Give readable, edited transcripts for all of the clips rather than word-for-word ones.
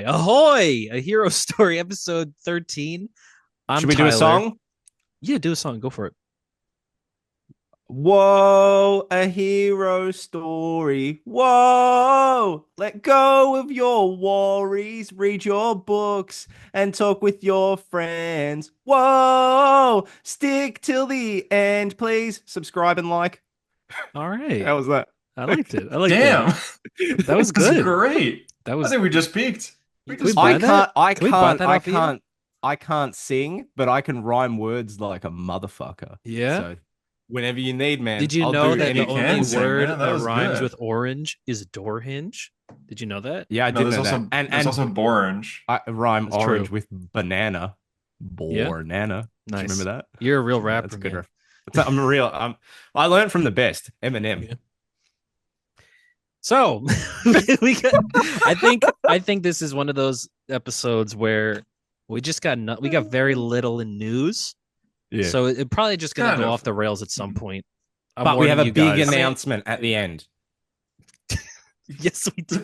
Ahoy! A Hero Story, episode 13. I'm Should we do a Tyler. song? Yeah, do a song. Go for it. Whoa, a hero story. Whoa, let go of your worries, read your books, and talk with your friends. Whoa, stick till the end, please. Subscribe and like. All right. How was that? I liked it. I liked that. Damn, That was that's good. great. That I was. think we just peaked. We Can we just buy I peaked. that? can't, I Can we buy can't, that I off of you? can't, I can't sing, but I can rhyme words like a motherfucker. Yeah. So whenever you need, man, Did you I'll know do that the You anything. can only sing, word man. That that was rhymes good. with orange is door hinge? Did you know that? Yeah, I No, did there's know also that. there's also Borange. I rhyme That's orange true. with banana. Yeah. Banana. Do you Nice. remember that? You're a real Yeah, rapper, that's a good man. I'm a real. I learned from the best, Eminem. Yeah. So we got, I think this is one of those episodes where we just got we got very little in news. Yeah, So it probably just gonna Kind go of. off the rails at some point. I'm but we have a warning you big guys. announcement at the end. Yes, we do.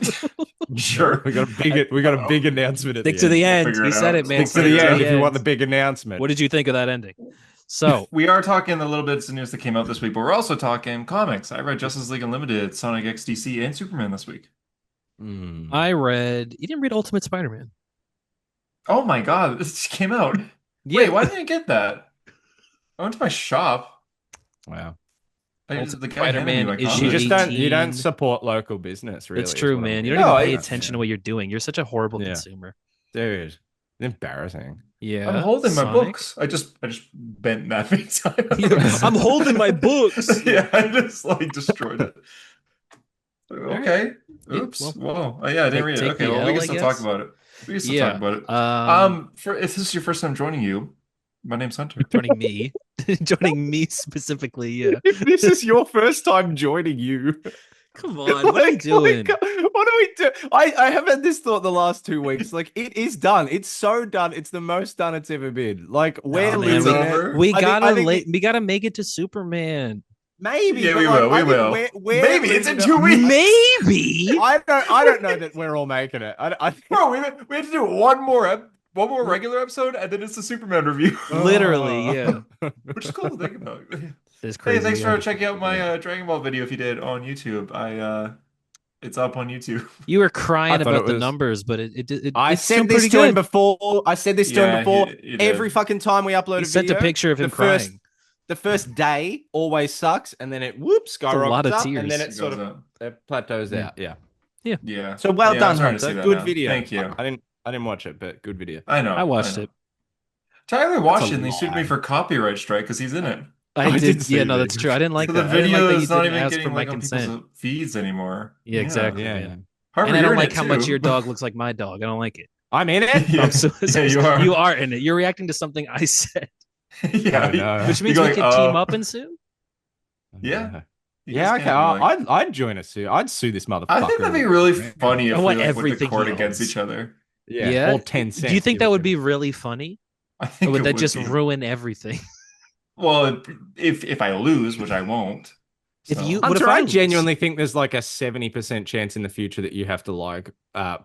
Sure. We got a big announcement at Stick the to the end. end. figure He it said out. it, man. Stick to Figure the it end out. if you want the big announcement. What did you think of that ending? So We are talking the little bits of news that came out this week, but we're also talking comics. I read Justice League Unlimited, Sonic X DC, and Superman this week. I read. You didn't read Ultimate Spider-Man. Oh my God, this just came out. Yeah. Wait, why didn't I get that? I went to my shop. Wow. The guy handed me Spider-Man my issue You comic. just 18. you don't support local business, really. It's is true, what I'm man. You getting don't No, even pay I- attention to what you're doing. You're such a horrible Yeah. consumer. Dude, embarrassing. Yeah. I'm holding my Sonic? books. I just bent that many times. I'm holding my books. Yeah, I just like destroyed it. Okay. Yeah, Oops. well, Whoa. Oh, yeah, I didn't read it. take Okay, the well, we L, can I still talk guess. about it. We can still Yeah. talk about it. If this is your first time joining you, my name's Hunter. Joining me, joining me specifically. Yeah. If this is your first time joining you, Come on, what are we doing? what do we do? I have had this thought the last 2 weeks. Like, it is done. It's so done. It's the most done it's ever been. Like, we're No, man, losing it's it. over. We I gotta think we gotta make it to Superman. maybe. Yeah, but we like, will. I We think will. we're Maybe it's in losing 2 weeks. Maybe. I don't know that we're all making it. I think Bro, we have to do one more regular episode, and then it's the Superman review, Literally, yeah. which is cool to think about. It's Hey, crazy. thanks yeah. for checking out my Dragon Ball video. If you did on YouTube, it's up on YouTube. You were crying I thought about it the was- numbers, but I it's still said this pretty to him good. before. I said this to him Yeah, before. he did. Every fucking time we upload He a sent video, a picture of him crying. the first day always sucks, and then it whoops a lot skyrockets of up, tears. and then it It sort goes of up. plateaus Yeah. out. Yeah. Yeah. So well Yeah, done, I'm starting to see Hunter. that Good now. video. Thank you. I didn't watch it, but good video. I know. I watched know. it. Tyler watched it and they lie. sued me for copyright strike because he's in it. I I did. did see Yeah, no, that. that's true. I didn't like So that. the I didn't like video that you is not didn't even ask for getting my like on consent. people's feeds anymore. Yeah, exactly. Yeah, man. yeah. Harvard, And I you're don't in like it how too. much your dog looks like my dog. I don't like it. I'm in it. Yeah. I'm so, Yeah, you are. You are in it. You're reacting to something I said, Yeah. Oh, no. which You means go we like, could team up and sue. Yeah. You Yeah, guys okay. can, like- I'd join a suit. I'd sue this motherfucker. I think that'd be really funny if I we want like, went everything to court he against owns. each other. Yeah. All 10 cents. Do you think give that it would to be me. really funny, I or think would it that just be. ruin everything? Well, if I lose, which I won't. If so- you- What Hunter, if I I lose? genuinely think there's like a 70% chance in the future that you have to like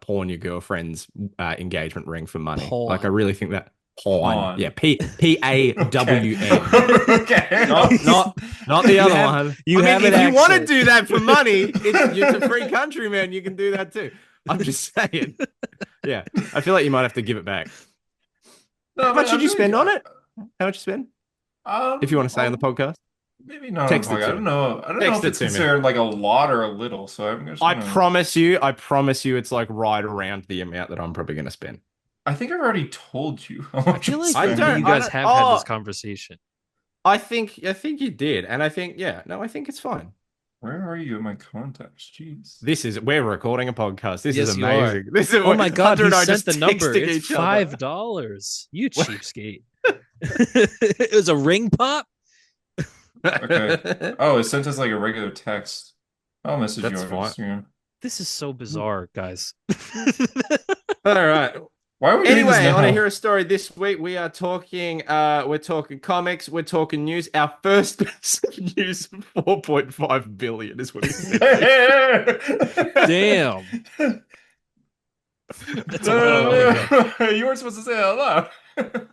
pawn your girlfriend's engagement ring for money. Pawn. Like I really think that pawn. Pawn. Yeah, PAWN. Okay. Not the other have- one. you have if an you want to accent. do that for money, it's a free country, man. You can do that too. I'm just saying. Yeah, I feel like you might have to give it back. No, How but much did I'm you really- spend on it? How much you spend? If you want to say on the I'll- podcast. Maybe not. Text it I to don't me. know. I don't Text know if it it's to me. considered like a lot or a little. So I'm just I gonna... promise you, it's like right around the amount that I'm probably going to spend. I think I've already told you how I much feel like I maybe don't- you guys I don't- have had this oh. conversation. I think you did, and I think I think it's fine. Where are you in my contacts? Jeez. We're recording a podcast. This Yes, is you are. amazing. This is Oh my god, Hunter he and I sent just the number. texting It's each other. $5. You cheapskate. It was a ring pop. Okay. Oh, it sent us like a regular text. I'll message That's you on fine. Instagram. This is so bizarre, guys. All right. Why are we doing this Anyway, now? on a hero story this week, we are talking. We're talking comics. We're talking news. Our first piece of news, 4.5 billion, is what he said. Damn. That's a lot of No, money. Oh. no, no. You weren't supposed to say that out loud.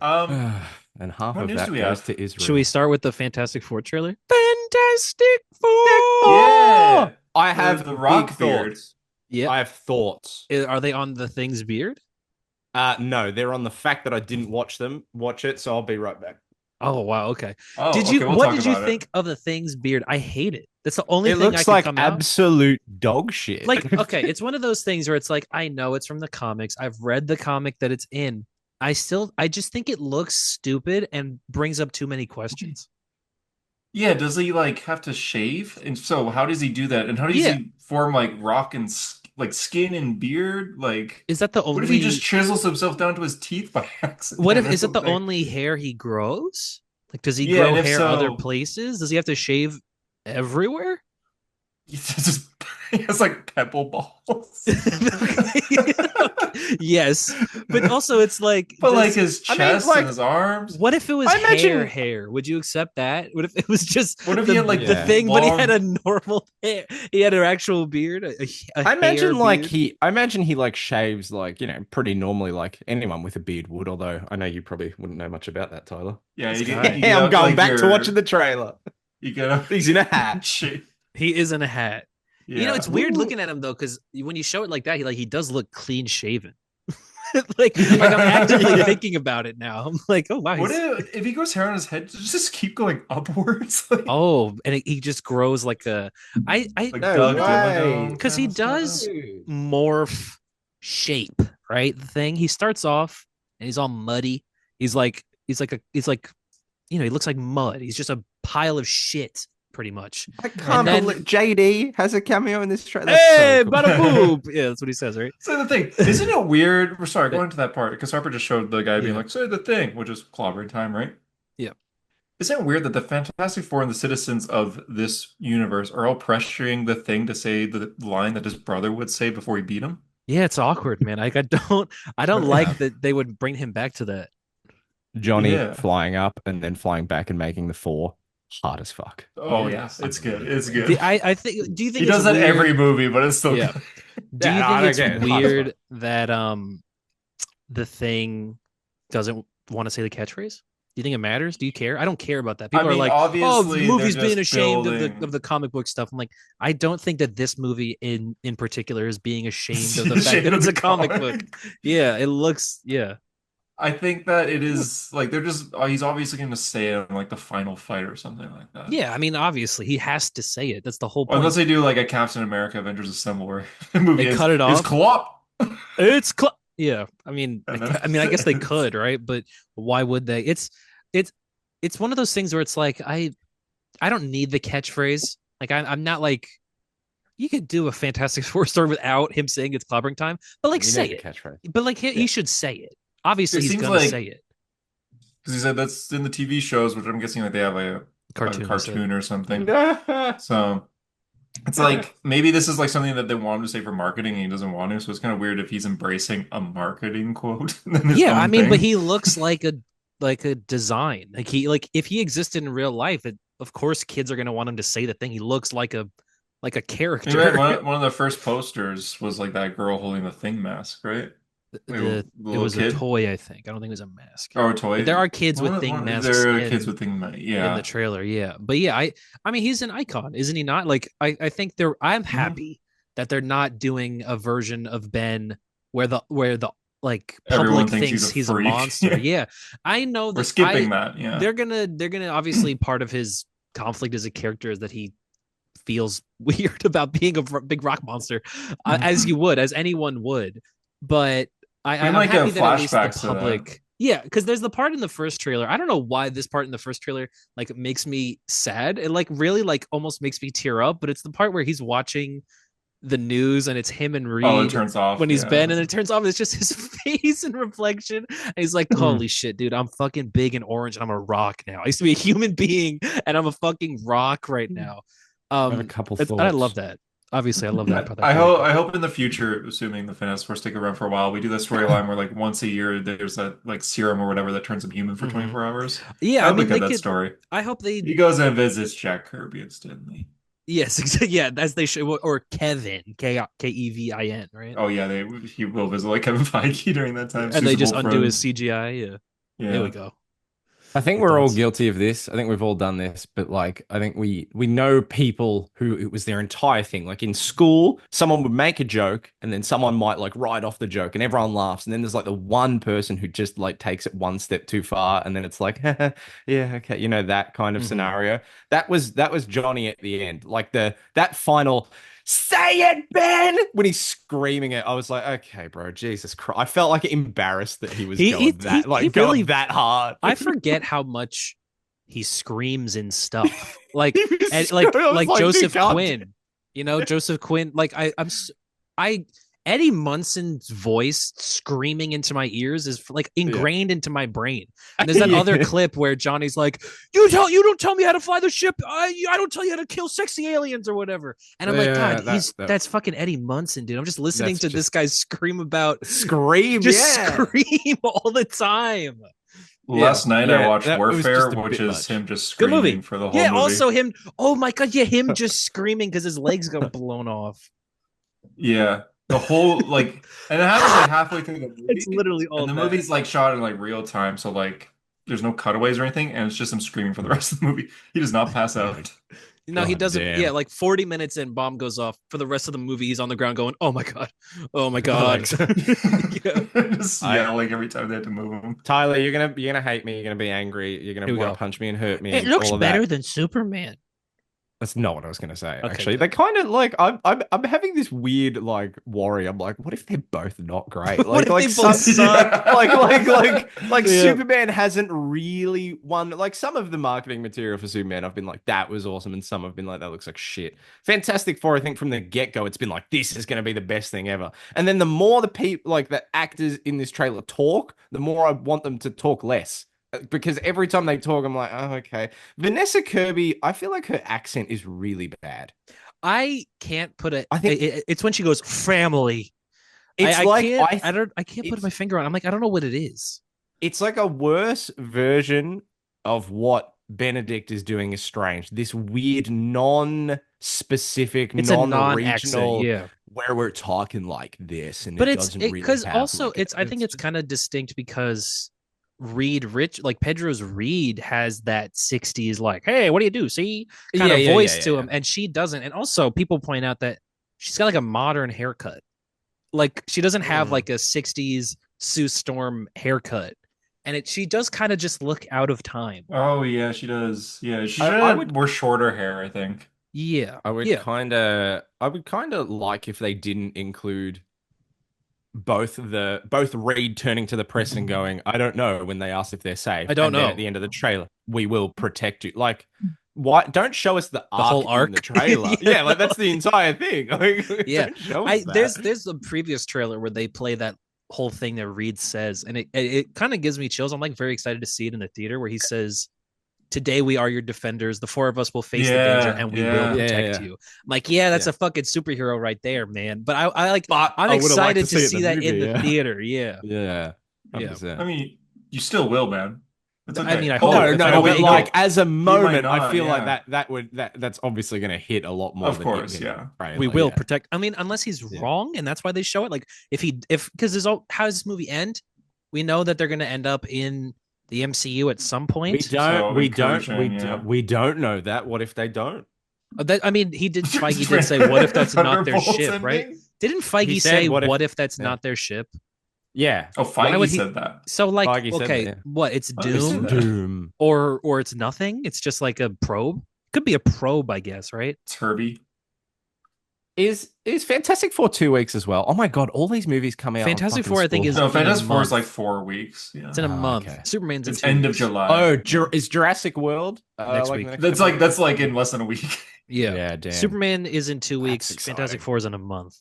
Um, And half what of news do that we goes have? to Should we Israel. start with the Fantastic Four trailer? Fantastic Dick Four. Four! Yeah, I the have big rock beard. thoughts. Yep. I have thoughts. Are they on the Thing's beard? No, they're on the fact that I didn't watch it, so I'll be right back. Oh wow. Okay. Oh, okay, we'll What talk did you about it. think of the Thing's beard? I hate it. That's the only It thing I looks could like come out. absolute dog shit. Like, okay, it's one of those things where it's like, I know it's from the comics. I've read the comic that it's in. I just think it looks stupid and brings up too many questions. Yeah, does he like have to shave? And so how does he do that? And how does Yeah. he form like rock and like skin and beard? Like, Is that the what if he just only chisels himself down to his teeth by what if accident or is that the something? only hair he grows? Like, does he Yeah, grow and if hair other so, places? Does he have to shave everywhere? he's just he has like pebble balls. Yes, but also it's like, But like does his I mean, chest and like, his arms. what if it was I imagine. hair? Would you accept that? What if it was just What if he had like the Yeah. thing, but he had long a normal hair? He had an actual beard, a hair beard. I imagine he like shaves like, pretty normally like anyone with a beard would, although I know you probably wouldn't know much about that, Tyler. yeah, This you get guy, you Hey, get I'm out going like back to watching your the trailer. you get out He's in a hat. shit. he is in a hat. You know, Yeah. it's weird Ooh. looking at him though, because when you show it like that, he does look clean shaven. like I'm actively Yeah. thinking about it now. I'm like, oh wow, What he's if he grows hair on his head, does it just keep going upwards oh, and he just grows like a I like No Doug way. Dimmadome because kind he of style? does Dude. morph shape, right? The thing he starts off and he's all muddy. He's like he looks like mud. He's just a pile of shit, pretty much. I And can't then believe JD has a cameo in this trailer. That's so hey, cool. bada boop. Yeah, that's what he says, right? Say the thing. Isn't it weird? We're sorry, But going to that part because Harper just showed the guy being yeah, like, say the thing, which is clobbering time, right? yeah, Isn't it weird that the Fantastic Four and the citizens of this universe are all pressuring the thing to say the line that his brother would say before he beat him? yeah. It's awkward, man. I don't Yeah. like that they would bring him back to that. Johnny Yeah. flying up and then flying back and making the four hard as fuck. Oh yeah, it's good. It's good. I think. Do you He think it's does that weird? every movie, but it's still Yeah. good. Do Yeah, you no, think I don't it's get it. Hard as fuck. weird that the thing doesn't want to say the catchphrase? Do you think it matters? Do you care? I don't care about that. I People are mean, like, "Oh, the obviously they're movie's being just ashamed of the building comic book stuff." I'm like, I don't think that this movie in particular is being ashamed of the fact shade that of it's the a comic book. comic. Yeah, it looks. Yeah, I think that it is like they're just he's obviously going to say it in like the final fight or something like that. yeah. I mean, obviously, he has to say it. That's the whole Or unless point. they do like a Captain America Avengers Assemble where the movie They cut it is off. Clop. Yeah. I mean, And then I guess they could, right? But why would they? It's it's one of those things where it's like I don't need the catchphrase. Like I'm not like you could do a Fantastic Four story without him saying it's clobbering time, but like You say need a it. catchphrase. But like Yeah. he should say it. Obviously, It he's seems gonna like say it. because he said that's in the TV shows, which I'm guessing like they have a Cartoon, he said. cartoon or something. So it's like maybe this is like something that they want him to say for marketing and he doesn't want to. So it's kind of weird if he's embracing a marketing quote than his Yeah, I own mean, but thing. he looks like a design. Like if he existed in real life, of course kids are gonna want him to say the thing. He looks like a You're right. character. One of the first posters was like that girl holding the thing mask, right? Like a It little was a kid toy, I think. I don't think it was a mask. or a But toy. there are kids with thing masks There are kids with thing, in the yeah. trailer, yeah. But yeah, I mean he's an icon, isn't he not? Like I think I'm Mhm. happy that they're not doing a version of Ben where the like Everyone public thinks thinks he's a he's a freak. monster. Yeah. Yeah. I know We're that skipping that, yeah. they're gonna obviously part of his conflict as a character is that he feels weird about being a big rock monster, as you would, as anyone would. But We I'm might happy get that at least the flashbacks to that. public, yeah, because there's the part in the first trailer. I don't know why this part in the first trailer like makes me sad. It like really like almost makes me tear up. But it's the part where he's watching the news and it's him and Oh, it Reed turns off. when he's Yeah. Ben, and it turns off and it's just his face in reflection. And he's like, "Holy shit, dude! I'm fucking big and orange, and I'm a rock now. I used to be a human being, and I'm a fucking rock right now." I have a couple And I love thoughts. that. Obviously, I love that about that I character. hope in the future, assuming the Fantastic Four stick around for a while, we do that storyline where like once a year there's that like serum or whatever that turns him human for Mhm. 24 hours. Yeah, I I would mean look they at that could. story. I hope they. He goes and visits Jack Kirby instantly. Yes, yeah, as they should, or Kevin, Kevin, right? Oh yeah, he will visit like Kevin Feige during that time. And they just Suitable undo his friends. CGI. Yeah, there we Yeah. go. I think Good we're all thoughts. guilty of this. I think we've all done this, but like I think we know people who it was their entire thing. Like in school, someone would make a joke and then someone might like write off the joke and everyone laughs. And then there's like the one person who just like takes it one step too far and then it's like, yeah, okay, that kind of Hmm. scenario. That was Johnny at the end. Like that final say it, Ben, when he's screaming it. I was like, okay, bro, Jesus Christ. I felt like embarrassed that he was He he going he that he like going really. that hard. I forget how much he screams in stuff. Like He was and so, like I was like like, dude, Joseph calm down. Quinn. Joseph Quinn. Like I Eddie Munson's voice screaming into my ears is like Yeah. ingrained into my brain. And there's that other Yeah. clip where Johnny's like, you don't tell me how to fly the ship. I don't tell you how to kill sexy aliens or whatever." And I'm like, Yeah, God, that that's fucking Eddie Munson, dude. I'm just listening that's to this just guy scream about scream, just yeah. scream all the time. Yeah. Last night I Yeah, watched that it was just Warfare, a which bit is much. him just Good screaming movie. for the whole Yeah, movie. also him. Oh my God, yeah, him just screaming because his legs got blown off. Yeah. The whole like and it happens like halfway through the It's movie. literally And all the that. movie's like shot in like real time, so like there's no cutaways or anything, and it's just him screaming for the rest of the movie. He does not pass out. No, he God doesn't. Yeah, damn. like 40 minutes in, bomb goes off. For the rest of the movie, he's on the ground going, "Oh my God, oh my God." Like Yeah. Just I yelling every time they had to move him. Tyler, you're gonna hate me, you're gonna be angry, you're gonna Here we want go. to punch me and hurt me It and looks all of that. better than Superman. That's not what I was gonna say, Okay, actually. They good. kind of like I'm having this weird like worry. I'm like, what if they're both not great? What Like if they like both some suck? like Yeah. Superman hasn't really won. Like some of the marketing material for Superman, I've been like, that was awesome, and some have been like, that looks like shit. Fantastic Four, I think from the get-go, it's been like, this is gonna be the best thing ever. And then the more the people like the actors in this trailer talk, the more I want them to talk less. Because every time they talk, I'm like, oh, okay. Vanessa Kirby, I feel like her accent is really bad. I can't put it. I think It's when she goes family. it's I like can't. I can't put my it's finger on. I'm like, I don't know what it is. it's like a worse version of what Benedict is doing is strange. This weird non-specific, It's a non-accent. non-regional Yeah. where we're talking like this and But it it's doesn't it really because have also like it's I think it's it's just kind of distinct because like Pedro's Reed has that 60s like, hey, what do you do? See, kind yeah, of yeah, yeah, voice yeah, to yeah. him, and she doesn't. And also people point out that she's got like a modern haircut. Like she doesn't have Mm. like a 60s Sue Storm haircut. And she does kind of just look out of time. Oh yeah, she does. Yeah, she should I have would more shorter hair, I think. Yeah. I would Yeah. kind of like if they didn't include both Reed turning to the press and going, I don't know, when they ask if they're I safe, don't and then at know. the end of the trailer, we will protect you. Like, why don't show us the The whole arc in the arc. trailer? Yeah. Yeah, like that's the entire thing. Like, Yeah. don't show us I that. there's the previous trailer where they play that whole thing that Reed says, and it kind of gives me chills. I'm like very excited to see it in the theater where he says, "Today we are your defenders. The four of us will face the danger Yeah, and we will yeah. Yeah, yeah, protect yeah. you." I'm like, yeah, that's Yeah. a fucking superhero right there, man. But I like But I'm I would have liked to excited to see it see in the that in movie. the Yeah, theater. Yeah. yeah, Yeah. 100%. I mean, you still will, man. It's I okay. mean, I hope Oh, No, if I no, oh don't but wait, make like it, no. as a He might moment, I not, feel like yeah. that's obviously going to hit a lot more Of than it course, hitting yeah. the trailer. we will Yeah, protect. I mean, unless he's yeah. wrong and that's why they show it. Like if because there's all how does this movie end? We know that they're gonna end up in the MCU at some We point. don't, So we don't, we encouraging, don't, yeah. we don't know that. What if they don't? That I mean, he did. Feige did say, "What if The that's not their Thunderbolts ship?" Right? ending? Didn't He Feige said, say, "What if?" "What if that's Yeah, not their ship?" yeah. Oh, Why Feige would he? said that. So like, Feige said that. okay, Yeah, what? It's Why did he say it's Doom, that? Doom. or it's nothing. It's just like a probe. Could be a probe, I guess. Right? It's Herbie. Is Fantastic Four 2 weeks as well? Oh my god, all these movies come out on Fantastic fucking Four, I think, is spoilers. No, in a Fantastic Four is like month. 4 weeks. It's Yeah. in a Oh, month. okay. Superman's in It's two end of weeks July. Oh, Yeah. Is Jurassic World next like the week. next That's couple like weeks? that's like in less than a week. Yeah, Yeah, damn. Superman is in two That's weeks. Fantastic exciting. Four is in a month.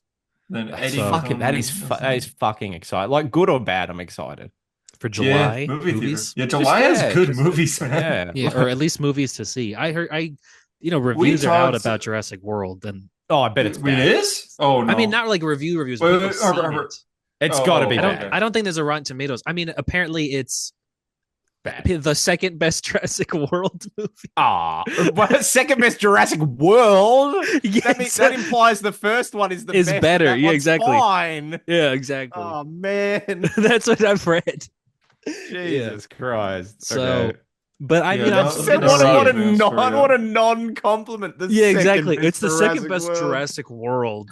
Then That's Eddie So fucking comes. that is fucking exciting. Like good or bad, I'm excited. for Yeah, July movie theater. movies, Yeah, Just July has yeah, good just movies, man. yeah. yeah, or at least movies to see. I heard We reviews are out talked. about Jurassic World, and Oh, I bet it's It bad. is? Oh I mean no. not like reviews, but Wait, people wait, have Harper, seen Harper. it. It's Oh, got to be oh, I don't bad. okay. I don't think there's a Rotten Tomatoes. I mean, apparently it's Bad. The second best Jurassic World movie. Second best Jurassic World. Yeah, That implies the first one is the is best. better. That Yeah, one's exactly. fine. Yeah, exactly. Oh man, That's what I've read. Jesus Christ. So, Okay. but I Yeah, mean, I'm no, still Said gonna see what it. a non-compliment. The Yeah, second exactly. best It's the second Jurassic best World. Jurassic World.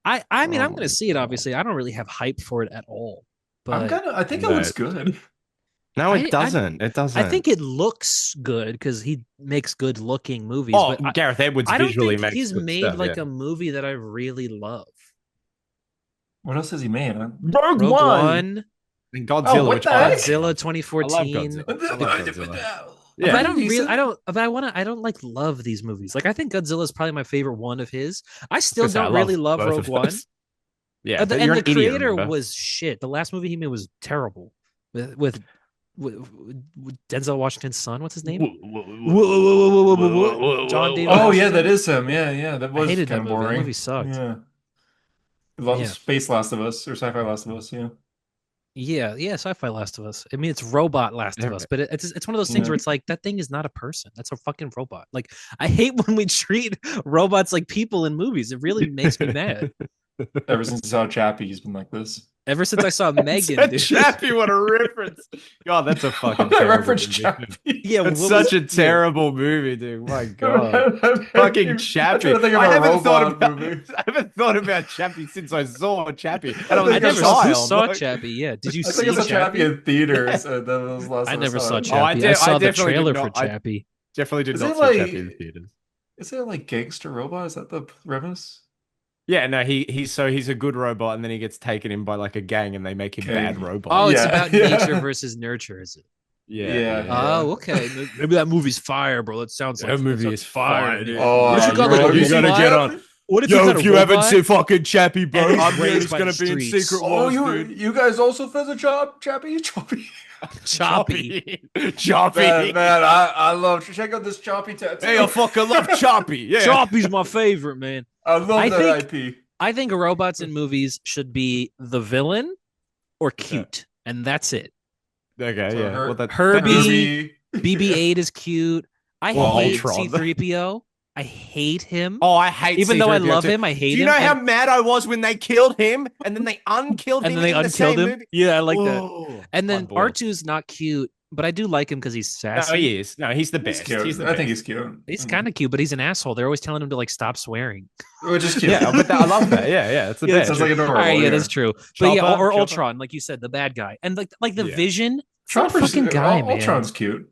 I mean, I'm Oh gonna my see it. God. Obviously, I don't really have hype for it at all. But I think it No. looks good. No, it I doesn't. It doesn't. I think it looks good because he makes good looking movies. Oh, But Gareth Edwards I don't visually think makes he's good made stuff. like Yeah. a movie that I really love. What else has he made? Huh? Rogue Rogue One, And Oh, Godzilla, what which the I heck? Godzilla I love 2014. Godzilla. I love Godzilla. But Yeah. I don't Pretty really, decent. I don't like love these movies. Like I think Godzilla is probably my favorite one of his. I I still was gonna say, I don't really love love both Rogue of One. those. Yeah, but And you're the an idiot, creator remember? was shit. The last movie he made was terrible. With Denzel Washington's son. What's his name? John David Oh yeah, Washington. that is him. Yeah, that I was hated that kind of movie. That boring. movie sucked. Yeah, Yeah. Space Last of Us or Sci-Fi Last of Us. Yeah, Yeah, sci-fi Last of Us. I mean, it's robot Last of Us, but it's one of those things yeah. where it's like that thing is not a person. That's a fucking robot. Like I hate when we treat robots like people in movies. It really makes me mad. Ever since I saw Chappie, he's been like this. Ever since I saw Megan, dude. Chappie, what a reference! God, that's a fucking I terrible referenced movie. Chappie. Yeah, That's what such was a terrible movie, dude. My God. I'm Fucking trying Chappie. to think of I a haven't thought robot about movie. I haven't thought about Chappie since I saw Chappie. And I I was I a never child. who saw like- Chappie. Yeah, did you I think see I saw Chappie Chappie? in theaters. That was the last I time never saw it. Chappie. I I saw the definitely did trailer for not. I Chappie. definitely did Is not it see Chappie in the like theaters. is it like gangster robot? Is that the premise? Yeah, no, he's a good robot, and then he gets taken in by like a gang, and they make him Okay. bad robot. Oh, it's Yeah, about yeah. nature versus nurture, is it? Yeah. Oh, okay. Maybe that movie's fire, bro. That sounds like That movie is fire, dude. Oh, What if you got like a you gotta robot? get on. What if Yo, you got if a you haven't robot? seen fucking Chappie, bro, And he's I'm hearing raised it's by gonna the be in streets. Secret Oh, Wars, dude. you guys also fez a Chappie? Choppy. Choppy. Man, I love. Check out this Choppy tattoo. Hey, I fucking love Choppy. Yeah. Choppy's my favorite, man. I love I that think- IP. I think robots in movies should be the villain or cute, and that's it. Okay, So yeah. Herbie- BB-8 is cute. I Well, hate Ultron. C-3PO. I hate him. Oh, I hate Even though I C-3PO love too. him, I hate Do you him. know how and, mad I was when they killed him and then they unkilled and him then they in the same unkilled him. movie? Yeah, I like that. Whoa. And then I'm bored. R2's not cute, but I do like him because he's No, sassy. he is. No, he's the He's best. cute. He's the I think best. he's cute. He's kind of cute, but he's an asshole. They're always telling him to like stop swearing. Which is cute. Yeah, but I love that. Yeah, it's the Yeah, best. Sounds like adorable. All right, yeah, yeah. that's true. But yeah, Chopper, or Chopper. Ultron, like you said, the bad guy, and like the Yeah. Vision. It's that Chopper's fucking guy, man. Ultron's cute.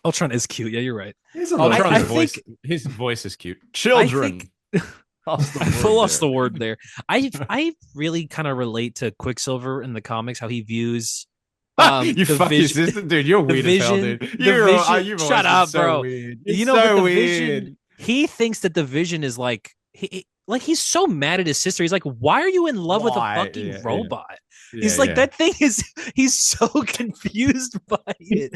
Ultron is cute. Yeah, you're right. He's a little. Ultron's I voice. think- His voice is cute. I Children. think Lost I word lost there. the word there. I really kind of relate to Quicksilver in the comics, how he views You the fuck your Vision. sister, dude. You're the weird as hell, Vision- dude. the You're, Vision- you've shut always been up, so bro. Weird. You You're know, but so the weird. Vision. He thinks that the Vision is like like he's so mad at his sister. He's like, "Why are you in love with a Why? fucking Yeah, robot?" yeah. He's Yeah, like, yeah. that thing is. He's so confused by it.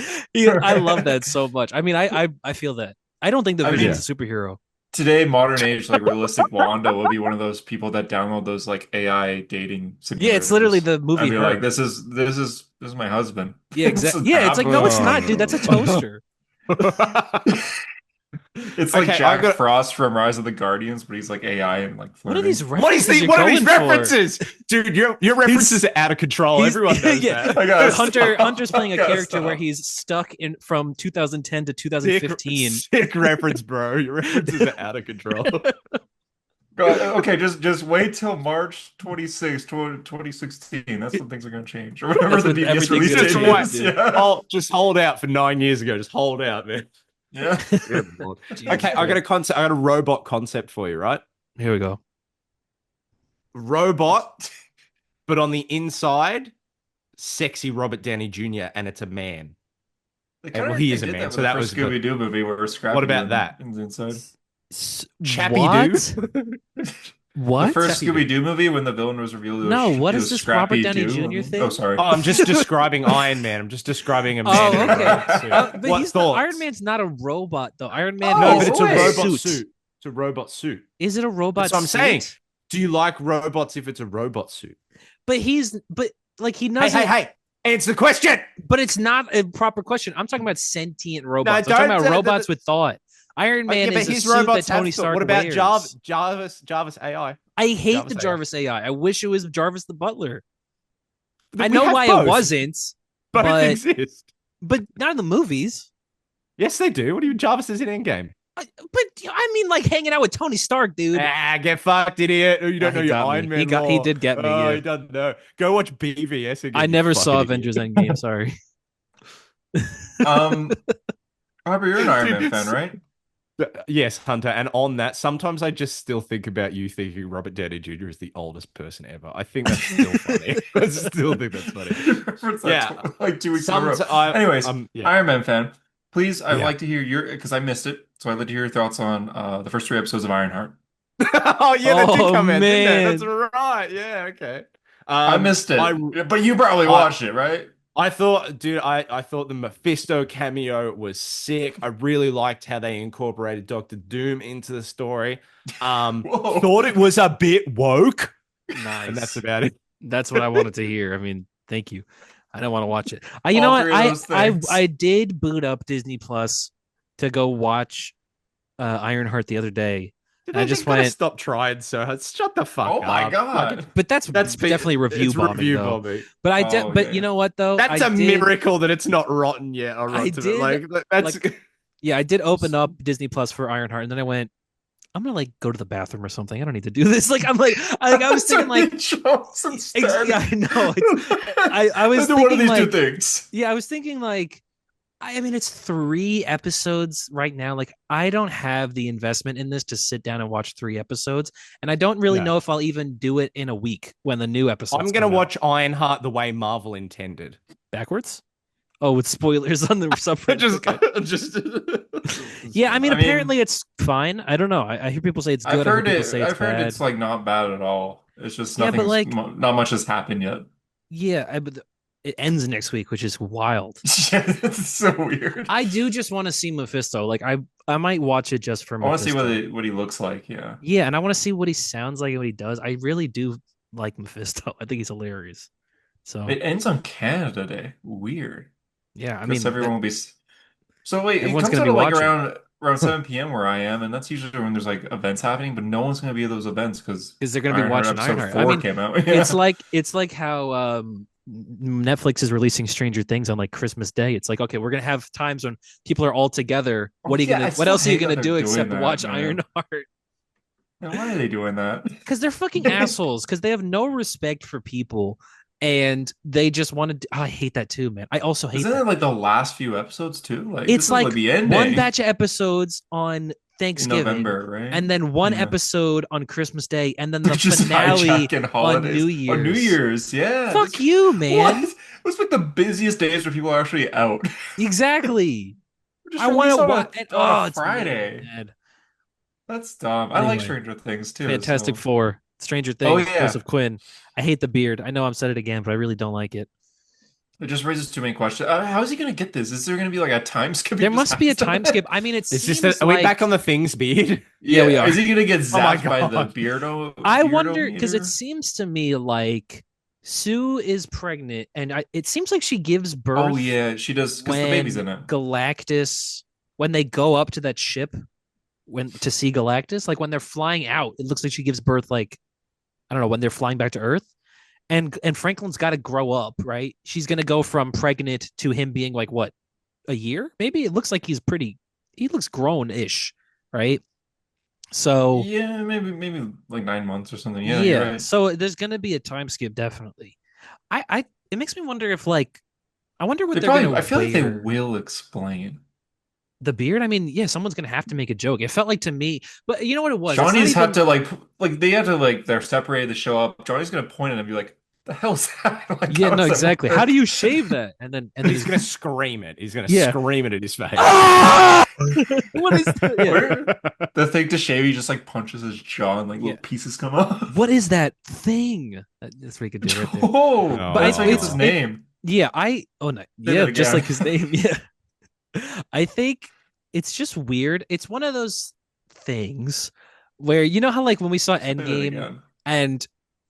I love that so much. I mean, I feel that. I don't think the I mean, Vision's a superhero. Today, modern age, like realistic Wanda will be one of those people that download those like AI dating simulators. Yeah, it's literally the movie. I'd be Her. like, this is my husband. Yeah, exactly. Yeah, it's like, no, it's not, dude. That's a toaster. It's like Okay, Jack Frost from Rise of the Guardians, but he's like AI and like What are flirting. these What is references? the, you're what are these going for? references, dude? Your references are out of control. He's- Everyone knows yeah. that. I gotta Hunter's stop. playing a I gotta character where stop. he's stuck in from 2010 to 2015. Sick reference, bro. Your references are out of control. Okay, just wait till March 26, 2016. That's when things are going to change. Or whatever That's the when BBS everything's release gonna date change, is. dude. Yeah. Just hold out for 9 years ago. Just hold out, man. Yeah. Okay, I got a concept. I got a robot concept for you, right? Here we go. Robot, but on the inside, sexy Robert Downey Jr. and it's a man. Well, he is a man, so that was good. Scooby Doo movie where Scrappy. What about that? In the inside. Chappy What? Doo. What? The first Chappy Scooby Doo movie when the villain was revealed. No, what it is was this Scrappy Robert Downey Doo. Jr. thing? Oh, sorry. Oh, I'm just describing Iron Man. I'm just describing a man. Oh, in a okay. robot suit. But What he's thoughts? Iron Man's not a robot though. Iron Man Oh, No, is but it's a wait. robot suit. It's a robot suit. Is it a robot? That's what I'm suit? saying. Do you like robots if it's a robot suit? But like he Hey, doesn't. hey, hey. Answer the question. But it's not a proper question. I'm talking about sentient No, robots. I'm talking don't. about robots with thought. Iron Man Yeah, but is a his suit that robots Tony have thought. What Stark about wears. Jarvis AI? I hate the Jarvis AI. Jarvis AI. I wish it was Jarvis the Butler. I We know have why it both. wasn't, Both but exist. not in the movies. Yes, they do. What do you? Jarvis is in Endgame. But I mean, like hanging out with Tony Stark, dude. Ah, get fucked, idiot. You don't know He your got me. Iron Man He lore. did get me. Oh, Yeah, he doesn't know. Go watch BVS I again, you never saw fucking idiot. Avengers Endgame. Sorry. Um, Harper, you're an Iron Dude, Man fan, right? yes, Hunter. And on that, sometimes I just still think about you thinking Robert Downey Jr. is the oldest person ever. I think that's still funny. I still think that's funny. You referenced that Yeah. like 2 weeks in a Some row. I Anyways, yeah. Iron Man fan. Please, I'd Yeah. like to hear your because I missed it, so I'd like to hear your thoughts on the first 3 episodes of Ironheart. Oh yeah, that did Oh come out, didn't it? That's man. right. Yeah, okay. I missed I it, but you probably I watched it, right? I thought, dude, I thought the Mephisto cameo was sick. I really liked how they incorporated Doctor Doom into the story. Whoa. Thought it was a bit woke, and that's Nice. about it. That's what I wanted to hear. I mean, thank you. I don't want to watch it. You know All what? three of those things. I did boot up Disney Plus to go watch Ironheart the other day. Dude, And I they just gotta went, stop trying so shut the fuck Oh my up. Like, God. but that's definitely review it's bombing review though. bombing. Oh But you yeah. know what though? That's a miracle that it's not rotten yet or I rotten. did Like that's like yeah, I did open up Disney Plus for Ironheart, and then I went, I'm gonna like go to the bathroom or something. I don't need to do this. Like I'm like I was thinking like Jokes instead. yeah, I know. I was Do one of thinking these two like things. yeah, I was thinking like I mean it's 3 episodes right now. Like I don't have the investment in this to sit down and watch 3 episodes, and I don't really no. know if I'll even do it in a week when the new episodes I'm gonna come out. watch Ironheart the way Marvel intended. Backwards? Oh, with spoilers on the subframe. just, Okay. just. Yeah, I mean, I mean, apparently it's fine. I don't know. I hear people say it's good. I hear people say it's I've heard bad. it's like not bad at all. It's just Yeah, but nothing's like, not much has happened yet. yeah, but it ends next week, which is wild. Yeah, it's so weird. I do just want to see Mephisto. Like, I might watch it just for I want to see Mephisto. what he looks like. Yeah. Yeah, and I want to see what he sounds like and what he does. I really do like Mephisto. I think he's hilarious. So It ends on Canada Day. Weird. yeah, I Because mean, everyone will be. So wait, it everyone's comes gonna out be at like watching around 7 p.m. where I am, and that's usually when there's like events happening, but no one's gonna be at those events because because they're gonna be Ironheart watching episode Ironheart. I 4 mean, came out. it's Yeah. like how Netflix is releasing Stranger Things on like Christmas Day. It's like, okay, we're gonna have times when people are all together. Oh yeah, I What still else are you hate that gonna they're do doing except that, watch man. Ironheart? Yeah, why are they doing that? Because they're fucking assholes. Because they have no respect for people, and they just want to. Oh, I hate that too, man. I also hate Isn't that. it like the last few episodes too? Like It's this is like like the one ending batch of episodes on in Thanksgiving, November, right? and then one Yeah. episode on Christmas Day, and then They're the just finale hijacking on holidays New on New Year's. Year's. Yeah. Fuck you, What? man. It's like the busiest days where people are actually out. Exactly. Just I want release to watch. on a Oh, it's making me Friday. mad. That's dumb. I like Anyway, Stranger Things too, Fantastic so. Four, Stranger Oh Things, Curse yeah. of Quinn. I hate the beard. I know I'm said it again, but I really don't like it. It just raises too many questions. How is he gonna get this? Is there gonna be like a time skip he There just must be a has time skip. to? I mean, it Is this seems are we like back on the things beard? yeah, we Yeah, are. is he gonna get Oh my zapped by the god. I wonder because it beardometer? seems to me like Sue is pregnant, and it seems like she gives Oh birth yeah, she does because the baby's when in it. Galactus, when they go up to that ship, when to see Galactus, like when they're flying out, it looks like she gives birth like I don't know when they're flying back to Earth. And Franklin's got to grow up, right? She's gonna go from pregnant to him being like what a year, maybe. It looks like he looks grown-ish, right? So Yeah, maybe like 9 months or something. Yeah, you're yeah, right. so there's gonna be a time skip definitely. I it makes me wonder if like I wonder what They they're probably gonna I feel like they wear. will explain. The beard. I mean, yeah, someone's gonna have to make a joke. It felt like to me, but you know what it was. It's not Johnny's had even. to like they had to like they're separated to show up. Johnny's gonna point at him and be like, "The hell's that?" Like, Yeah, how no, does that exactly. How do work? you shave that? And then He's gonna scream it. He's gonna yeah. scream it in his face. Ah! What is that? Yeah, Where the thing to shave, he just like punches his jaw and like yeah. little pieces come off. What is that thing? That's what he could do right there. Oh, Oh, But that's how he gets his it's name. yeah. I oh no Say yeah, that just again. like his name. Yeah, I think it's just weird. It's one of those things where you know how like when we saw Say that Endgame again. and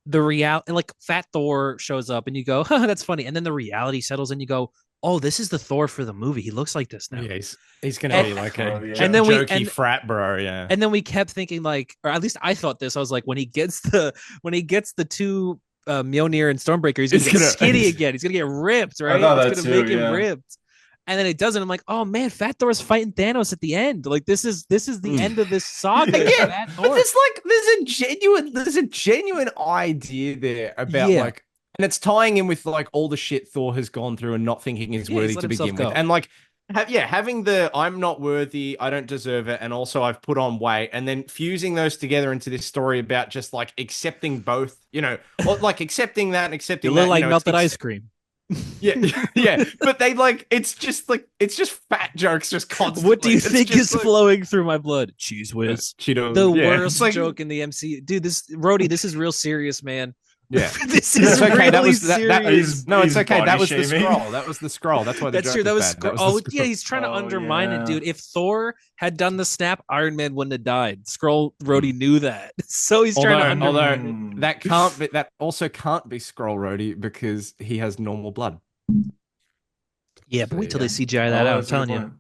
the reality, like Fat Thor shows up and you go, huh, that's funny. And then the reality settles and you go, oh, this is the Thor for the movie. He looks like this now. Yeah, he's gonna And, be like Oh, a yeah. and then we jokey frat bro. Yeah, and then we kept thinking like, or at least I thought this. I was like, when he gets the two Mjolnir and Stormbreaker, he's gonna get skinny again. He's gonna get ripped, right? thought It's that gonna too, make him yeah. ripped. And then it doesn't. I'm like, oh man, Fat Thor's fighting Thanos at the end. Like this is the end of this saga. Again, Fat but Thor. there's a genuine idea there about Yeah. like, and it's tying in with like all the shit Thor has gone through and not thinking is Yeah, worthy he's let to himself begin go. with, and like, having the I'm not worthy, I don't deserve it, and also I've put on weight, and then fusing those together into this story about just like accepting both, or like accepting that and accepting You look that, like melted ice cream. Yeah, yeah, but they like it's just fat jokes just constantly. What do you It's think just is like, flowing through my blood? Cheese whiz. Cheetos. The Yeah, worst it's like, joke in the MC. Dude, this Rhodey, this is real serious, man. Yeah, This it's is okay. really That was serious. no, it's he's okay. That body was the shaming. scroll. That was the scroll. That's why the That's joke true. That was bad. That was the yeah. scroll. He's trying to Oh, undermine yeah. it, dude. If Thor had done the snap, Iron Man wouldn't have died. Scroll Hmm. Rhodey knew that, so he's trying to Although undermine. that also can't be Scroll Roadie because he has normal blood. Yeah, but wait till Yeah. they CGI that out. I'm that's a good telling you. point.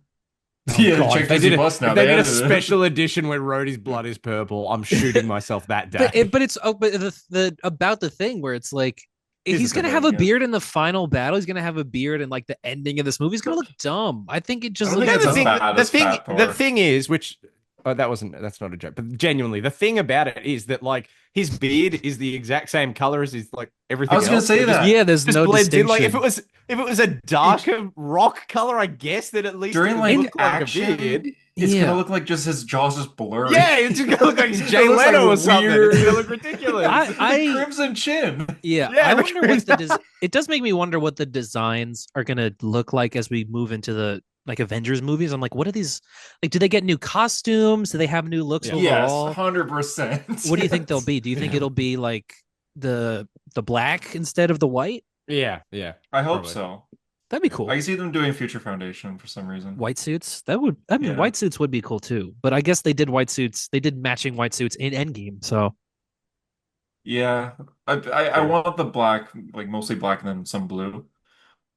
Yeah, God, check if they Disney did Plus now. if they did a edited it. special edition where Rhodey's blood is purple, I'm shooting myself that day. But it's but the about the thing where it's like he's a gonna good have a idea. beard in the final battle. He's gonna have a beard in like the ending of this movie. He's gonna look dumb. I think it just I don't looks think No, it's the dumb. as thing, bad the as thing, Fat the Thor. thing is, which that's not a joke, but genuinely, the thing about it is that like his beard is the exact same color as his like everything. I was gonna else. say It just- that. Yeah, there's just no blends in. distinction. Like if it was a darker rock color, I guess that at least During it would like look like action, a beard. it's Yeah. gonna look like just his jaw's just blurry. Yeah, it's just gonna look like he's Jay It looks Leno like or something. weird. It's gonna look ridiculous. I Crimson Chin. yeah, Yeah, I the wonder what crimson- it does make me wonder what the designs are gonna look like as we move into the like Avengers movies. I'm like, what are these like? Do they get new costumes? Do they have new looks Yes, overall? 100%. What do you think they'll be? Do you think it'll be like the black instead of the white? yeah. I hope Probably. so. That'd be cool. I can see them doing Future Foundation for some reason. White suits? That would I mean Yeah. white suits would be cool too. But I guess they did white suits. They did matching white suits in Endgame. So Yeah, I want the black, like mostly black and then some blue.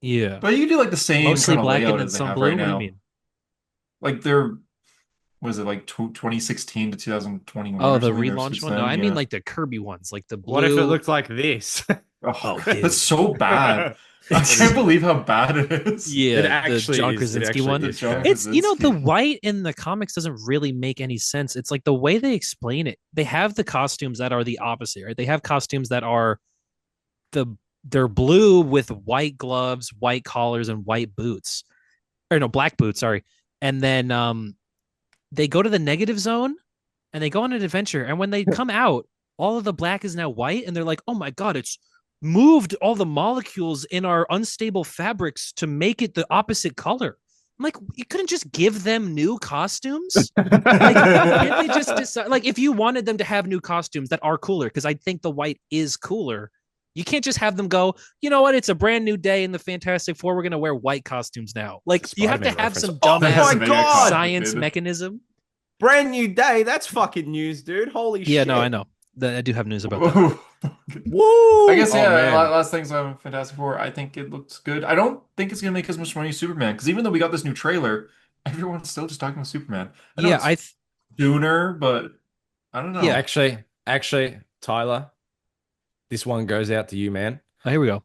yeah. But you can do like the same Mostly kind of black layout and then as they some have blue. right What do you now. mean? Like they're, was it like 2016 to 2021? Oh, or the something, their relaunch suits one? then? No, I mean Yeah. like the Kirby ones, like the blue. What if it looked like this? Oh, dude. that's so bad. I can't believe how bad it is. Yeah, It the actually John is. It Krasinski actually one. is, John yeah. It's the Krasinski. white in the comics doesn't really make any sense. It's like the way they explain it. They have the costumes that are the opposite, right? They have costumes that are they're blue with white gloves, white collars, and white boots. Or no, black boots, sorry. And then they go to the negative zone and they go on an adventure. And when they come out, all of the black is now white, and they're like, oh my God, it's moved all the molecules in our unstable fabrics to make it the opposite color. I'm like, you couldn't just give them new costumes? Like, can't they just decide? Like, if you wanted them to have new costumes that are cooler, because I think the white is cooler, you can't just have them go, you know what? It's a brand new day in the Fantastic Four. We're going to wear white costumes now. Like, you have to Spider-Man have reference. some Oh dumbass my God! science mechanism. Brand new day. That's fucking news, dude. Holy shit. Yeah, no, I know. I do have news about that. Whoa. Woo! I guess, Oh, yeah, man. last things on Fantastic Four, I think it looks good. I don't think it's going to make as much money as Superman, because even though we got this new trailer, everyone's still just talking about Superman. I know Yeah, it's sooner, but I don't know. Yeah, Actually, Tyler, this one goes out to you, man. oh, here we go.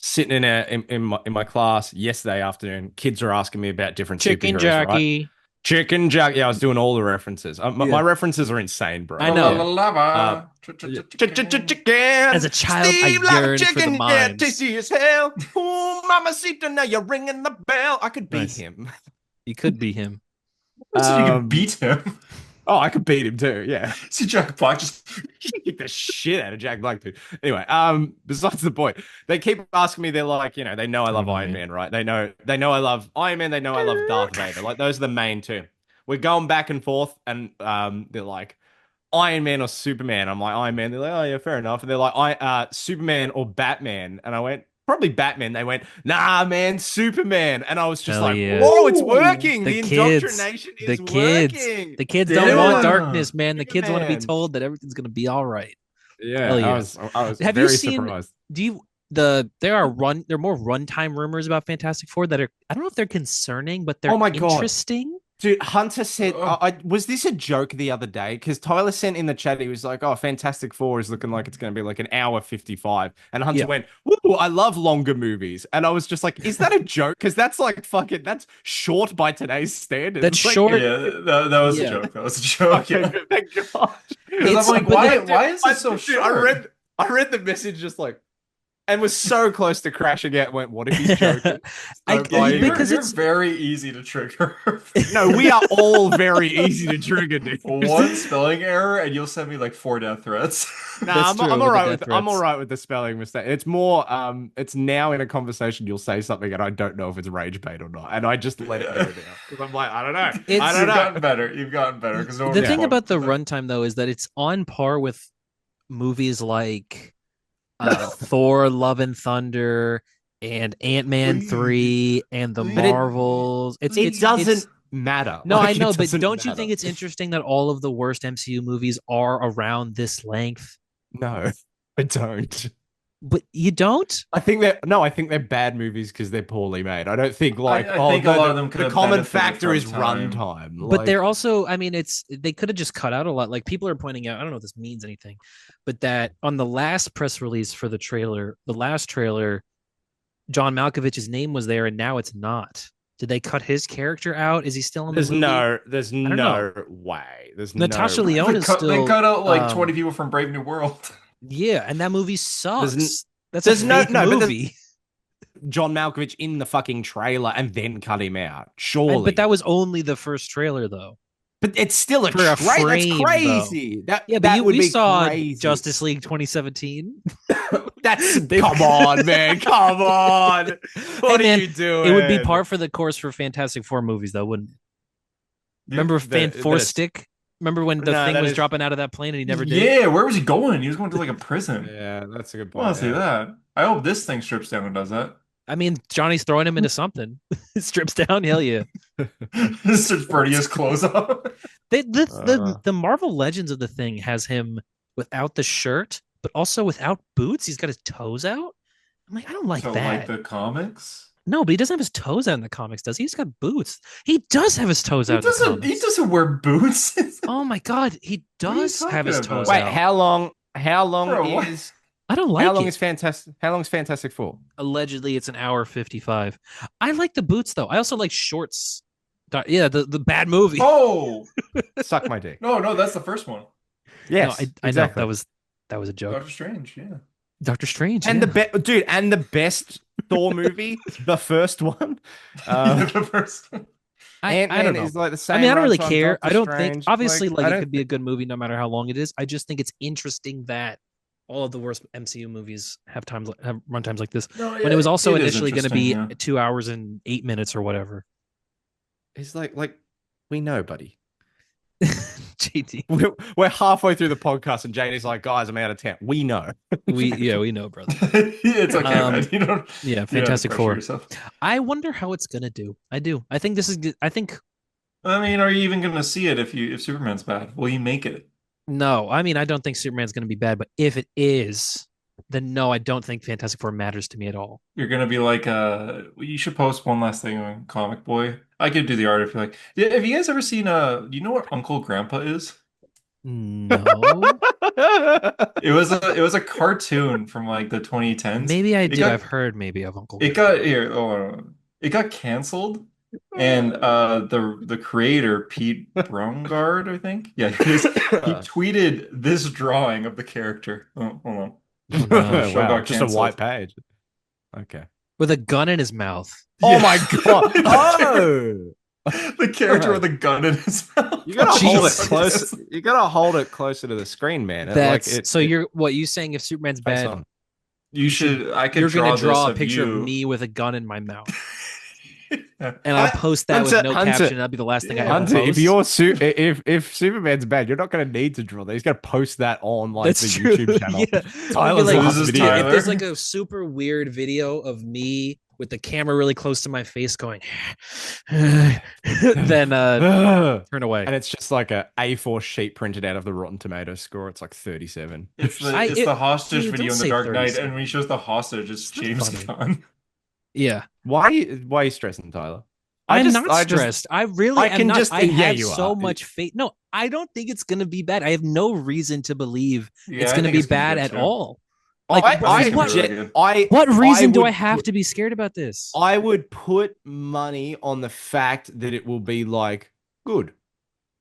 Sitting in my class yesterday afternoon, kids are asking me about different Chicken superheroes, right? Jockey. Chicken Jack. Yeah, I was doing all the references. My references are insane, bro. I know. Chicken. As a child, I Steve like a yearned for the chicken, yeah, mimes. tasty as hell. Ooh, Mamacita, now you're ringing the bell. I could beat Nice. him. You could be him. So you can Um, beat him. Oh, I could beat him too. Yeah. See Jack Black just Kick the shit out of Jack Black, dude. Anyway, besides the point, they keep asking me. They're like, they know I love Iron Man, right? They know I love Iron Man. They know I love Darth Vader. Like those are the main two. We're going back and forth, and they're like Iron Man or Superman. I'm like Iron Man. They're like, oh yeah, fair enough. And they're like, Superman or Batman. And I went, probably Batman. They went, nah, man, Superman. And I was just Hell like, yeah. whoa, it's working. The The kids. indoctrination The is kids. working. The kids Yeah. don't want darkness, man. The kids want to be Man. told that everything's gonna be all right. Yeah, Hell yeah. I was Have you very seen? surprised. Do you there are more runtime rumors about Fantastic Four that are I don't know if they're concerning, but they're Oh my God. interesting. Dude, Hunter said, Ugh. was this a joke the other day? Because Tyler sent in the chat, he was like, oh, Fantastic Four is looking like it's going to be like an hour 55. And Hunter Yeah. went, woo, I love longer movies. And I was just like, is that a joke? Because that's like fucking, that's short by today's standards. That's Like, short. Yeah, that was a Yeah. joke. That was a joke. okay, Yeah. good, thank God. Because I'm It's like, but why is it so Dude, short? I read the message just like, and was so close to crashing out. Went, what if he's joking? So Yeah, buying it. because you're it's very easy to trigger. No, we are all very easy to trigger, dude. One spelling error, and you'll send me like 4 death threats. Nah, That's true I'm with all the right death with I'm all threats. right with the spelling mistake. It's more it's now in a conversation you'll say something and I don't know if it's rage bait or not, and I just let it go now because I'm like I don't know, I It's don't You've know. gotten better. You've gotten better because no one the thing responded about the to that. runtime though is that it's on par with movies like Thor: Love and Thunder and Ant-Man Please, 3 and the But it Marvels. it doesn't It's matter. no, I Like know, it but doesn't don't you matter. think it's interesting that all of the worst MCU movies are around this length? No, I don't. But you don't? I think they're bad movies because they're poorly made. I don't think like I think a lot of them could the have common benefited factor from is time. runtime. But Like they're also, I mean, it's they could have just cut out a lot. Like people are pointing out, I don't know if this means anything, but that on the last press release for the last trailer, John Malkovich's name was there and now it's not. Did they cut his character out? Is he still in the movie? there's I don't know. no way. There's Natasha no way. Lyonne is They still cut out like 20 people from Brave New World. yeah, and that movie There's sucks. That's a there's no fake no, but there's movie. John Malkovich in the fucking trailer and then cut him out. But Surely. that was only the first trailer though. But it's still a For a trailer. That's frame though. crazy. That Yeah, but that would we be saw crazy. Justice League 2017. That's They've- come on, man. Come on. What Hey, man, are you doing? it would be par for the course for Fantastic Four movies, though, wouldn't it? Remember Fan Four Stick? Remember when the No, thing that was is- dropping out of that plane and he never did? Yeah, where was he going? He was going to like a prison. Yeah, that's a good I want point. to see that. I hope this thing strips down and does that. I mean, Johnny's throwing him into something. Strips down, hell yeah. This starts burning his clothes off. The Marvel Legends of the thing has him without the shirt, but also without boots. He's got his toes out. I'm like, I don't like So that. like the comics. No, but he doesn't have his toes out in the comics, does he? He's got boots. He does have his toes He out in the doesn't. He comics. doesn't wear boots. Oh my god, he What are you does have his talking toes about? Wait, out. how long Bro, what? is I don't like how long it. is Fantastic Four? Allegedly, it's an hour 55. I like the boots though. I also like shorts. Yeah, the bad movie. Oh Suck my dick. no, that's the first one. Yes, No, I exactly. know that was a joke. Doctor Strange. Yeah. Doctor Strange. And yeah. the best Thor movie, the first one. The first one. I Ant-Man don't know. is like the same. I mean, I don't really runtime care. Doctor I don't Strange. think obviously I like it don't could be a good movie no matter how long it is. I just think it's interesting that all of the worst MCU movies have runtimes like this. No, When it was also is initially going to be interesting, 2 hours and 8 minutes or whatever. It's like we know, buddy. JD. We're halfway through the podcast, and Janie's like, "Guys, I'm out of town." We know. We know, brother. It's okay, man. You don't. Yeah, you don't have to Fantastic pressure Four. yourself. I wonder how it's gonna do. I do. I think this is good. I think I mean, are you even going to see it if Superman's bad? Will you make it? no. I mean, I don't think Superman's gonna be bad, but if it is, then no, I don't think Fantastic Four matters to me at all. You're going to be like, you should post one last thing on Comic Boy. I could do the art if you like. Yeah, have you guys ever seen do you know what Uncle Grandpa is? No. It was a cartoon from like the 2010s. Maybe I It do. got- I've heard maybe of Uncle. It got here. Oh, it got canceled, and the creator Pete Brungard, I think, yeah, he tweeted this drawing of the character. Oh, hold on. Oh, no. Show Wow, got just a white canceled. page. Okay. With a gun in his mouth. Oh Yeah. my god! Oh, The character with a gun in his mouth. you gotta hold it Jesus. close. You gotta hold it closer to the screen, man. That's so you saying if Superman's face bad, on. You should. I could you're gonna draw a this picture you. of me with a gun in my mouth, Yeah. and I'll post that with no Hunter, caption. That'll be the last thing I ever Hunter, post. if Superman's bad, you're not gonna need to draw that. He's gonna post that on like That's the true. YouTube channel. Yeah. Tyler's I'll be This is if Tyler. there's like a super weird video of me with the camera really close to my face going, then turn away. And it's just like a A4 sheet printed out of the Rotten Tomatoes score. It's like 37. It's the hostage dude, video don't in the say Dark Knight, 37. and when he shows the hostage, it's It's not James funny. Gunn. Yeah. Why are you stressing, Tyler? I'm not stressed. I really am not. I yeah, have you so are. much faith. No, I don't think it's going to be bad. I have no reason to believe Yeah, it's I going to think be it's gonna be bad good at too. all. I, Like, I think what, it's gonna be really good. what reason do I would have put- to be scared about this? I would put money on the fact that it will be like good.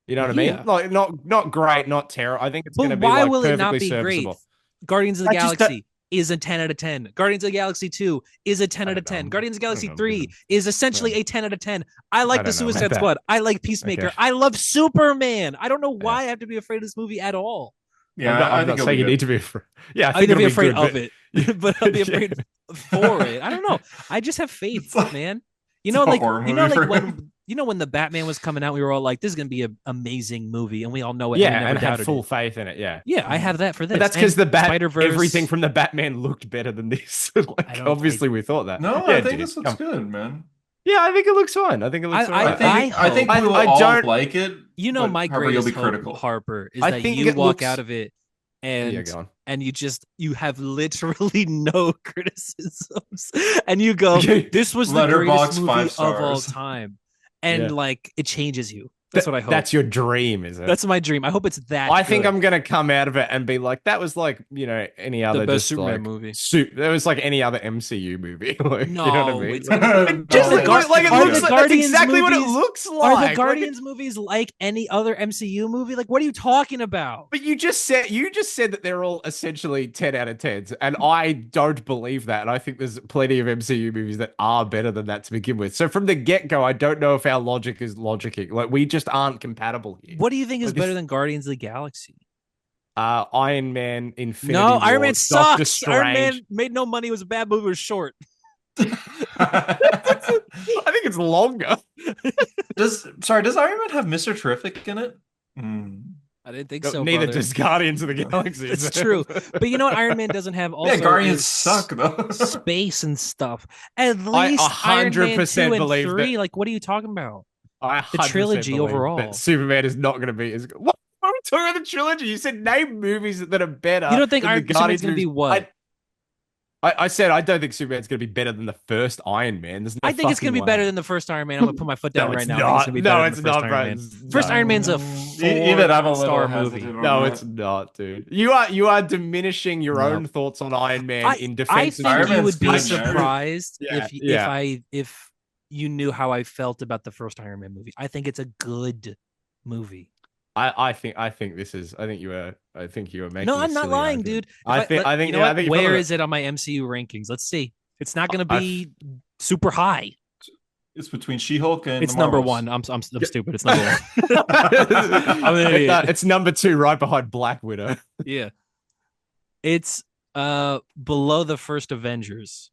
You know what I Yeah. mean? Like not great, not terrible. I think it's going to But be why like will it not perfectly be great? serviceable. Guardians of the I just don't- Galaxy is a 10 out of 10. Guardians of the Galaxy 2 is a 10 I out of don't 10. know. Guardians of the I Galaxy don't know. 3 is essentially a 10 out of 10. I like the don't know about Suicide that. Squad. I like Peacemaker. Okay. I love Superman. I don't know why I have to be afraid of this movie at all. Yeah, I'm I think not saying you need to be afraid. Yeah, I I'm think gonna be it'll afraid good, of but- it, but I'll be Yeah. afraid for it. I don't know. I just have faith, It's like- man. it's a horror movie for him. When the Batman was coming out, we were all like, "This is gonna be an amazing movie," and we all know it. Yeah, and we never and had doubted full it. faith in it. Yeah. Yeah, I have that for this. But that's because And Spider-Verse, everything from the Batman looked better than this. Like, obviously, we thought that. No, Yeah, I think dude, this looks good, man. Yeah, I think it looks fine. I think it looks I alright. I think we will I all don't- like it. You know, but my however, you'll greatest be hope, critical. Harper, is I that think you it walk looks- out of it and Yeah, go on. and you have literally no criticisms, and you go, "This was the Letterboxd greatest movie 5 of all stars. time," and Yeah. like it changes you. That's what I hope. That's your dream, is it? That's my dream. I hope it's that. I think good. I'm gonna come out of it and be like, that was like, any other best just Superman like movie. That was like any other MCU movie. Like, No, you know what I mean? it's Just No, like, Gar- like it are looks the like that's Guardians exactly what it movies- looks Are like. the Like, Guardians movies like any other MCU movie? Like, what are you talking about? but you just said that they're all essentially 10 out of 10s, and I don't believe that. And I think there's plenty of MCU movies that are better than that to begin with. So from the get-go, I don't know if our logic is logicking. Like, we just aren't compatible here. What do you think is Like this- better than Guardians of the Galaxy? Iron Man, Infinity No, War, Iron Man Doctor sucks. Iron Man Strange. made no money. It was a bad movie. It was short. I think it's longer. Does Iron Man have Mr. Terrific in it? I didn't think so. Neither brother. does Guardians of the Galaxy. It's true, but you know what? Iron Man doesn't have. Also Yeah, Guardians is suck though. space and stuff. At I least Iron Man 100% 2 and believe 3. that- Like, what are you talking about? I The 100% trilogy believe overall. that Superman is not going to be as good. What are we talking about the trilogy? You said name movies that are better. You don't think than Iron the Superman's Guardians gonna be movies. what? I said I don't think Superman's going to be better than the first Iron Man. There's no I think it's gonna be fucking better way. than the first Iron Man. I'm gonna put my foot down No, right it's now. I think it's not. gonna be No, better it's than the first not, Iron bro. Man. First No. Iron Man's a Even I'm a little four-star hesitant movie. on No, that. it's not, dude. You are diminishing your No. own thoughts on Iron Man I in I defense of think Iron you Man's would be good, man. surprised Yeah, if you knew how I felt about the first Iron Man movie. I think it's a good movie. I think you were making. No, a I'm not silly lying, argument. dude. I think you know yeah, I what? think Where is it on my MCU rankings? Let's see. It's not going to be super high. It's between She-Hulk and It's the number Marvels. one. I'm stupid. It's number one. I'm an idiot. It's number 2, right behind Black Widow. Yeah. It's below the first Avengers.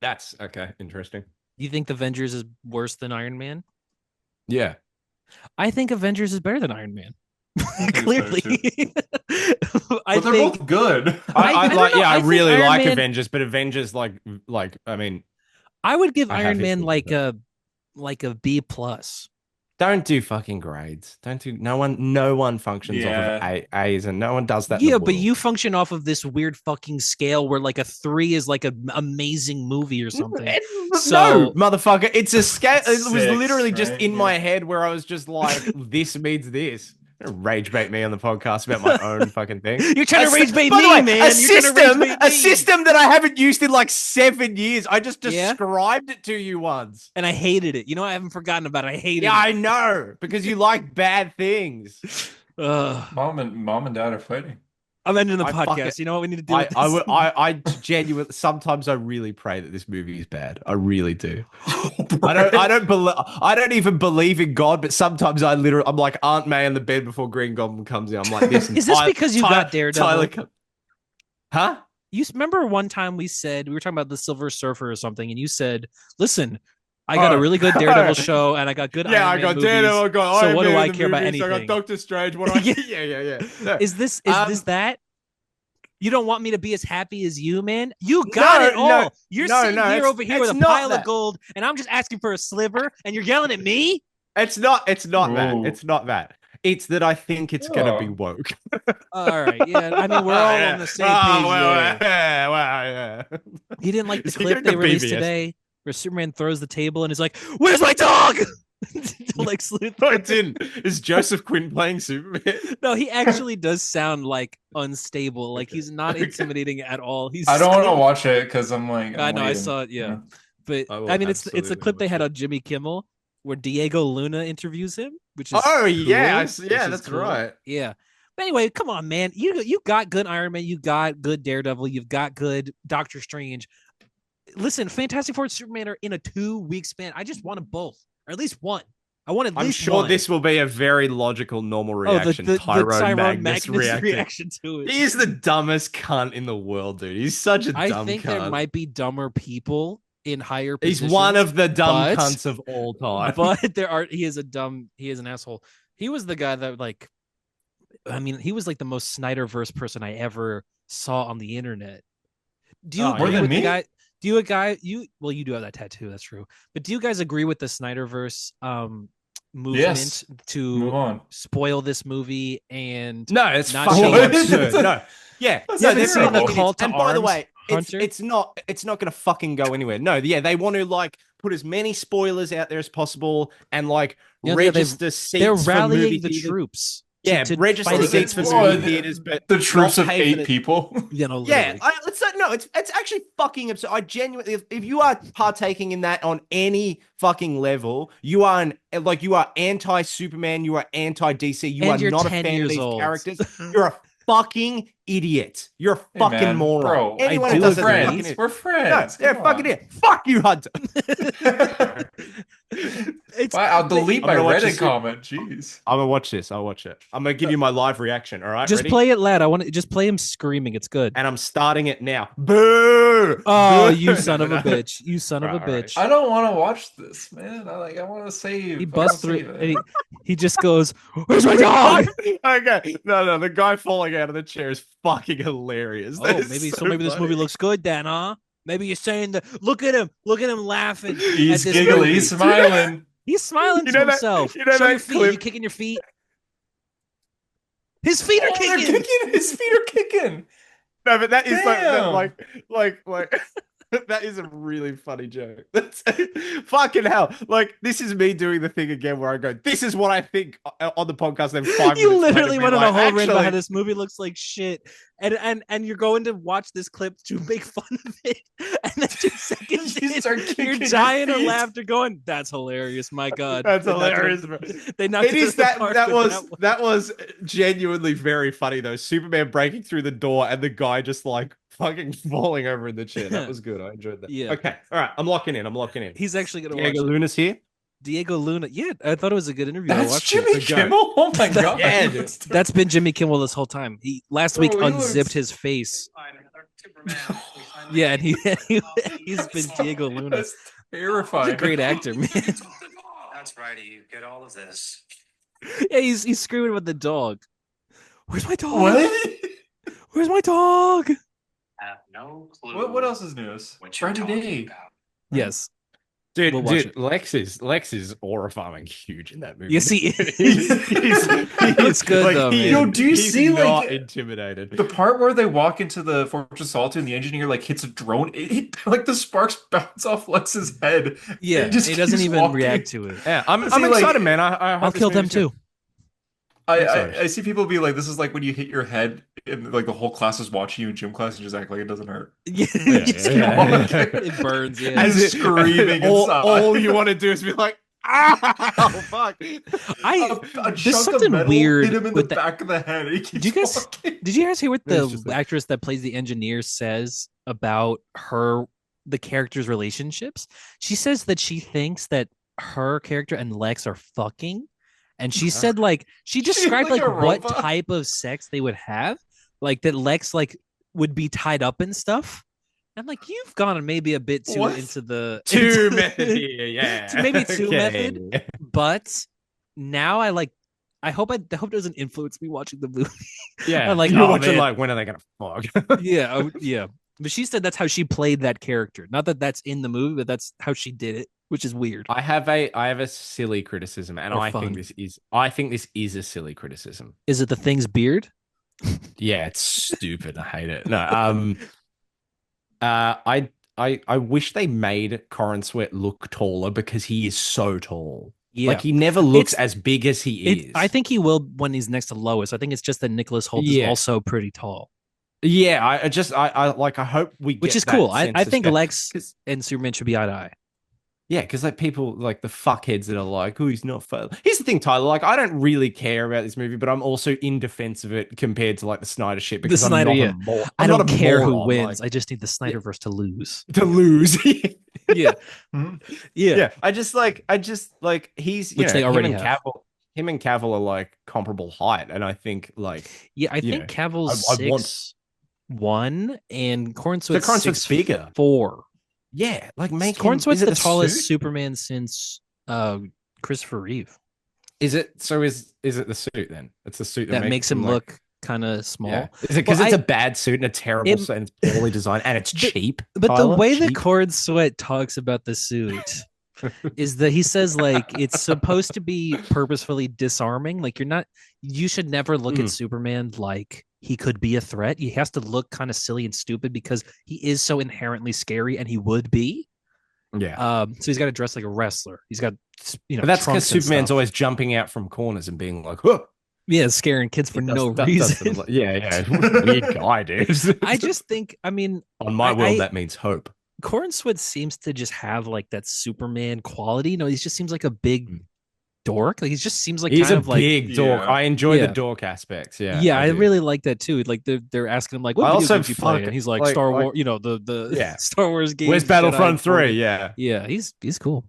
That's okay. Interesting. You think the Avengers is worse than Iron Man? Yeah. I think Avengers is better than Iron Man. think it's Clearly. But they're both good. I don't know. I I think really Iron like Man- Avengers, but Avengers I mean, I would give I have Iron Man issues with like a B plus. don't do fucking grades. Don't do no one functions off of A's, and no one does that. in the Yeah, but world. you function off of this weird fucking scale where like a 3 is like an amazing movie or something. No, So- motherfucker, it's a scale. It was 6, literally just right? in Yeah. my head where I was just like, this means this. Don't rage bait me on the podcast about my own fucking thing. You're trying to rage bait By the me, way, man. A You're trying to rage bait a me. system that I haven't used in like 7 years. I just Yeah? described it to you once. And I hated it. You know, I haven't forgotten about it. I hated Yeah, I know because you like bad things. it. Ugh. Mom and Dad are fighting. I'm ending the I podcast. fucking- You know what we need to do? I, with I, this? would- I genuinely sometimes I really pray that this movie is bad. I really do. I don't even believe in God, but sometimes I'm like Aunt May in the bed before Green Goblin comes in. I'm like, this Is this because you got Daredevil? Huh? You remember one time we were talking about the Silver Surfer or something, and you said, "Listen, I got a really good Daredevil show, and I got good Yeah, Iron I Man got movies. Daredevil. I got So Iron what do Man I in the care about movies, I got anything?" Doctor Strange. Yeah. Yeah. No. Is this Um, that? You don't want me to be as happy as you, man? You got it all. You're sitting here over here with a pile of gold, and I'm just asking for a sliver, and you're yelling at me? It's not that. Ooh. It's not that. It's that I think it's gonna be woke. All right. Yeah. I mean, we're all on the same page there. Yeah. You didn't like the Is he clip gonna they go released BBS? today where Superman throws the table and is like, "Where's my dog?" To Lex No, Luthor. it didn't. Is Joseph Quinn playing Superman? No, he actually does sound like unstable. Like he's not Okay. intimidating at all. He's I don't want to so- watch it because I'm like, I I'm know, I waiting. saw it, yeah. Yeah. But I will I mean, it's a absolutely clip they watch had it. on Jimmy Kimmel where Diego Luna interviews him, which is Oh cool, yeah, which yeah, is that's cool. right. Yeah. But anyway, come on, man. You got good Iron Man, you got good Daredevil, you've got good Doctor Strange. Listen, Fantastic Four and Superman are in a 2-week span. I just wanted both, or at least one. I want at I'm least sure one. this will be a very logical, normal reaction. the Tyrone Tyrone Magnus Magnus reacting. reaction to it. He is the dumbest cunt in the world, dude. He's such a I dumb think cunt. there might be dumber people in higher He's positions. one of the dumb but- cunts of all time. But he is an asshole. He was the guy that like, I mean, he was like the most Snyderverse person I ever saw on the internet. Do you Oh, agree more than with me? the guy? Do you you do have that tattoo, that's true. But do you guys agree with the Snyderverse movement Yes. Move to on. spoil this movie and No, it's not fucking show- absurd. No, yeah, That's no, haven't they're seen the fucking Call idiots. to And by the Arms, way, Hunter? it's not gonna fucking go anywhere. No, yeah, they want to like put as many spoilers out there as possible and like Yeah, register they're seats for rallying movie the theaters. troops. Yeah, to register fight Or seats against for this movie the- theaters, but The troops not of pay for 8 people. You know, Yeah, literally. it's actually fucking absurd. I genuinely, if you are partaking in that on any fucking level, you are anti Superman, you are anti DC, you And are you're not a 10 fan of years these old. characters. You're a fucking idiot. You're a Hey, fucking man, moron. bro, Anyone I who do does that, agree. they're fucking friends. idiot. We're No, friends. they're Come fucking on. idiot. Fuck you, Hunter. I'll delete I'm my gonna watch Reddit this- comment. Jeez. I'm gonna watch this. I'll watch it. I'm gonna give you my live reaction. All right, Just ready? play it loud. I want to just play him screaming. It's good. And I'm starting it now. Boo! Oh, Boo! you No, son no, of a no. bitch! You son of a Right, right. bitch! I don't want to watch this, man. I want to save. He I busts wanna through. save And it. he just goes, "Where's my dog?" Okay, no, the guy falling out of the chair is fucking hilarious. That Oh, is maybe so this funny. movie looks good then, huh? Maybe you're saying that. Look at him laughing. He's at this giggling. movie. He's smiling. He's smiling You to know that- himself. you know Show that your feet. clip- You kicking your feet? His feet are Oh, they're kicking. kicking. His feet are kicking. No, but that is Damn. like that is a really funny joke. That's fucking hell. Like this is me doing the thing again where I go, "This is what I think" on the podcast. Then 5 You minutes later literally be went on like, a whole rant about how "Actually, this movie looks like shit, and you're going to watch this clip to make fun of it, and then 2 seconds You in, start you're kicking your dying of feet. laughter, going, "That's hilarious, my god, That's They knocked it hilarious, out- bro." They knocked It it is out of the that park that with was one. that was genuinely very funny though. Superman breaking through the door and the guy just like fucking falling over in the chair. That was good. I enjoyed that. Yeah. Okay. All right. I'm locking in. He's actually gonna Diego watch it. Luna's here. Diego Luna. Yeah, I thought it was a good interview. I That's watched Jimmy it. Kimmel. Oh my god. Yeah, dude. That's been Jimmy Kimmel this whole time. He last week Bro, he unzipped looks- his face. Yeah, and he's been Diego Luna. That's He's terrifying. a great actor, man. That's right. You get all of this. Yeah, he's screaming with the dog. Where's my dog? What? Where's my dog? Have no clue. What else is news? What you're Friday talking day. about. Yes. Dude, We'll watch dude, Lex is aura farming huge in that movie. Yes, he he's, It's good, though, man. Yo, do you he's see, not like, intimidated? The part where they walk into the Fortress of Solitude and the engineer like hits a drone, like the sparks bounce off Lex's head. Yeah, It just he doesn't keeps even walking. react to it. Yeah, I'm See, like- excited, man. I hope I'll this kill them movie's good. too. I see people be like, this is like when you hit your head and like the whole class is watching you in gym class and just act like it doesn't hurt. Yeah, yeah. it burns. Yeah, As it- screaming all, inside. all you want to do is be like, "Ow, fuck!" I A there's chunk something of metal weird hit him in the with back of the head. He keeps you guys- walking. Did you guys hear what It's the just like- actress that plays the engineer says about the characters' relationships? She says that she thinks that her character and Lex are fucking, and she said like she described like like a what robot? type of sex they would have, like that Lex like would be tied up and stuff. I'm like, you've gone maybe a bit too What? into the Too into- method here, yeah. Maybe too Okay. method. But now I like I hope it doesn't influence me watching the movie. Yeah, I'm like, you're oh watching man, like when are they gonna fuck? yeah, yeah. But she said that's how she played that character. Not that that's in the movie, but that's how she did it, which is weird I have a silly criticism, and or I think fun. this is a silly criticism. Is it the Thing's beard? Yeah, it's stupid. I hate it. No, I wish they made Corin Sweat look taller because he is so tall. Yeah, Like he never looks it's as big as he is. I think he will when he's next to Lois. I think it's just that Nicholas Holt is Yeah. also pretty tall, Yeah, I hope we which get is that cool. I sense of think scale. Lex 'Cause- and Superman should be eye to eye. Yeah, because like people like the fuckheads that are like, oh, he's not fat. Here's the thing, Tyler. Like, I don't really care about this movie, but I'm also in defense of it compared to like the Snyder shit The because I'm Snyder, not yeah. a mor- I I'm not don't a care who moron, wins. like, I just need the Snyderverse to lose. to lose. Yeah, Mhm. yeah. Yeah, I just like he's Which they already him and have. Him and Cavill are like comparable height, and I think like Yeah, I you think know, Cavill's I want 6'1" and Corn so Sweat's Corin Sweat's bigger. 6'4". Yeah, like make Corn him. Sweat's Is it the the tallest suit? Superman since Christopher Reeve. Is it so? Is it the suit then? It's the suit That makes him like, look kind of small. yeah. Is it because Well, it's a bad suit and a terrible it- suit and it's poorly designed and it's cheap? But the Tyler? way that Cheap? Corn Sweat talks about the suit is that he says like it's supposed to be purposefully disarming. Like you should never look at Superman like he could be a threat. He has to look kind of silly and stupid because he is so inherently scary, and he would be. Yeah, So he's got to dress like a wrestler. He's got but that's because trunks and Superman's stuff. always jumping out from corners and being like, "Huh." Yeah, scaring kids for no reason. Yeah. Weird guy, dude. I just think, I mean, on my I- world, I- that means hope. Corn Sweat seems to just have like that Superman quality. You know, he just seems like a big dork. Like he just seems like He's kind a of like big dork. Yeah. I enjoy Yeah. the dork aspects. Yeah, yeah, I do. really like that too. Like they're asking him like, I what video also games you play? fuck- And he's like, like- Star like- Wars. You know, the Yeah. Star Wars game. Where's Battlefront 3? Yeah, Yeah, he's cool.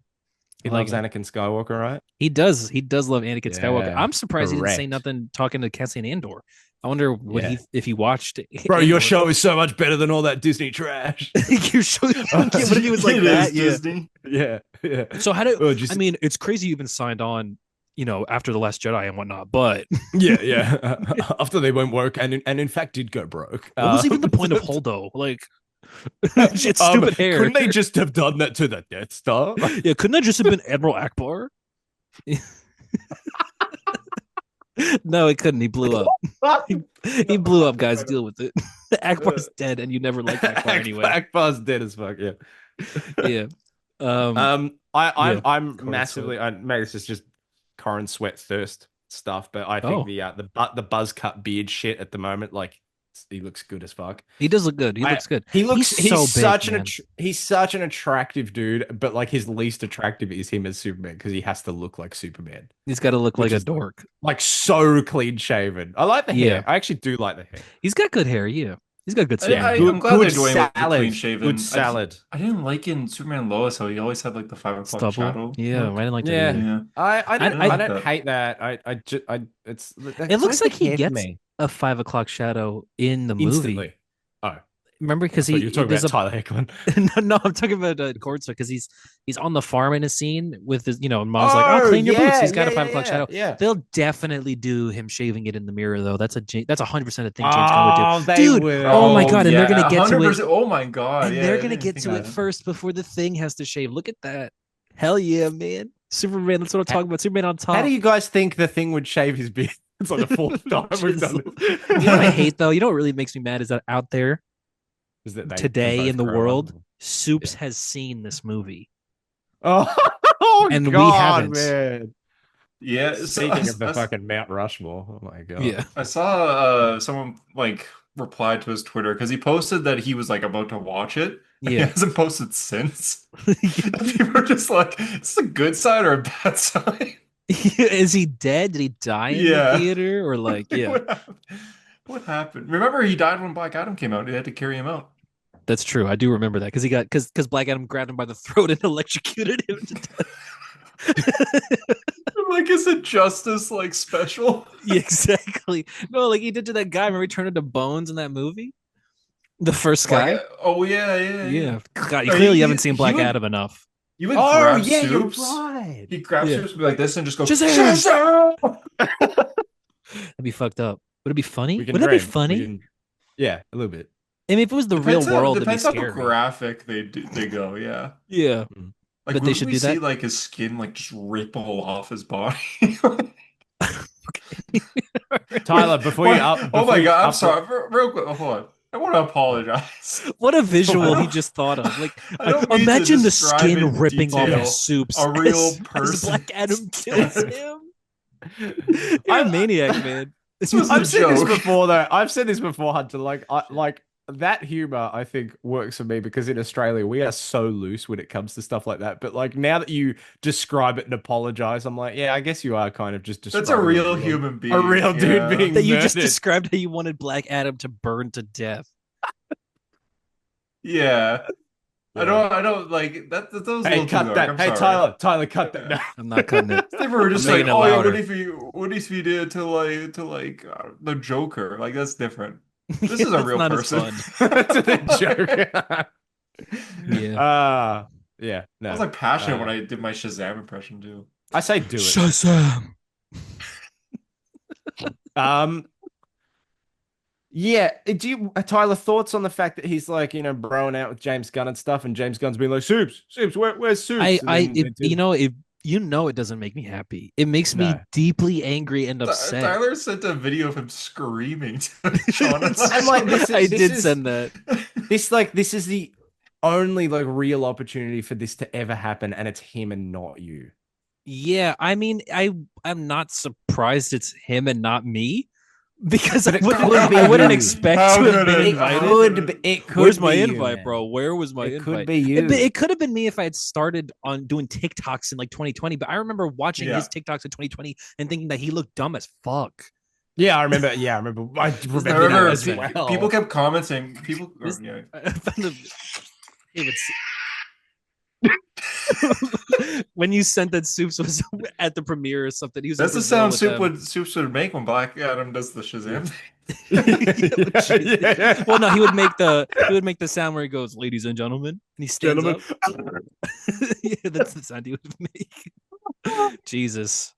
he I loves like him. Anakin Skywalker, right? He does love Anakin Skywalker. Yeah, I'm surprised he didn't say correct. nothing talking to Cassian Andor. I wonder what Yeah. if he watched. Bro, your Andor. show is so much better than all that Disney trash. Your show. What if he was like It that? is Yeah. Disney. yeah. So how do Oh, just- I mean? It's crazy you even signed on. You know, after the Last Jedi and whatnot. But yeah. After they won't work, and in fact did go broke. what was even the point of Holdo? Like, it's stupid hair. Couldn't they just have done that to the Death Star? Yeah, couldn't that just have been Admiral Akbar? No, it couldn't. He blew up. He blew up, guys. Deal with it. Akbar's dead, and you never liked Akbar anyway. Akbar's dead as fuck. Yeah. Yeah. I'm Corin massively. Maybe this is just Corin Sweat thirst stuff, but I think the buzz cut beard shit at the moment, like he looks good as fuck. He does look good. He looks good. He looks. He's so big, such man. he's such an attractive dude, but like his least attractive is him as Superman because he has to look like Superman, He's got to look Which like a is- dork. like so clean shaven. I like the hair. Yeah. I actually do like the hair. He's got good hair. Yeah, he's got good skin. Yeah, Good- I'm glad they're good doing with the salad. clean shaven. Good salad. I didn't like in Superman and Lois how he always had like the 5 o'clock Stubble. shadow. Yeah, I didn't like that. Yeah. either. Yeah. I don't, I- I, I- don't hate that. It's. It looks like he gets a 5 o'clock shadow in the movie. instantly. Oh, Remember, because you're talking there's about Tyler Hoechlin. no, I'm talking about Cordswell because he's on the farm in a scene with his, you know, and mom's like, "Oh, clean your boots." He's got a 5 o'clock shadow. Yeah. They'll definitely do him shaving it in the mirror, though. That's 100% a thing James Gunn would do. Oh, they Dude, will. oh my God, and they're gonna get to it. 100%. Oh my god! And yeah, they're I gonna didn't get think to of it that. first before the Thing has to shave. Look at that! Hell yeah, man! Superman. That's what I'm talking about. Superman on top. How do you guys think the Thing would shave his beard? It's like the fourth time we've done this. You know what I hate though? You know what really makes me mad is that out there Is that they today both in the grow world, up? Soups has seen this movie. Oh, And we God, haven't. man. Yeah. So Speaking of the fucking Mount Rushmore, oh my God. Yeah. I saw someone like replied to his Twitter because he posted that he was like about to watch it. He Yeah. hasn't posted since. People are just like, is this a good sign or a bad sign? Is he dead? Did he die in Yeah. the theater? Or like, yeah, What happened? What happened? Remember, he died when Black Adam came out. They had to carry him out. that's true. I do remember that because he got because Black Adam grabbed him by the throat and electrocuted him to death. Like, is it justice like special? Yeah, exactly. No, like he did to that guy. Remember he turned into bones in that movie? The first guy? Oh yeah. Yeah. God, you No, clearly he- haven't seen he Black would- Adam enough. You would Oh, grab yeah, you're Soups. right. He grabs Yeah. Soups and be like this and just go Shazam! Shazam! That'd be fucked up. Would it be funny? We can Would that be dream. funny? Yeah, a little bit. I mean, if it was the real world, it'd be Depends how scary. graphic they go. Yeah. Yeah, Mm. Like, but they wouldn't should we do see that. like his skin like just ripple off his body? Tyler, before you up, oh before my you god, I'm up, sorry. Real quick, hold on. I want to apologize. What a visual he don't- just thought of. Like, I don't mean to imagine the describe skin in ripping off detail Soups a real as person. Black Adam kills him. You're I- a maniac, man. This was I've a said this joke. before, though. I've said this before, Hunter. Like that humor, I think works for me because in Australia we are so loose when it comes to stuff like that. But like now that you describe it and apologize, I'm like, yeah, I guess you are kind of just That's a describing real human being. a real dude yeah. being That you just murdered. described how you wanted Black Adam to burn to death. Yeah. Yeah. I don't like that. That was a Hey, little too cut dark. that. I'm Hey, sorry. Tyler, cut that. No. I'm not cutting it. They were just I'm like, making it oh yeah, louder. what if he did to like the Joker? Like that's different. This is a That's real not person. as fun. To the joke. Yeah. Yeah. No. I was like passionate when I did my Shazam impression too. I say do it. Shazam. Um. Yeah. Do you, Tyler, thoughts on the fact that he's like, broing out with James Gunn and stuff, and James Gunn's been like, Soups, where's Soups? It doesn't make me happy. It makes me No. deeply angry and upset. Tyler sent a video of him screaming to Sean. I'm like, I did send that. This is the only like real opportunity for this to ever happen, and it's him and not you. Yeah, I mean, I'm not surprised it's him and not me because But I it could be wouldn't you. expect How to have could been it- invited. It could Where's my be you, invite, man. bro? Where was my It invite? could be you. It could have been me if I had started on doing TikToks in like 2020, but I remember watching his TikToks in 2020 and thinking that he looked dumb as fuck. Yeah, I remember. Yeah, I remember. I I remember remember that as well. people kept commenting. People, This- yeah. I found it would when you sent that Soups was at the premiere or something. He was That's in the Brazil sound with them. Soups would make when Black Adam does the Shazam. Yeah. Well, no, he would make the sound where he goes, "Ladies and gentlemen," and he stands up. Yeah, that's the sound he would make. Jesus.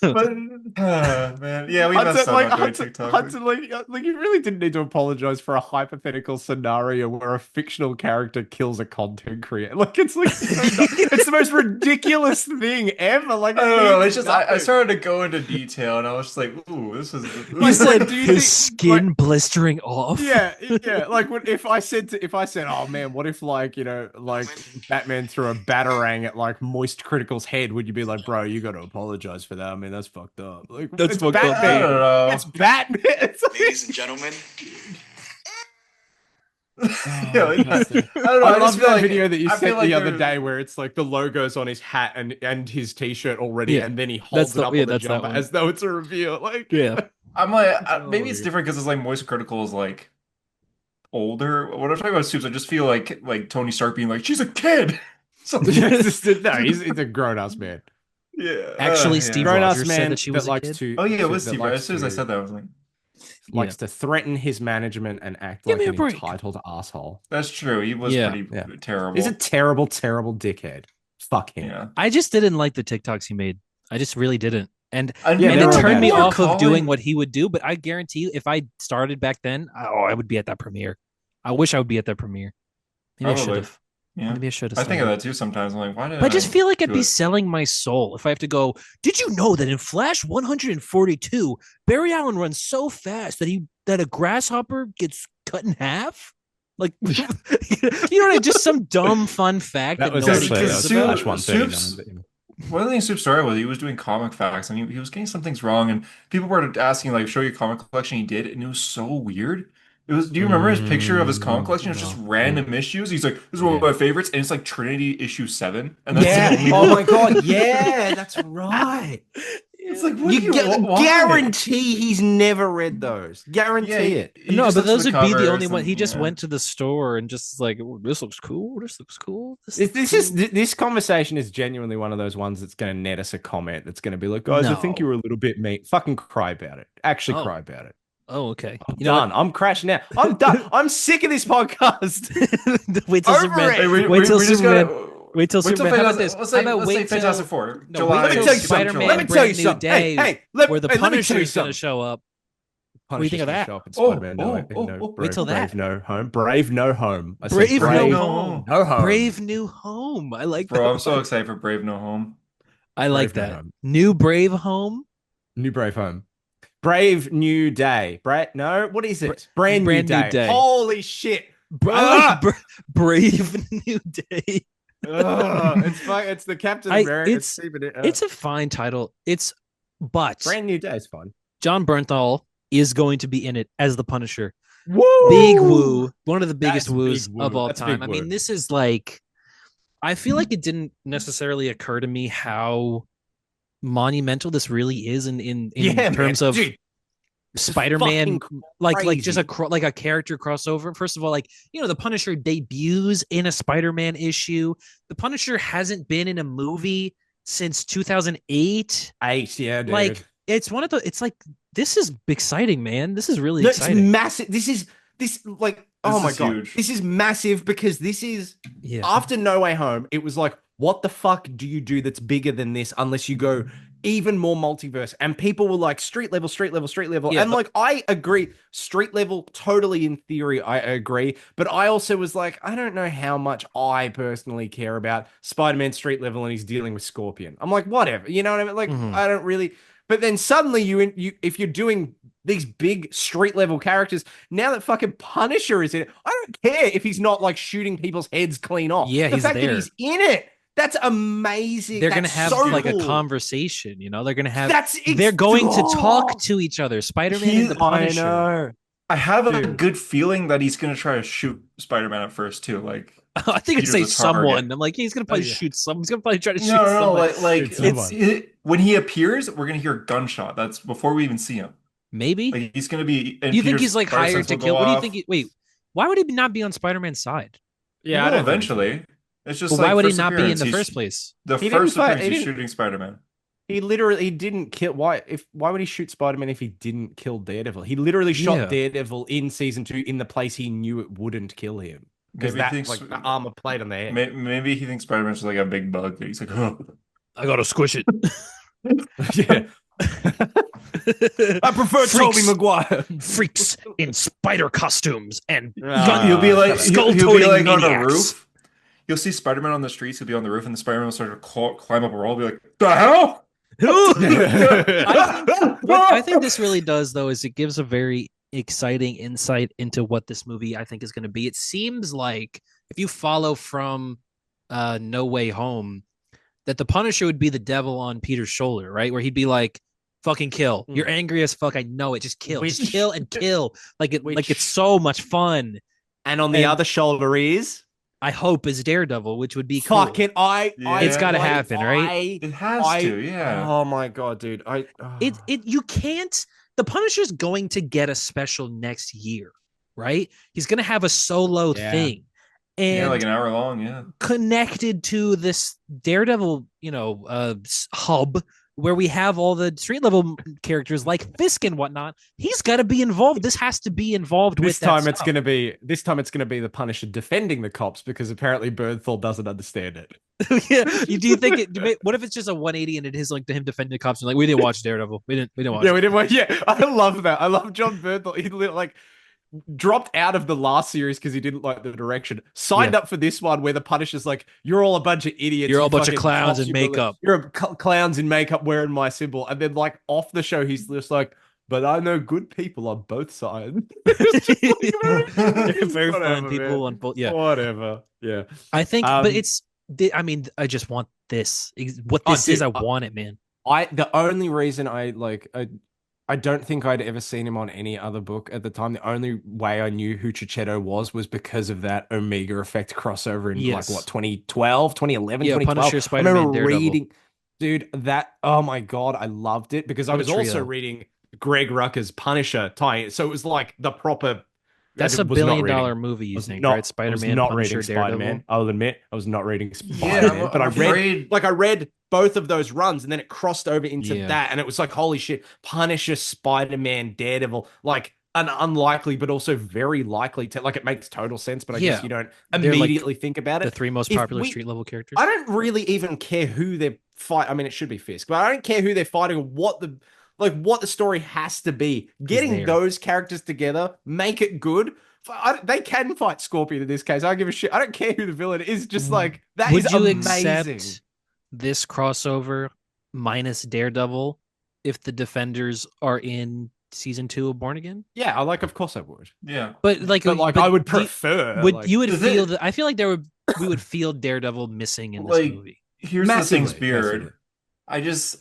But man, yeah, we messed up on doing TikTok. Hudson, like you really didn't need to apologize for a hypothetical scenario where a fictional character kills a content creator. Like it's it's the most ridiculous thing ever. Like I don't know. It's just I nothing. started to go into detail, and I was just like, "Ooh, this is." He said do you his think- skin blistering off. Yeah. Like if I said, oh man, what if like Batman threw a batarang at like Moist Critical's head? Would you be like, bro, you got to apologize for that? I mean, that's fucked up. Like That's it's fucked up. I don't know. It's Batman. It's like- Ladies and gentlemen, Yeah, like, I don't know. I I love just feel that like video that you I feel sent like the other there's- day where it's like the logos on his hat and his t-shirt already, Yeah, and then he holds it up on the that's that jumper one. as though it's a reveal. Like, Yeah. I'm like, maybe Oh, it's yeah. different because it's like Moist Critical is like older. When I'm talking about Soups, I just feel like Tony Stark being like, she's a kid. So no, he's a grown ass man. yeah, Actually, yeah. Steve Grown ass Rogers man said that she was a likes kid. to. Oh yeah, it was that Steve. likes As soon as I to- said that, I was like, likes to threaten his management and act Give like me a an break. entitled asshole. that's true. He was Yeah. pretty Yeah. terrible. He's a terrible, terrible dickhead. Fuck him. Yeah. I just didn't like the TikToks he made. I just really didn't. And And Yeah, and they it were turned bad. me people are off of doing calling- what he would do. But I guarantee you, if I started back then, I would be at that premiere. I wish I would be at that premiere. Maybe I should Probably. have. Yeah. Maybe I should have. I think of that too sometimes. I'm like, why did But I just feel like I'd do be it? selling my soul if I have to go. Did you know that in Flash 142, Barry Allen runs so fast that a grasshopper gets cut in half? Like, you know what I mean? Just some dumb fun fact That was nobody actually Because cares Sue- about. Flash 139. Soups- but, you know. One of the things Soup started with, he was doing comic facts and he was getting some things wrong, and people were asking, like, show your comic collection. He did, and it was so weird. It was, do you remember his picture of his comic collection? It's just random issues. He's like, this is one of my favorites, and it's like Trinity issue 7. And that's the only Yeah. Oh one. my god. Yeah, that's right. It's like, what You do you why? guarantee he's never read those. Guarantee Yeah, it. he No, just but looks those at would be the covers only one. and- He just yeah. went to the store and just like, "Oh, this looks cool. This looks cool. This conversation is genuinely one of those ones that's going to net us a comment that's going to be like, guys, I think No. you were a little bit mean. Fucking cry about it. Actually, Oh. cry about it. Oh, okay. I'm You know done. I'm crashing out. I'm done. I'm sick of this podcast. what? Wait till Over Superman. it. Hey, Wait till we just Superman. Wait till Wait till Superman. How about this? Let's How say about let's wait say till Fantastic Four. no, July. wait Let me till tell you skip something. July. Let me Spider-Man tell Brand you New something. Day, where the Let me Punisher tell you is going to something. show up. What do you Punisher's think of gonna that? show up in Oh, Spider-Man oh, oh, No oh. Wait till Brave that. No Home. Brave No Home. I said Brave Brave No Brave No Home. Home. No Home. Brave New Home. I like Bro, that I'm so one. excited for Brave No Home. I like Brave No that. Home. New Brave Home. New Brave Home. Brave New Day. No, what is it? Brand New Brand New Day. Day. Holy shit. I like Ah! Brave New Day. It's fine. It's the Captain America. It's a fine title. But Brand New Day is fun. John Bernthal is going to be in it as the Punisher. Woo! Big woo. One of the biggest That's a woos big woo. of all That's a time. big I mean, woo. this is like I feel like it didn't necessarily occur to me how monumental this really is in terms man. of Dude, this is Spider-Man, fucking like just crazy. like a character crossover. First of all, like the Punisher debuts in a Spider-Man issue. The Punisher hasn't been in a movie since 2008. 8, yeah, dude. Like it's one of the. It's like this is exciting, man. This is really No, exciting. it's massive. This like oh This my is god. huge. This is massive because this is Yeah. after No Way Home, it was like, what the fuck do you do that's bigger than this unless you go even more multiverse? And people were like, street level, street level, street level. Yeah, and but- like, I agree, street level, totally in theory, I agree. But I also was like, I don't know how much I personally care about Spider-Man street level and he's dealing with Scorpion. I'm like, whatever. You know what I mean? Like, Mhm. I don't really. But then suddenly you if you're doing these big street level characters, now that fucking Punisher is in it, I don't care if he's not like shooting people's heads clean off. Yeah, the he's fact there. that he's in it, that's amazing. They're That's gonna have so like cool. a conversation. They're gonna have. That's They're going to talk oh, to each other. Spider-Man and the I Punisher. know. I have a Dude. good feeling that he's gonna try to shoot Spider-Man at first too. Like I think it'd Peter's say a target. someone. I'm like, yeah, he's gonna probably yeah. shoot some. He's gonna probably try to shoot no, someone. like Shoot someone. when he appears, we're gonna hear a gunshot. That's before we even see him. Maybe. Like he's gonna be. And You think Peter's he's like fire hired sense to will go kill? What do you off. think? Wait, why would he not be on Spider-Man's side? Yeah, He I will don't think so. eventually. It's just But like why would he first not be in appearance, the he's- first place? The He didn't first fight- appearance, he he's didn't- shooting Spider-Man. He didn't kill why would he shoot Spider-Man if he didn't kill Daredevil? He literally shot Yeah. Daredevil in season 2 in the place he knew it wouldn't kill him. Because Maybe he that's thinks like the armor plate on the head. maybe he thinks Spider-Man's just like a big bug. He's like, oh. I gotta squish it. Yeah. I prefer Tobey Maguire. Freaks in spider costumes and He'll be like he'll be skull-toting like on the maniacs. roof. You'll see Spider-Man on the streets. He'll be on the roof, and the Spider-Man will start to climb up a wall. Be like, the hell? What I think this really does, though, is it gives a very exciting insight into what this movie I think is going to be. It seems like if you follow from No Way Home, that the Punisher would be the devil on Peter's shoulder, right? Where he'd be like, "Fucking kill! You're angry as fuck. I know it. Just kill. Just kill and kill. Like it's so much fun." And on the other shoulder is I hope is Daredevil, which would be cool. fucking It's gotta happen, right? It has to, yeah. Oh my god, dude. It you can't. The Punisher's going to get a special next year, right? He's going to have a solo Yeah. thing, and Yeah, like an hour long, yeah. connected to this Daredevil, hub where we have all the street level characters like Fisk and whatnot. He's got to be involved. This has to be involed with This time that it's stuff. gonna be the Punisher defending the cops because apparently Bernthal doesn't understand it. Yeah. Do you think it? What if it's just a 180 and it is like him defending the cops and like we didn't watch Daredevil. We didn't watch. Yeah, it. we didn't want. Yeah, I love that. I love John Bernthal. He like dropped out of the last series because he didn't like the direction. Signed up for this one where the Punisher's like, "You're all a bunch of idiots. You're all you a bunch of fucking clowns cops, in you believe- makeup." You're clowns in makeup wearing my symbol." And then like off the show, he's just like, "But I know good people on both sides." Very fun Whatever, people man. on both. Yeah, Whatever. Yeah. I think, Um, but it's. I mean, I just want this. What Oh, this is, dude, I want it, man. The only reason I don't think I'd ever seen him on any other book at the time. The only way I knew who Chichetto was because of that Omega Effect crossover in Yes. like what 2012, 2011, Yeah, 2012. Punisher, I Spider-Man, remember Daredevil. reading, dude, that oh my god, I loved it because I What a was also trio. reading Greg Rucka's Punisher tie. So it was like the proper. That's I a was not billion reading- dollar movie, you was think, not- right? I was Spider-Man, not Punisher, reading Spider-Man. Daredevil. I'll admit, I was not reading Spider-Man, but I read both of those runs, and then it crossed over into Yeah. that, and it was like, holy shit, Punisher, Spider-Man, Daredevil, like an unlikely but also very likely to like it makes total sense, but I guess Yeah. you don't They're, like, immediately think about the it. 3 most If popular we street level characters. I don't really even care who they're fight. I mean, it should be Fisk, but I don't care who they're fighting or what the story has to be. Getting there. those characters together, make it good. They can fight Scorpion in this case. I don't give a shit. I don't care who the villain is. Just like that Would is you amazing. accept this crossover minus Daredevil if the Defenders are in season 2 of Born Again? Yeah, of course I would. Yeah. But like, I would prefer. You would The feel thing- that? I feel like we would feel Daredevil missing in this Like, movie. here's Massively, the thing, Beard. massively.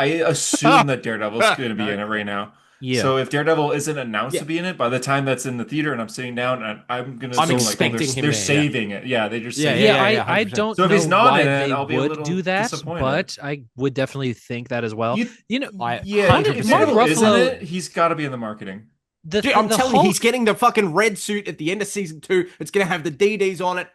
I assume that Daredevil's going to be in it right now. Yeah. So if Daredevil isn't announced Yeah. to be in it, by the time that's in the theater and I'm sitting down, and I'm going to I'm assume like, oh, expecting him they're there, saving it. Yeah, they just Yeah, say yeah, yeah, I 100%. don't So if know he's not why in it, they I'll be a would little do that, disappointed. but I would definitely think that as well. You know, yeah, Mark if Daredevil isn't Ruffalo, it, he's got to be in the marketing. Dude, I'm telling you, he's getting the fucking red suit at the end of season 2. It's gonna have the DDs on it.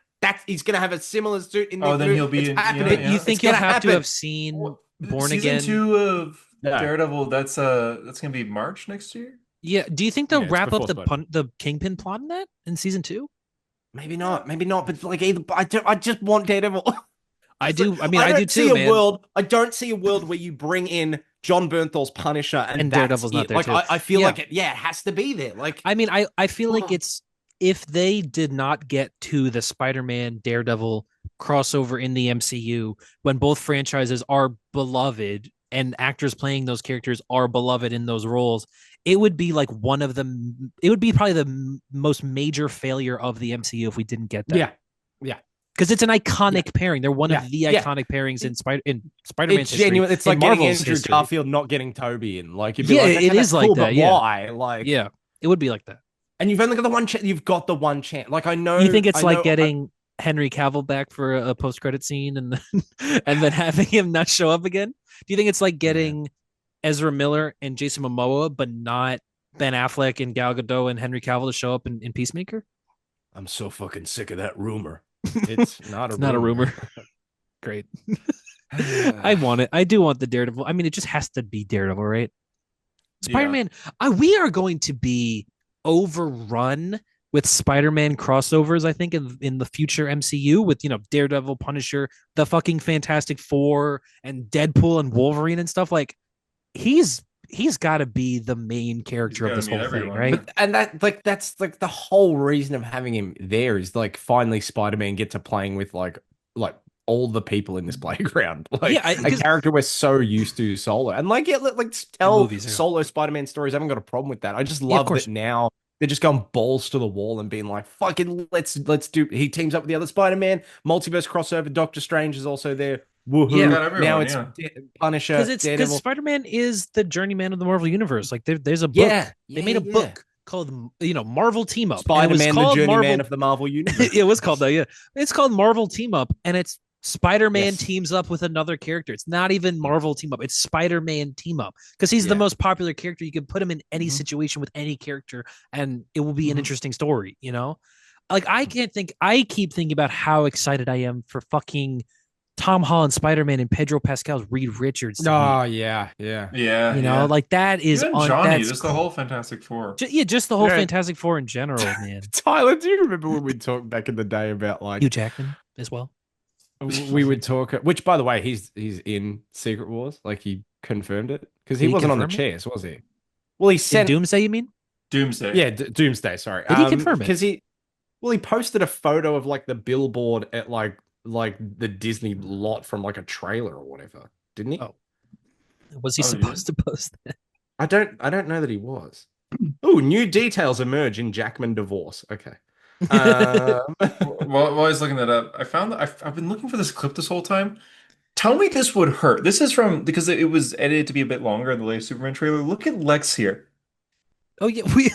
He's gonna have a similar suit in the then he'll be it's in. happening. But you think It's you'll gonna have to happen. have seen Born Season Again? 2 of No. Daredevil. That's gonna be March next year. Yeah. Do you think they'll Yeah, it's wrap up before Spider-Man. the Kingpin plot in that in season 2? Maybe not. But like either, I just want Daredevil. I do. I mean, I I do don't see too, a man. world. I don't see a world where you bring in John Bernthal's Punisher and Daredevil's not it. there, Like too. I feel Yeah. like it has to be there. Like I mean, I feel like it's if they did not get to the Spider-Man Daredevil crossover in the MCU when both franchises are beloved and actors playing those characters are beloved in those roles, it would be like one of them. It would be probably the most major failure of the MCU if we didn't get that. yeah. Because it's an iconic pairing. They're one Yeah. of the Yeah. iconic pairings in Spider-Man's It's history. genuine. It's in like getting Marvel's Andrew history. Garfield not getting Toby in. Like you'd be Yeah, like, it okay, that's is like cool, that, but yeah. why? Like Yeah, it would be like that. and you've only got the one chance. You've got the one chance. Like I know. You think it's I like know- getting Henry Cavill back for a post-credit scene and then, and then having him not show up again? Do you think it's like getting Ezra Miller and Jason Momoa, but not Ben Affleck and Gal Gadot and Henry Cavill to show up in Peacemaker? I'm so fucking sick of that rumor. It's not a It's not a rumor. Great. I want it. I do want the Daredevil. I mean, it just has to be Daredevil, right? Spider-Man. We are going to be overrun with Spider-Man crossovers, I think, in the future MCU with, Daredevil, Punisher, the fucking Fantastic Four, and Deadpool and Wolverine and stuff. Like, he's got to be the main character of gotta this meet whole thing, everyone, right? yeah. And that's like the whole reason of having him there is like finally Spider-Man get to playing with like all the people in this playground. Like Yeah, a character we're so used to solo. And like tell movies, yeah. solo Spider-Man stories. I haven't got a problem with that. I just love course. that now they're just going balls to the wall and being like, fucking let's do he teams up with the other Spider-Man, multiverse crossover, Doctor Strange is also there. Woohoo. Yeah. Got everyone, Now it's yeah. Punisher, Because Daredevil. Spider-Man is the journeyman of the Marvel universe. Like there's a book. Yeah. They made a book called Marvel Team Up. And it was Spider-Man, the called journeyman Marvel... of the Marvel universe. It was called that, yeah. It's called Marvel Team Up, and it's Spider-Man Yes. teams up with another character. It's not even Marvel Team Up. It's Spider-Man Team Up because he's the most popular character. You can put him in any situation with any character, and it will be an interesting story. Like I keep thinking about how excited I am for fucking Tom Holland Spider-Man and Pedro Pascal's Reed Richards. Oh yeah. Yeah. Like that is Even on Johnny, that's just the whole Fantastic Four. just the whole Yeah. Fantastic Four in general, man. Tyler, do you remember when we talked back in the day about like Hugh Jackman as well. we would talk? Which, by the way, he's in Secret Wars. Like he confirmed it because he Did he wasn't on the confirm it? chairs, was he? Well, he In sent. Doomsday, you mean? Doomsday. Yeah, Doomsday. Sorry. Did he confirm it? Because he posted a photo of like the billboard at like the Disney lot from like a trailer or whatever, didn't he? Oh. Was he Oh, yeah. supposed to post that? I don't know that he was. Oh, new details emerge in Jackman divorce. Okay. While I was looking that up, I found that I've been looking for this clip this whole time. Tell me this would hurt. This is because it was edited to be a bit longer in the latest Superman trailer. Look at Lex here. Oh yeah, we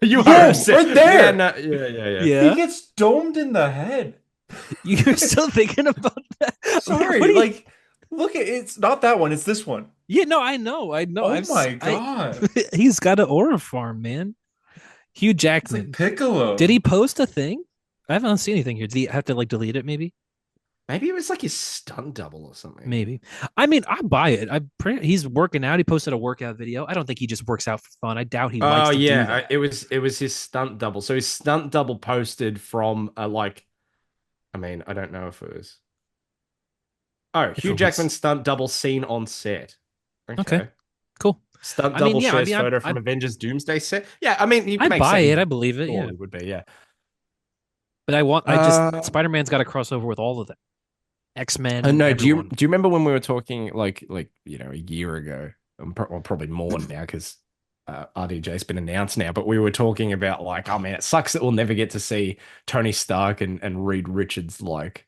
You Yeah, are right there. Yeah, no, yeah. yeah. He gets domed in the head. You're still thinking about that? Sorry, What do you- like look at it's not that one, it's this one. Yeah, no, I know. Oh my god. He's got an aura farm, man. Hugh It's Jackman. like Piccolo. Did he post a thing? I haven't seen anything here. Did he have to like delete it? Maybe. Maybe it was like his stunt double or something. Maybe. I mean, I buy it. He's working out. He posted a workout video. I don't think he just works out for fun. I doubt he likes Oh to do yeah, that. it was his stunt double. So his stunt double posted from like, I mean, I don't know if it was. Oh, If Hugh it was Jackman stunt double scene on set. okay, Okay. cool. Stunt I mean, double yeah. I shares mean, photo from Avengers Doomsday set. Yeah, I mean, he I makes buy sense. it. I believe it. Yeah. It would be, yeah. But I just Uh, Spider Man's got to cross over with all of them. X Men, no, everyone. do you remember when we were talking like a year ago, or probably more now because RDJ's been announced now, but we were talking about like, oh man, it sucks that we'll never get to see Tony Stark and Reed Richards like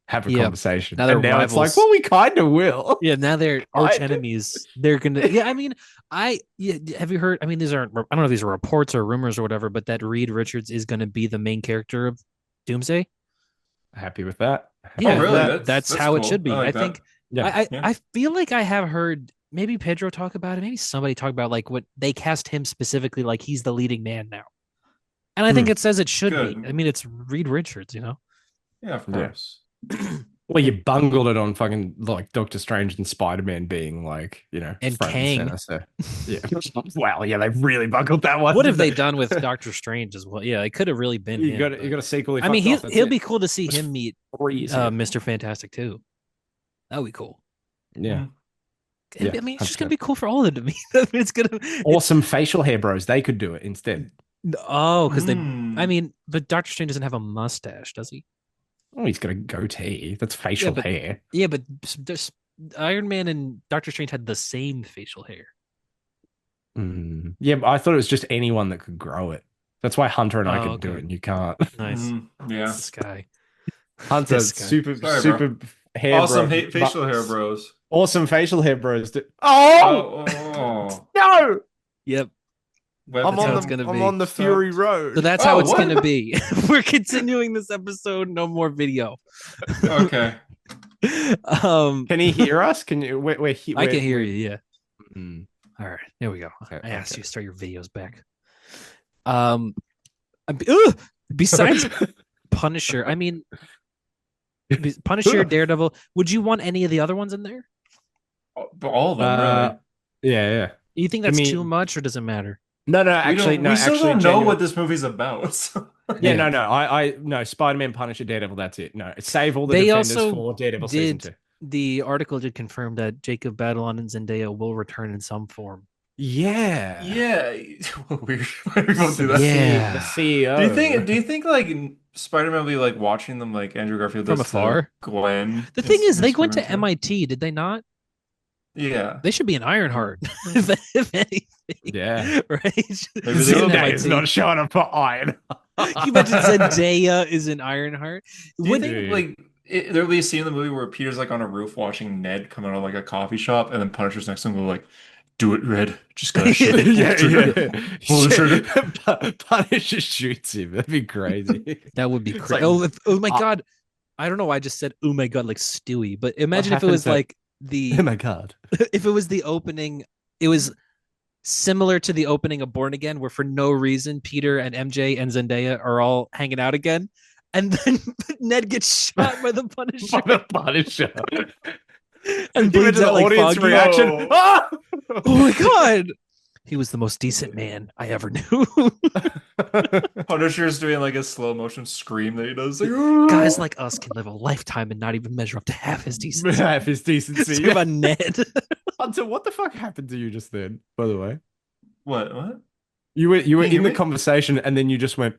have a Yeah. conversation, Now they're and now it's like, rivals. well, we kind of will. Yeah, now they're I arch do. enemies. They're gonna. Yeah, I mean, have you heard? I mean, these aren't. I don't know if these are reports or rumors or whatever, but that Reed Richards is going to be the main character of Doomsday. Happy with that. Happy Oh, Yeah, with really? that. that's That's how it should cool. I be. I like think. that. Yeah. Yeah. I feel like I have heard maybe Pedro talk about it. Maybe somebody talk about like what they cast him specifically, like he's the leading man now. And I think Hmm. it says it should be. I Good. mean, it's Reed Richards, you know. Yeah, of Yeah. course. Well, you bungled it on fucking like Doctor Strange and Spider Man being like, And front and Kang. center. So, yeah. Wow. Yeah, they really bungled that one. What have didn't they done with Doctor Strange as well? Yeah, it could have really been You him. got a sequel. He I mean, fucked off. That's he'll it. be cool to see him meet 3 years ago. Mr. Fantastic too. That would be cool. Yeah. I Yeah, mean, it's just gonna 100%. be cool for all of them to meet them. It's gonna Awesome facial hair bros. They could do it instead. because they. Mm. I mean, but Doctor Strange doesn't have a mustache, does he? Oh, he's got a goatee. That's facial but- hair. Yeah, but Iron Man and Doctor Strange had the same facial hair. Yeah, but I thought it was just anyone that could grow it. That's why Hunter and I Oh, could do okay. it, and you can't. Nice. Yeah. This guy. Hunter, This guy. super Sorry, bro. hair Awesome bro. facial hair bros. Awesome facial hair bros. Oh, Oh. no! Yep. Web That's how it's gonna I'm be. on the Fury Road. So that's how Oh, it's what? gonna be. We're continuing this episode. No more video. Okay. Can he hear us? Can you? I can hear you. Yeah. Mm. All right. Here we go. Okay, I asked okay. you to start your videos back. Besides Punisher, I mean, Punisher, Daredevil. Would you want any of the other ones in there? But all of them, really. Yeah. You think I that's mean- too much, or does it matter? No, actually, we still don't know genuine- what this movie's about. So. Yeah, Yeah. I no, Spider-Man, Punisher, Daredevil. That's it. No, save all the They defenders also for Daredevil season did 2. The article did confirm that Jacob Batalon and Zendaya will return in some form. Yeah, Yeah. Weird. Why do we both do that? Yeah. The CEO. Do you think like Spider-Man will be like watching them like Andrew Garfield From does to afar? Gwen? The thing is, in they went to Spider-Man 2? MIT, did they not? Yeah. They should be in Ironheart, if anything. Yeah. Right? Maybe they will be. Zendaya's not showing up for Iron. Can you imagine Zendaya is in Ironheart? Do you Would- think Dude. like there'll be a scene in the movie where Peter's like on a roof watching Ned come out of like a coffee shop, and then Punisher's next to him go like, "Do it, Red. Just gotta shoot it. yeah, Pull the trigger. Pull the trigger." Punisher shoots him. That'd be crazy. That would be It's crazy. like- Oh my uh, God. I don't know why I just said, oh my God, like Stewie. But imagine if it happened was to- like the oh my god. if it was the opening, it was similar to the opening of Born Again, where for no reason Peter and MJ and Zendaya are all hanging out again, and then Ned gets shot by the Punisher the Punisher. and Give it bleeds to the out like audience Foggy. reaction. Oh. Ah! Oh my God, he was the most decent man I ever knew. Punisher's doing like a slow motion scream that he does. Like, Guys like us can live a lifetime and not even measure up to half his decency. Half his decency. Talk about Ned. Hunter, what the fuck happened to you just then? By the way, What? you were Can you in hear the me? conversation, and then you just went,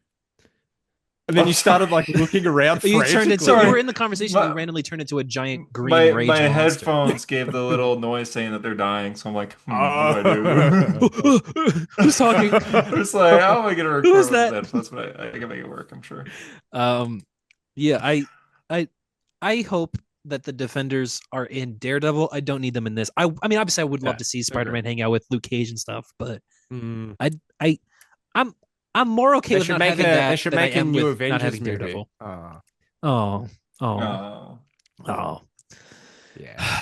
and then Oh, you started like looking around. You turned into Sorry. you were in the conversation. My- You randomly turned into a giant green My rage my monster. headphones gave the little noise saying that they're dying, so I'm like, what do Oh. I do? Who's talking? I was like, how am I gonna record Who's with that? headphones? But I can make it work, I'm sure. Yeah, I hope that the Defenders are in Daredevil. I don't need them in this. I mean, obviously, I would love Yeah, to see Spider-Man hang out with Luke Cage and stuff, but Mm. I'm more okay They with should not make having a that they should than I make a am new with not Avengers having movie. Daredevil. Oh, Oh, oh, Oh. oh. yeah,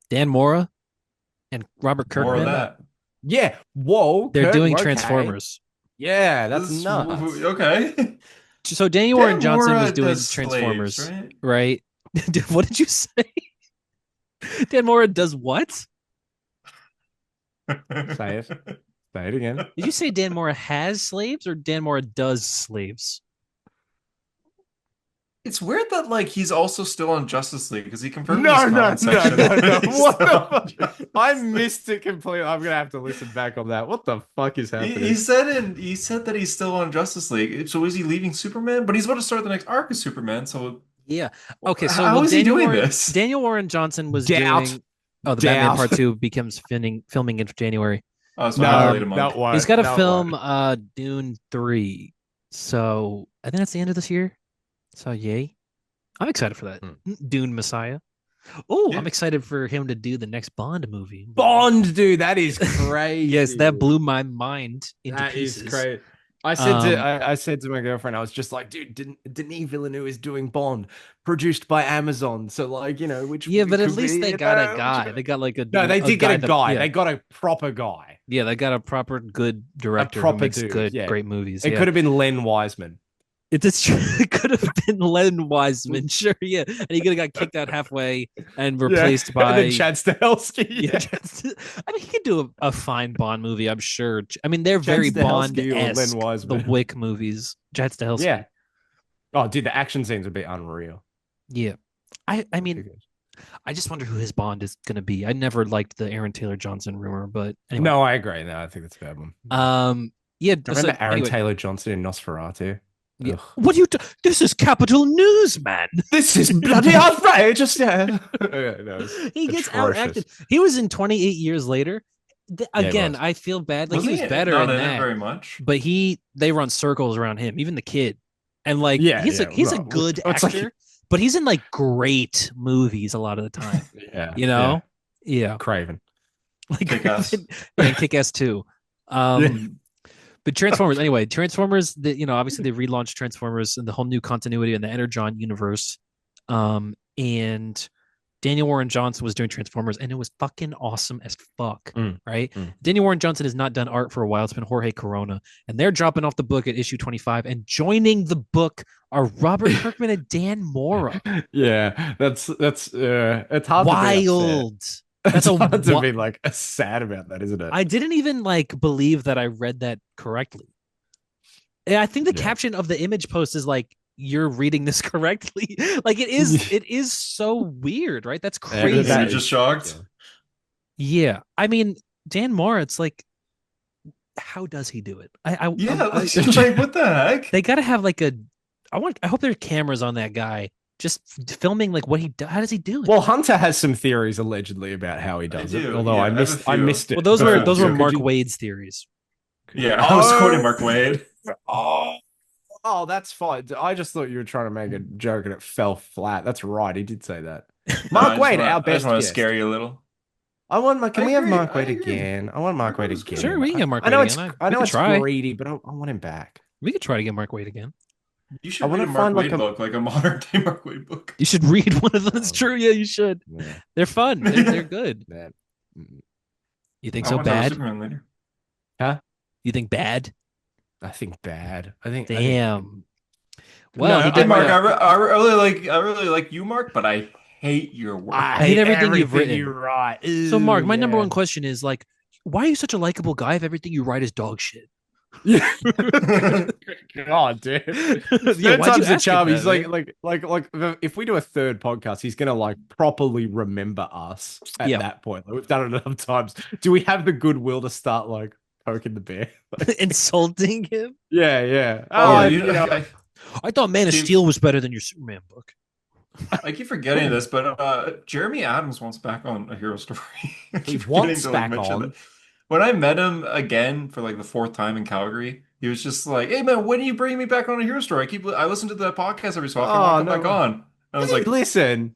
Dan Mora and Robert More of Kirkman. that. yeah. Whoa, They're Kurt, doing okay. Transformers. Yeah, that's This nuts. movie- okay. So Danny Warren Dan Johnson Mora was doing does Transformers, slaves, right? right? What did you say? Dan Mora does what? Say it. Say it again. Did you say Dan Mora has slaves or Dan Mora does slaves? It's weird that like he's also still on Justice League because he confirmed in his No, no, comment no, section no, no. that he's What still the on fuck? Justice I League. missed it completely. I'm gonna have to listen back on that. What the fuck is happening? He said that he's still on Justice League. So is he leaving Superman? But he's about to start the next arc of Superman. So Yeah. Okay. So how well, is he doing this? Daniel Warren Johnson was Doubt. doing. Oh, the Batman Doubt. Part 2 becomes filming in January. Oh, so I have to wait a No, month. that won't. He's got to that film won't. Dune 3. So I think that's the end of this year. So yay. I'm excited for that. Dune Messiah. Oh, Yeah. I'm excited for him to do the next Bond movie. Bond, dude, that is crazy. Yes, that blew my mind into That pieces. is crazy. I said to my girlfriend, I was just like, dude, Denis Villeneuve is doing Bond, produced by Amazon. So like, which Yeah, but at could least be, they got a guy. They got like a No, they did get a guy. Yeah. They got a proper guy. Yeah, they got a proper good director proper who makes dude, good, yeah. great movies. It yeah. could have been Len Wiseman. It's true. It could have been Len Wiseman, sure, yeah, and he could have got kicked out halfway and replaced by and then Chad Stahelski. Yeah, I mean, he could do a fine Bond movie, I'm sure. I mean, they're Chad very Stahelski or Len Bond-esque. The Wiseman. Wick movies, Chad Stahelski. Yeah. Oh, dude, the action scenes would be unreal. Yeah. I mean, I just wonder who his Bond is going to be. I never liked the Aaron Taylor Johnson rumor, but anyway. No, I agree. No, I think that's a bad one. Yeah. Remember Aaron Taylor Johnson in Nosferatu? Yeah. What do you? This is Capital News, man. This is bloody outrageous. Yeah. He gets outacted. He was in 28 Years Later. Again, was. I feel bad. Like Wasn't he was better not in in it that, very much. but they run circles around him. Even the kid, and like he's a good actor, like, but he's in like great movies a lot of the time. Yeah, yeah. Craven, like Kick-Ass. and Kick-Ass too. But Transformers, anyway, Transformers, obviously they relaunched Transformers and the whole new continuity in the Energon universe. And Daniel Warren Johnson was doing Transformers, and it was fucking awesome as fuck, right? Daniel Warren Johnson has not done art for a while. It's been Jorge Corona, and they're dropping off the book at issue 25, and joining the book are Robert Kirkman and Dan Mora. Yeah, that's it's hard wild. That's hard to be like sad about that, isn't it? I didn't even like believe that I read that correctly. I think the caption of the image post is like, "You're reading this correctly." Like it is so weird, right? That's crazy. You're just shocked. Yeah, I mean, Dan Mora. It's like, how does he do it? Like what the heck? They got to have like I hope there are cameras on that guy. Just filming like what he does. How does he do it? Well, Hunter has some theories allegedly about how he does it. Although I missed it. Well, those were Mark Wade's theories. Yeah, I was quoting Mark Wade. Oh, that's fine. I just thought you were trying to make a joke and it fell flat. That's right. He did say that. Mark Wade, our best. I just want to scare you a little. Can we have Mark Wade again? I want Mark Wade again. Sure, we can get Mark Wade again. I know it's greedy, but I want him back. We could try to get Mark Wade again. You should read a Mark Wade book, like a modern day Mark Wade book. You should read one of them. It's true. Yeah, you should. Yeah. They're fun. They're good. You think so bad? Huh? You think bad? I think bad. I think. Damn. Well, no, Mark, I really like you, Mark, but I hate your work. I hate everything you've written. You're right. So, Mark, my number one question is like, why are you such a likable guy if everything you write is dog shit? Yeah. God, dude. Third time's the charm. He's like, if we do a third podcast, he's gonna like properly remember us at that point. Like, we've done it enough times. Do we have the goodwill to start like poking the bear, insulting him? Yeah. I thought Man of Steel was better than your Superman book. I keep forgetting this, but Jeremy Adams wants back on A Hero Story. He wants back on. When I met him again for like the fourth time in Calgary, he was just like, "Hey man, when are you bringing me back on A Hero Story? I listen to the podcast every so often. I want to come back on." And I was like, "Listen,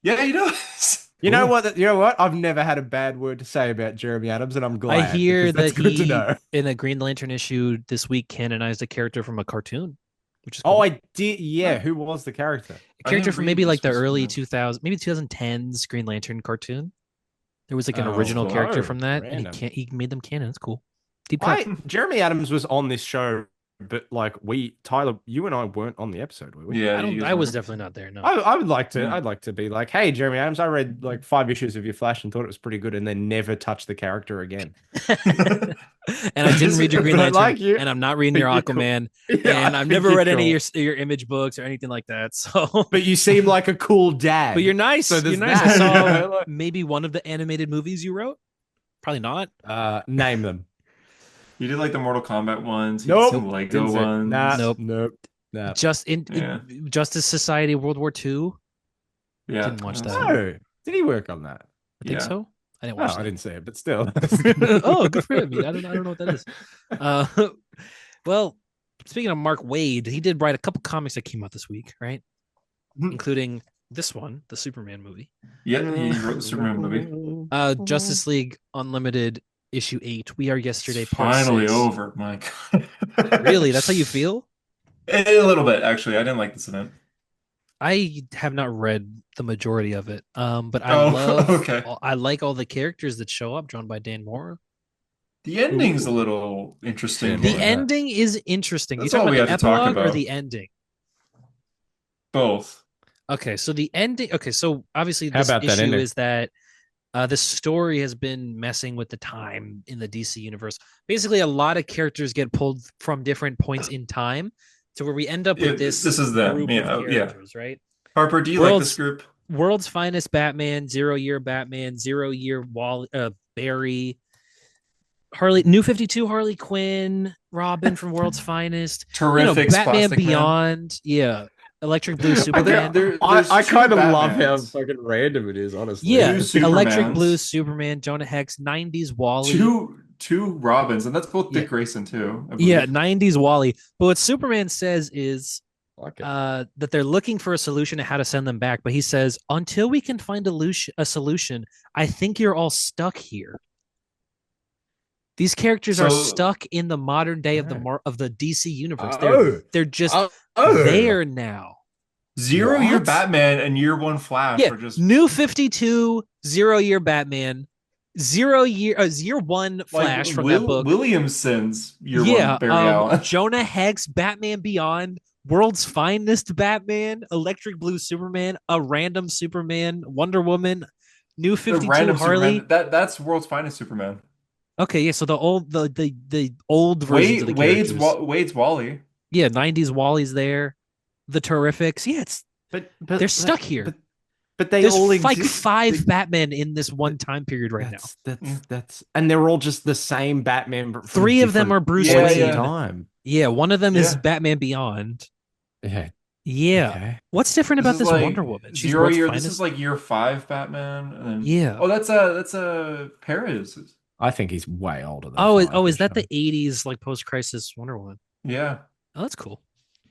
yeah, he does." You know what? You know what? I've never had a bad word to say about Jeremy Adams, and I'm glad. I hear that good to know. In a Green Lantern issue this week, canonized a character from a cartoon, which is cool. Oh, I did. Yeah, who was the character? A character from maybe like the early 2000s, maybe 2010s Green Lantern cartoon. There was like an original character from that, and he made them canon. It's cool. Jeremy Adams was on this show but like Tyler, you and I weren't on the episode, were we? Yeah, I you don't. guys I was remember? definitely not there. No. I would like to. Yeah. I'd like to be like, hey, Jeremy Adams, I read like 5 issues of your Flash and thought it was pretty good, and then never touch the character again. And I didn't read your Green But I Lantern, like you. and I'm not reading your You're cool. Aquaman, Yeah, and I I've think never you're read any cool. of your Image books or anything like that. So, But you seem like a cool dad. but you're nice. So You're there's nice. I that, saw you know, like- maybe one of the animated movies you wrote. Probably not. Name them. You did like the Mortal Kombat ones. You did Nope. some Lego Didn't say- ones. Nah. Nope. Nope. Nah. Just in Yeah. Justice Society World War II. Yeah. Didn't watch that. No. Did he work on that? I think Yeah. so. I didn't No, watch I that. didn't say it, but still. Oh, good for him. I don't know what that is. Well, speaking of Mark Waid, he did write a couple comics that came out this week, right? Including this one, the Superman movie. Yeah, he wrote the Superman movie. Justice League Unlimited issue 8. We are yesterday. It's part finally 6. over, Mike. Really? That's how you feel? A little bit, actually. I didn't like this event. I have not read the majority of it. But I Oh, love okay. I like all the characters that show up, drawn by Dan Mora. The ending's a little interesting. The Yeah. ending is interesting. That's You talking all we about the have to talk epilogue or about. the ending? Both. Okay, so the ending. Okay, so obviously How this about that issue ending? is that the story has been messing with the time in the DC universe. Basically, a lot of characters get pulled from different points in time to where we end up with Yeah, this. this is them. group Yeah, of yeah. characters, right? Harper, do you like World's- this group? World's Finest Batman, 0 Year Batman, 0 Year Wally, Barry, New 52, Harley Quinn, Robin from World's Finest, Terrific Batman Plastic Man. Beyond, yeah, Electric Blue Superman. There's I two kind of love how Batmans. fucking random it is, honestly. Yeah, Two Electric Supermans. Blue Superman, Jonah Hex, 90s Wally. Two Robins, and that's both Dick Yeah. Grayson too. I believe. Yeah, 90s Wally. But what Superman says is Like it. that they're looking for a solution to how to send them back. But he says, until we can find a solution, I think you're all stuck here. These characters are So- stuck in the modern day of Right. of the DC universe. Oh. They're just Oh. there now. 0 Year What? Batman and Year One Flash Yeah, are just New 52, 0 Year Batman, year one Flash from that book. Williamson's Year Yeah, One Barry Allen. Jonah Hex, Batman Beyond, World's Finest Batman, Electric Blue Superman, a random Superman, Wonder Woman, New The 52 random Harley. Superman. That's World's Finest Superman. Okay, yeah, so the old versions of the characters. Wade's Wally. Yeah, 90s Wally's there. The Terrifics. Yeah, But they're stuck here. But they there's all like exist. 5 Batman in this one time period right now. That's and they're all just the same Batman. But from 3 of them different are Bruce Yeah, Wayne. yeah. time. Yeah, one of them is Yeah. Batman Beyond. Yeah. Yeah. Okay. What's different about is this like Wonder Woman? She's 0 World's Year. Finest. This is like Year 5 Batman. And then, Yeah. Oh, that's a Perez. I think he's way older than. Oh, 5, is that actually. the 80s like post-crisis Wonder Woman? Yeah. Oh, that's cool.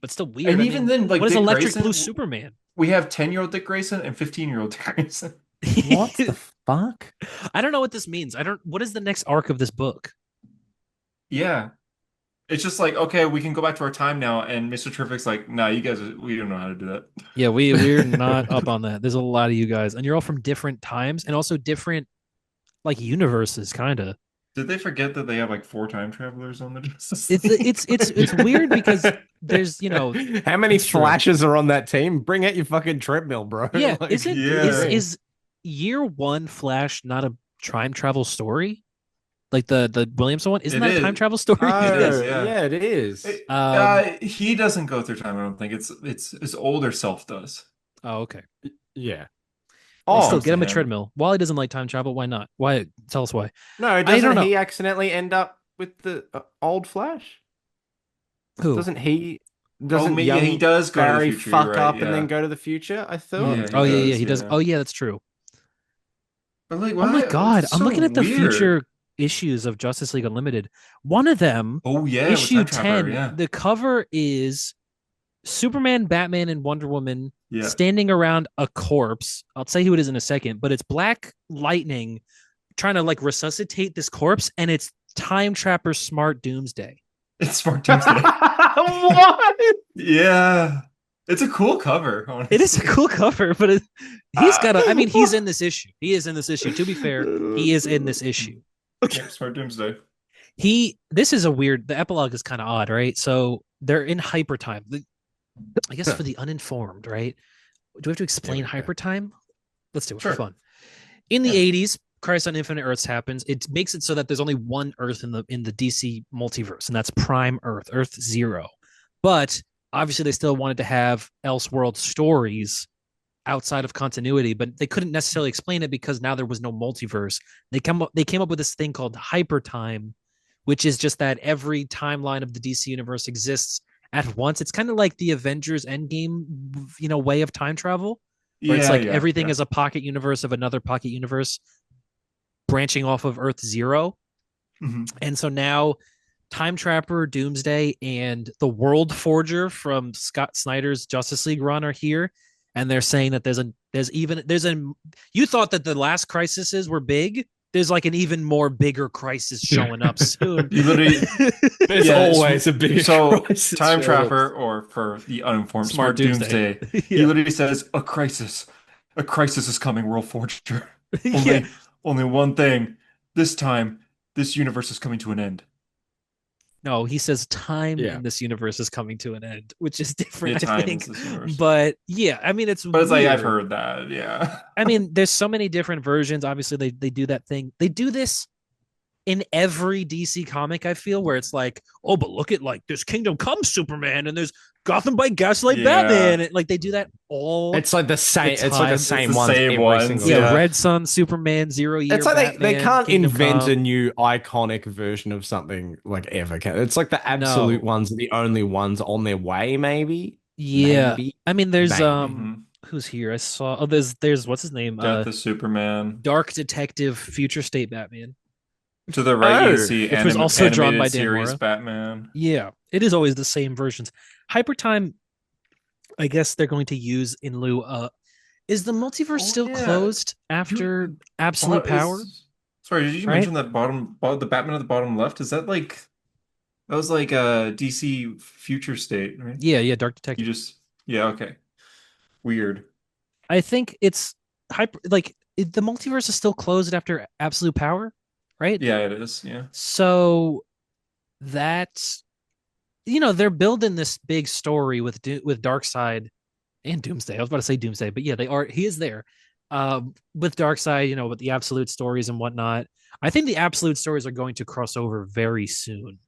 But still weird. And I even mean, then, like what is Dick Electric Grayson, Blue Superman? we have 10-year-old Dick Grayson and 15-year-old Dick Grayson. What the fuck? I don't know what this means. What is the next arc of this book? Yeah. It's just like, okay, we can go back to our time now, and Mr. Terrific's like, nah, we don't know how to do that. Yeah, we're not up on that. There's a lot of you guys, and you're all from different times and also different like universes, kind of. Did they forget that they have like 4 time travelers on the Justice It's League? it's weird because there's How many It's true. flashes are on that team? Bring out your fucking treadmill, bro. yeah. Like, Is it Yeah. is year 1 Flash not a time travel story? Like the Williamson one? Isn't It that a is. time travel story? Oh, It is, yeah. yeah, it is. He doesn't go through time. I don't think it's his older self does. Oh, okay. Yeah. Well, still comes get to him a him. treadmill. Wally doesn't like time travel. Why not? Why? Tell us why. No, don't doesn't know. he accidentally end up with the old Flash? Who? Doesn't he? Doesn't yeah, he young does go Barry to the future. fuck you're up right, and then yeah. go to the future? I thought. Yeah. Oh yeah, does, he does. yeah. Oh yeah, that's true. But like, Oh why? my god, It's I'm so looking at the weird. future issues of Justice League Unlimited. One of them, Oh yeah, with issue Time Trapper, 10, Yeah. the cover is Superman, Batman, and Wonder Woman Yeah. standing around a corpse. I'll tell you who it is in a second, but it's Black Lightning trying to like resuscitate this corpse, and it's Time Trapper Smart Doomsday. It's Smart Doomsday. What? Yeah. It's a cool cover. Honestly. It is a cool cover, but he's got a. I mean, he's in this issue. He is in this issue. To be fair, he is in this issue. Yeah, Smart Doomsday. This is a weird, the epilogue is kind of odd, right? So they're in hyper time. I guess for the uninformed, right? Do we have to There explain we go. hyper time? Let's do it for Sure. fun. In the Yeah. 80s, Crisis on Infinite Earths happens. It makes it so that there's only one Earth in the DC multiverse, and that's Prime Earth, Earth Zero. But obviously, they still wanted to have Elseworld stories outside of continuity, but they couldn't necessarily explain it because now there was no multiverse. They came up with this thing called hyper time, which is just that every timeline of the DC universe exists at once. It's kind of like the Avengers Endgame, way of time travel, where it's Yeah, like yeah, everything yeah. is a pocket universe of another pocket universe branching off of Earth Zero. Mhm. And so now Time Trapper, Doomsday, and the World Forger from Scott Snyder's Justice League run are here, and they're saying that you thought that the last crises were big. There's like an even more bigger crisis showing up soon. You literally, There's yeah. always a big So crisis Time showing up. Trapper, or for the uninformed, Smart Smart Doomsday. Doomsday, he Yeah. literally says, a crisis is coming, World Forger. Yeah. Only one thing. This time, this universe is coming to an end. No, he says time Yeah. in this universe is coming to an end, which is Yeah, different, I time think. is this universe. But yeah, I mean, it's But it's like I've weird. heard that, yeah. I mean, there's so many different versions. Obviously, they do that thing. They do this in every DC comic, I feel, where it's like, oh, but look at like there's Kingdom Come Superman and there's Gotham by Gaslight Yeah. Batman. And, like they do that all It's like the same. the It's like the time. same the ones same every ones, single yeah, time. yeah. Red Sun, Superman, 0 Year, It's like they Batman, can't Kingdom invent a Come. new iconic version of something like ever. It's like the absolute No. ones are the only ones on their way, maybe. Yeah. I mean, there's Maybe. Mhm. who's here? I saw there's what's his name? Death of Superman. Dark Detective Future State Batman, To the right, you Oh. see which was also drawn by animated Dan series Mora. Batman. Yeah, it is always the same versions. Hypertime, I guess they're going to use in lieu. Is the multiverse Oh, still yeah. closed after Absolute Power? Sorry, did you Right? mention that the Batman at the bottom left? Is that like that was like a DC Future State, right? Yeah, Dark You Detective. just yeah, okay. Weird. I think it's the multiverse is still closed after Absolute Power, right? Yeah, it is. Yeah. So that's they're building this big story with Darkseid and Doomsday. I was about to say Doomsday, but yeah, they are. He is there with Darkseid, with the Absolute stories and whatnot. I think the Absolute stories are going to cross over very soon.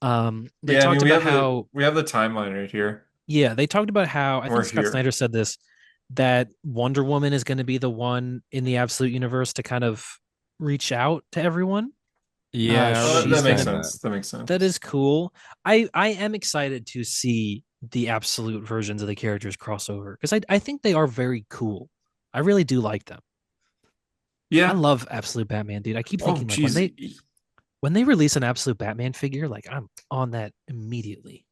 They Yeah, I talked mean about how we have the timeline right here. they talked about how I We're think Scott here. Snyder said this that Wonder Woman is going to be the one in the Absolute universe to kind of reach out to everyone. Yeah, Oh, That she's makes gonna- sense. That makes sense. That is cool. I am excited to see the Absolute versions of the characters cross over because I think they are very cool. I really do like them. I Yeah. love Absolute Batman, dude. I keep Oh, thinking like when geez. they release an Absolute Batman figure, like I'm on that immediately.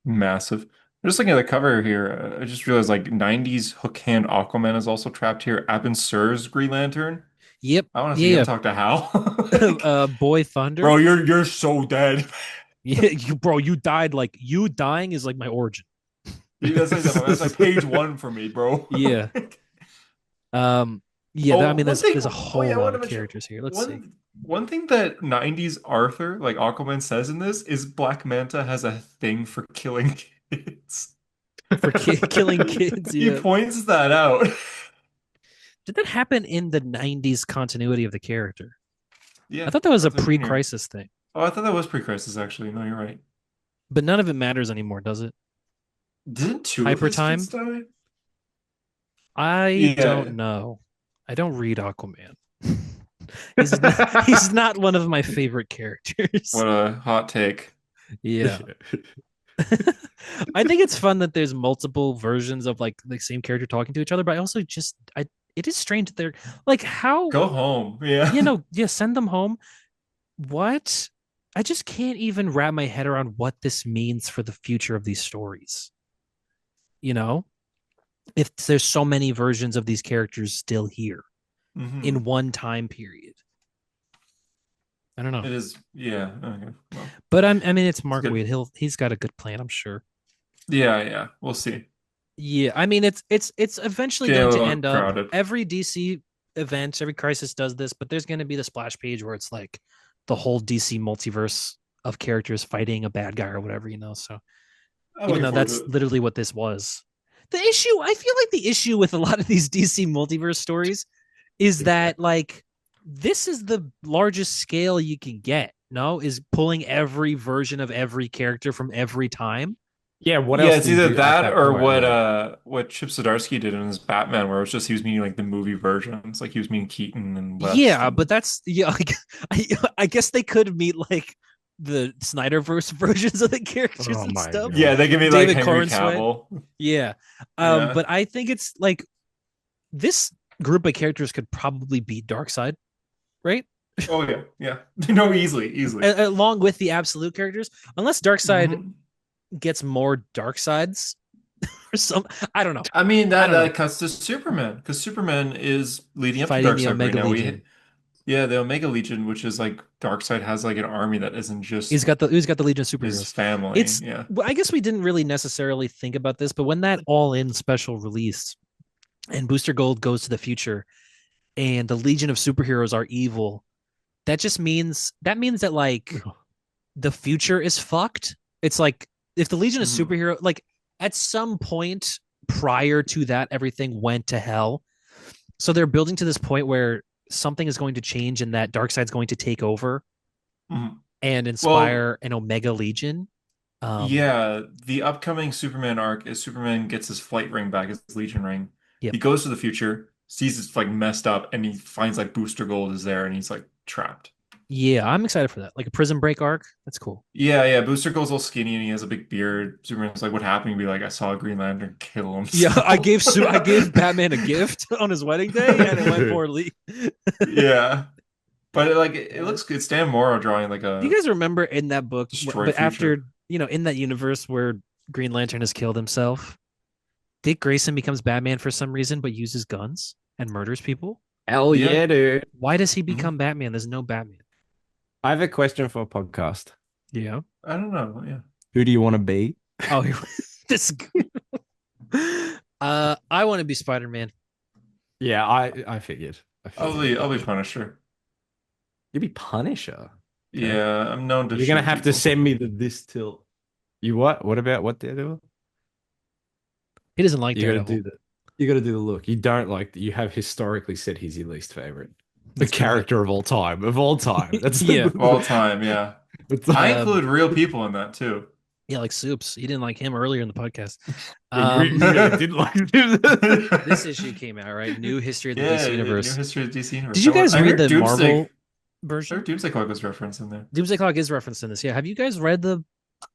Massive. Just looking at the cover here, I just realized like 90s hook hand Aquaman is also trapped here. Abin Sur's Green Lantern. Yep. I want to see him Yeah. talk to Hal. Like, Boy Thunder. bro, you're so dead. Yeah, you died like you dying is like my origin. That's like page one for me, bro. Yeah. Yeah, Oh, I mean one thing- there's a oh, whole yeah, I lot wanted of to mention characters here. Let's see. one thing that 90s Arthur, like Aquaman, says in this is Black Manta has a thing for killing kids. For killing kids, He yeah. points that out. Did that happen in the 90s continuity of the character? Yeah, I thought that was a Arthur Jr. pre-crisis thing. Oh, I thought that was pre-crisis actually. No, you're right. But none of it matters anymore, does it? Didn't two Hyper of his time? kids die? I Yeah. don't know. I don't read Aquaman. He's not one of my favorite characters. What a hot take. Yeah. I think it's fun that there's multiple versions of like the same character talking to each other, but I also it is strange that they're like how Go home. Yeah. send them home. What? I just can't even wrap my head around what this means for the future of these stories. If there's so many versions of these characters still here Mhm. in one time period. I don't know. It is, yeah. Okay. Well, But I mean it's Mark good. Waid. He's got a good plan, I'm sure. yeah. We'll see. Yeah, I mean it's eventually Getting a going to little end up crowded. every DC event, every crisis does this, but there's going to be the splash page where it's like the whole DC multiverse of characters fighting a bad guy or whatever, So I'm even looking though forward to that's it. literally what this was. I feel like the issue with a lot of these DC multiverse stories is that like this is the largest scale you can get, no? Is pulling every version of every character from every time. Yeah, what Yeah, else it's do you either do at that that or point? Like, what Chip Zdarsky did in his Batman, where it was just he was meaning like the movie versions, like he was meaning Keaton and West. Yeah, but that's like I guess they could meet like the Snyderverse versions of the characters Oh and my stuff. God. Yeah, they give me like David Henry Corn Sweat. Cavill. Yeah. Yeah. But I think it's like this group of characters could probably beat Darkseid, right? Oh yeah, yeah. No, easily. Along with the absolute characters, unless Darkseid Mhm. gets more dark sides or some. I don't know. I mean I that don't know. that cuts to Superman because Superman is leading up to Fighting the Darkseid right Omega now. Legion. Yeah, the Omega Legion, which is like Darkseid has like an army that isn't just He's got the Legion of his Superheroes. family. It's Yeah. I guess we didn't really necessarily think about this, but when that All In special released and Booster Gold goes to the future and the Legion of Superheroes are evil, that means that like the future is fucked. It's like if the Legion of Mhm. Superhero, like at some point prior to that, everything went to hell. So they're building to this point where something is going to change and that Darkseid's going to take over Mhm. and Well, inspire an Omega Legion. yeah, the upcoming Superman arc is Superman gets his flight ring back, his Legion ring. Yep. He goes to the future, sees it's like messed up, and he finds like Booster Gold is there, and he's like trapped. Yeah, I'm excited for that. Like a Prison Break arc. That's cool. Yeah. Booster Gold's all skinny and he has a big beard. Superman's like, "What happened?" He'd be like, "I saw a Green Lantern kill him." Yeah, I gave Batman a gift on his wedding day, and it went poorly. Yeah, but it looks good. Stan Morrow drawing like Do you a guys remember in that book, destroyed but after future. in that universe where Green Lantern has killed himself, Dick Grayson becomes Batman for some reason, but uses guns and murders people. hell Yeah. yeah, dude. Why does he Mm-hmm. become Batman? There's no Batman. I have a question for a podcast. Yeah. I don't know. Yeah, Who do you want to be? Oh, this. I want to be Spider-Man. Yeah, I figured. I'll be Punisher. You'd be Punisher. Okay. Yeah, I'm known to. You're gonna shoot have to people. send me this tilt. You what? What about what Daredevil? He doesn't like You gotta Daredevil. do the. You gotta do the look. You don't like. You have historically said he's your least favorite. The That's pretty character of all time. Of all time. That's Yeah. Of all time. Yeah, It's I Um, include real people in that too. Yeah, like Soups. You didn't like him earlier in the podcast. you really did like him. This issue came out, right? New history of the Yeah, DC new universe. history of DC universe. Did you guys I read heard the Doomsday. Marvel I version? heard Doomsday Clock was referenced in there. Doomsday Clock is referenced in this. Yeah. Have you guys read the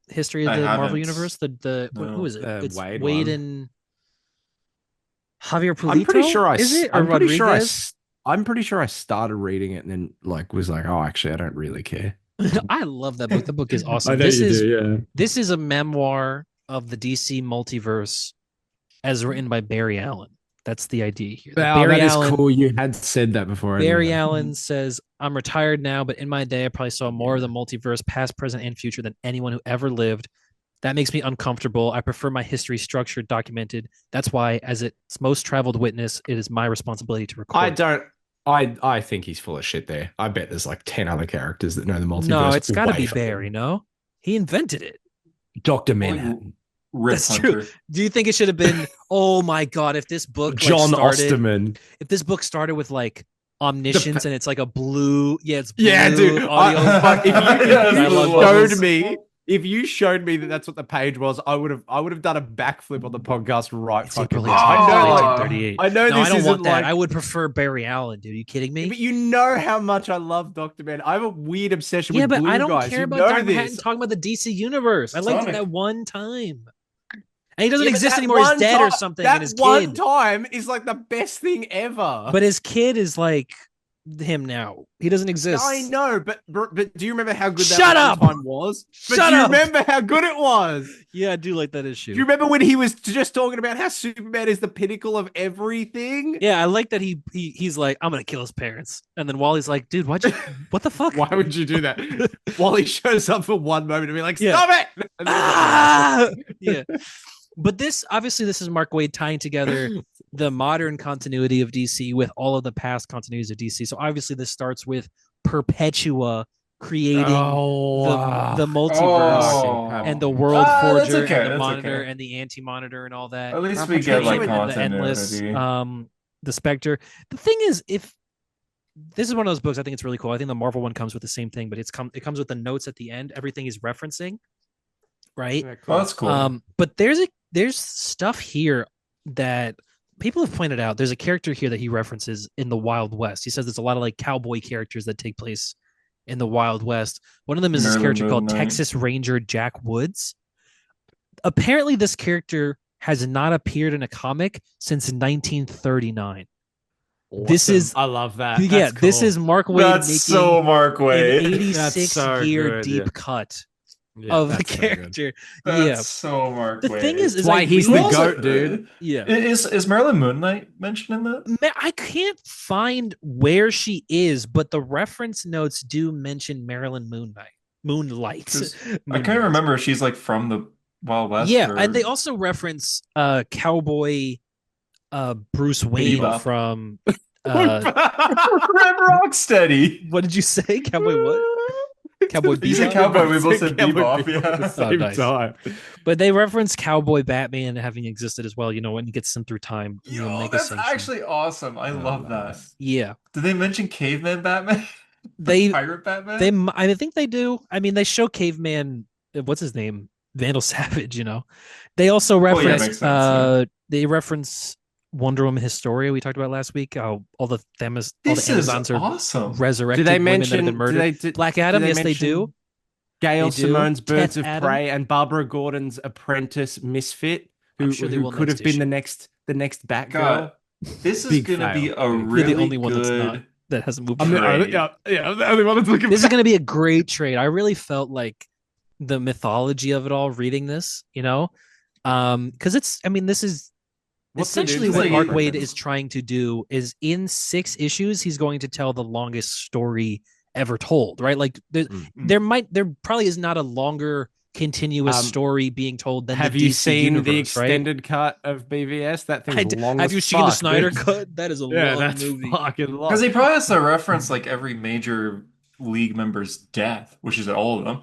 history of I the Marvel haven't. universe? No. Who is it? It's Wade Wade one. and Javier Pulido. I'm pretty sure I. Is it or I'm pretty sure I. Rodriguez? I'm pretty sure I started reading it and then was like, oh, actually, I don't really care. I love that book. The book is awesome. I know you do, yeah. This is a memoir of the DC multiverse as written by Barry Allen. That's the idea here. That is cool. You had said that before. Barry anyway. Allen says, I'm retired now, but in my day, I probably saw more of the multiverse, past, present, and future than anyone who ever lived. That makes me uncomfortable. I prefer my history structured, documented. That's why, as its most traveled witness, it is my responsibility to record. I don't. I think he's full of shit there. I bet there's like 10 other characters that know the multiverse. No, it's got to way be from Barry, no? He invented it. Dr. Like, Manhattan. Rip That's Hunter. true. Do you think it should have been, oh my God, if this book John started, Osterman. if this book started with like omniscience and it's like a blue, it's blue Yeah, dude. audio. Fuck, if you Yeah, dialogue showed bubbles. me, if you showed me that that's what the page was, I would have done a backflip on the podcast right It's fucking April now. 18th, I know, like, 1938. I know No, this I don't isn't want that. like. I would prefer Barry Allen, dude. Are you kidding me? But you know how much I love Dr. Man. I have a weird obsession Yeah, with but blue I don't guys. care You about know Dr. Manhattan this. talking about the DC universe. I liked it Sonic. that one time. And he doesn't Yeah, but exist that anymore. He's one dead or ti- something. That And his one kid. time is like the best thing ever. But his kid is like him now. He doesn't exist. I know, but do you remember how good that Shut one up! time was? But Shut do you up! remember how good it was? Yeah, I do like that issue. Do you remember when he was just talking about how Superman is the pinnacle of everything? Yeah, I like that he's like, I'm gonna kill his parents. And then Wally's like, dude, what the fuck? Why would you do that? Wally shows up for one moment and be like, Yeah. stop it! And then- Ah! Yeah. But this is Mark Waid tying together the modern continuity of DC with all of the past continuities of DC. So obviously this starts with Perpetua creating the multiverse Oh. and the World That's Forger okay. and the That's Monitor okay. and the Anti-Monitor and all that. At least I'm we pretty get like sure And the Endless, continuity. the Spectre. The thing is, if this is one of those books, I think it's really cool. I think the Marvel one comes with the same thing, but it comes with the notes at the end. Everything is referencing, right? Yeah, Oh, cool. that's cool. But there's stuff here that people have pointed out. There's a character here that he references in the Wild West. He says there's a lot of like cowboy characters that take place in the Wild West. One of them is this Maryland character called Moon Knight. Texas Ranger Jack Woods. Apparently, this character has not appeared in a comic since 1939. This Awesome. is I love that. yeah, That's this cool. is Mark Wade That's making so Mark an Wade. 86 so year good, deep yeah. cut Yeah, of the that's so good. character. That's Yeah. so Mark The Wade. thing is That's why I he's read- the Who also- goat, dude. Yeah. Is Marilyn Moon Knight mentioned in that? Man, I can't find where she is, but the reference notes do mention Marilyn Moonlight. 'Cause I Moonlight. can't remember if she's like from the Wild West. Yeah, or... and they also reference cowboy Bruce Wayne Bebop. from Red Rocksteady. what did you say? Cowboy what? Cowboy You said Bebop? cowboy. We both said Cowboy Bebop. Bebop at the Yeah. same nice. time. But they reference Cowboy Batman having existed as well, when he gets sent through time. Yo, that's actually awesome. I love that. Yeah. Did they mention Caveman Batman? They Pirate Batman? I think they do. I mean, they show Caveman, what's his name? Vandal Savage, They also reference makes sense, yeah. they reference Wonder Woman Historia we talked about last week. How all the This is Amazons are awesome. resurrected Do they women that have mention been murdered. Black Adam, yes, they do. Gail They do. Simone's Birds Teth of Adam. Prey and Barbara Gordon's apprentice Misfit, I'm who, sure they who will could have next been issue. the next Batgirl. God, this is Big gonna be fail. a Big really You're the only one that's good. not that hasn't moved. I'm the, forward. Trade. I'm the only one that's looking. This is going to be a great trade. I really felt like the mythology of it all reading this, because this is What's the essentially Doomsday what Mark Universe? Wade is trying to do is in 6 issues, he's going to tell the longest story ever told, right? Like there probably is not a longer continuous story being told than Have the you DC seen universe, the right? extended cut of BVS? That thing's long. Have as you seen the fuck, Snyder dude. cut? That is a Yeah, long that's movie. fucking long. Because he probably has to reference like every major league member's death, which is all of them.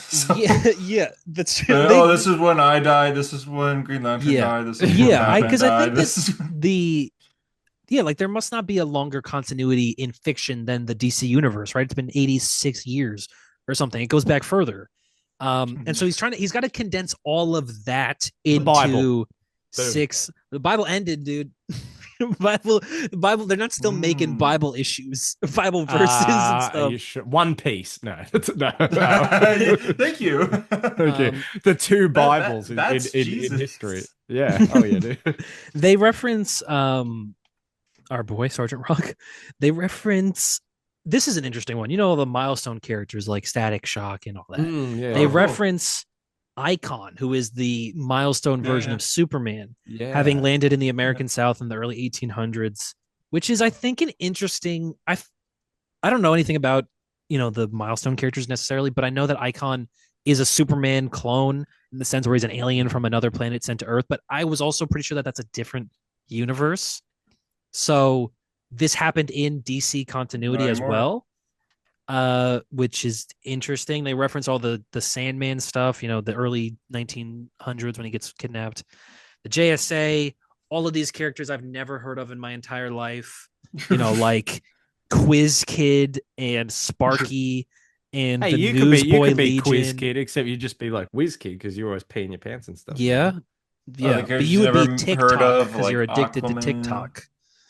So, Yeah, that's this is when I died. This is when Green Lantern Yeah. died. This is when Yeah, Batman because I died. think This is like there must not be a longer continuity in fiction than the DC universe, right? It's been 86 years or something. It goes back further. And so he's got to condense all of that into Bible. 6. The Bible ended, dude. the Bible, they're not still making Bible issues, Bible verses and Are stuff. you sure? One Piece. No. No. Thank you. Okay. The two Bibles that's in Jesus. history. Yeah. Oh yeah, dude. They reference our boy Sergeant Rock. They reference this is an interesting one. The milestone characters like Static Shock and all that. Yeah. They Oh, cool. reference Icon, who is the milestone version Yeah. of Superman, Yeah. having landed in the American South in the early 1800s, which is, I think, an interesting. I don't know anything about the milestone characters necessarily, but I know that Icon is a Superman clone in the sense where he's an alien from another planet sent to Earth. But I was also pretty sure that that's a different universe. So this happened in DC continuity Not as anymore. well, which is interesting. They reference all the Sandman stuff, the early 1900s when he gets kidnapped, the JSA, all of these characters I've never heard of in my entire life, like Quiz Kid and Sparky and Hey, the you could be Newsboy Quiz Legion. Kid, except you'd just be like Whiz Kid because you're always peeing your pants and stuff. Yeah. Yeah, the but characters you would you be never TikTok heard of, because like you're addicted Aquaman. to TikTok.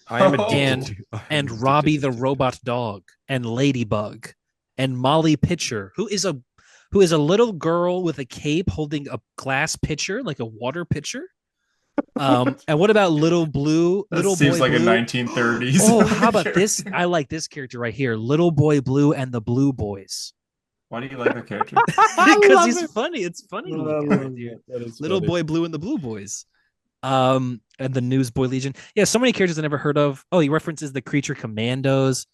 I am Oh. addicted And to Robbie the TikTok. robot dog and Ladybug and Molly Pitcher, who is a little girl with a cape holding a glass pitcher, like a water pitcher. And what about Little Blue? That Little seems Boy like Blue? a 1930s. Oh, how about this? character. I like this character right here, Little Boy Blue and the Blue Boys. Why do you like that character? Because he's funny. It's funny to look at, dude. Little funny. Boy Blue and the Blue Boys. And the Newsboy Legion. Yeah, so many characters I never heard of. Oh, he references the Creature Commandos.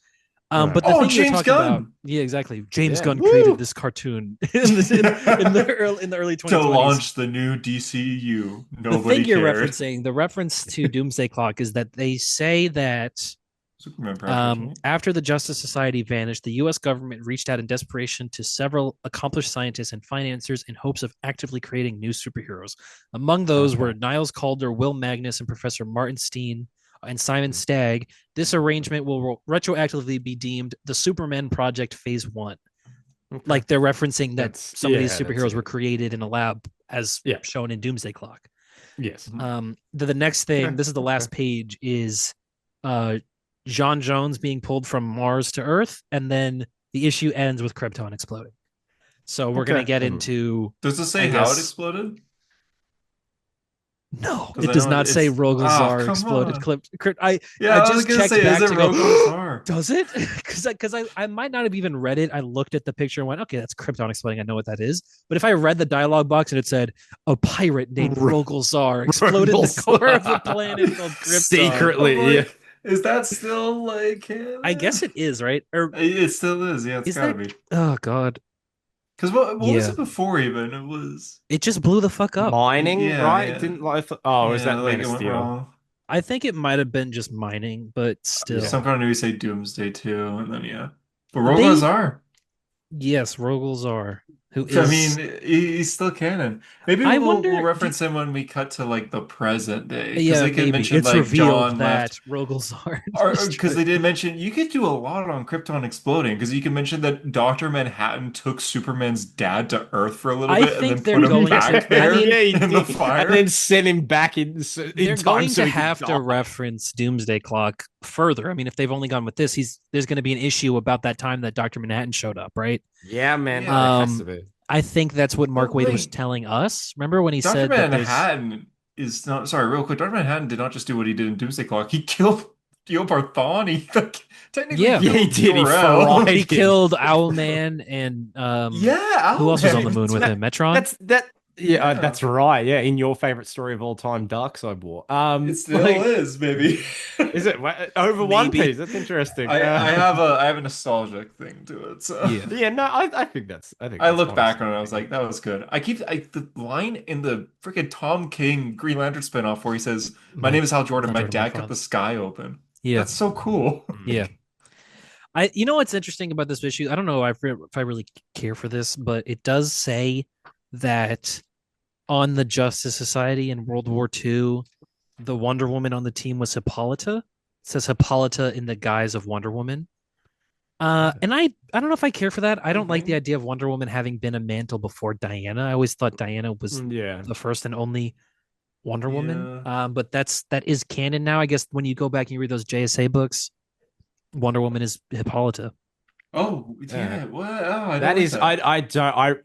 Right. But the Oh, thing you're James talking about, Gunn. yeah, exactly. James Yeah. Gunn Woo. created this cartoon in the early 2020s. To launch the new DCU. The Nobody thing you're cared. referencing, the reference to Doomsday Clock is that they say that Superman pressures, right? After the Justice Society vanished, the U.S. government reached out in desperation to several accomplished scientists and financiers in hopes of actively creating new superheroes. Among those were Niles Calder, Will Magnus, and Professor Martin Steen and Simon Stagg. This arrangement will retroactively be deemed the Superman Project Phase 1. Okay. Like they're referencing that some of these that's superheroes were it. created in a lab as Yeah. shown in Doomsday Clock. Yes. The next thing, this is the last page, is John Jones being pulled from Mars to Earth, and then the issue ends with Krypton exploding. So we're gonna get into. Does it say how it exploded? No, 'Cause it I does know not say Rogol Zar come exploded. on. I was just gonna checked say, back is it to go. Rogol Zar? Does it? Because I might not have even read it. I looked at the picture and went, okay, that's Krypton exploding. I know what that is. But if I read the dialogue box and it said a pirate named Rogol Zar exploded in the core of a planet called Krypton. Secretly, Like, is that still like canon? I guess it is, right? Or It still is. Yeah, it's gotta be. Oh God. Because what was it before even? It just blew the fuck up. mining, right? Yeah. Didn't like? Oh, is that like Man it of went Steel? wrong. I think it might have been just mining, but still. Some kind of say Doomsday too, and then but Rogol Zar. Yes, Rogol Zar, who is. I mean, he's still canon. Maybe we'll reference him when we cut to like the present day. Because they could mention it's like revealed John that left. Rogol Zar. Because they did mention you could do a lot on Krypton exploding. Because you can mention that Dr. Manhattan took Superman's dad to Earth for a little bit and then put him back there in the fire. And then send him back in They're going so to have to reference Doomsday Clock further. I mean, if they've only gone with this, there's going to be an issue about that time that Dr. Manhattan showed up, right? Yeah, man. It has to be. I think that's what Mark Waid was telling us. Remember when he said Dr. that Manhattan is not sorry, real quick. Dr. Manhattan did not just do what he did in Doomsday Clock. He killed Gio Barthon. He technically he did. He killed Owlman and Owlman. Who else was on the moon with him? Metron. That's right. Yeah, in your favorite story of all time, Darkseid War. It still is, maybe. Is it over One Piece? That's interesting. I have a nostalgic thing to it. So. No, I think that's. I look back on it. I was like, that was good. The line in the freaking Tom King Green Lantern spinoff where he says, "My name is Hal Jordan. My dad cut the sky open." Yeah, that's so cool. Yeah. You know what's interesting about this issue? I don't know if I really care for this, but it does say that on the Justice Society in World War II, the Wonder Woman on the team was Hippolyta. It says Hippolyta in the guise of Wonder Woman. And I don't know if I care for that. I don't like the idea of Wonder Woman having been a mantle before Diana. I always thought Diana was the first and only Wonder Woman. But that is canon now. I guess when you go back and you read those JSA books, Wonder Woman is Hippolyta. Oh yeah, well,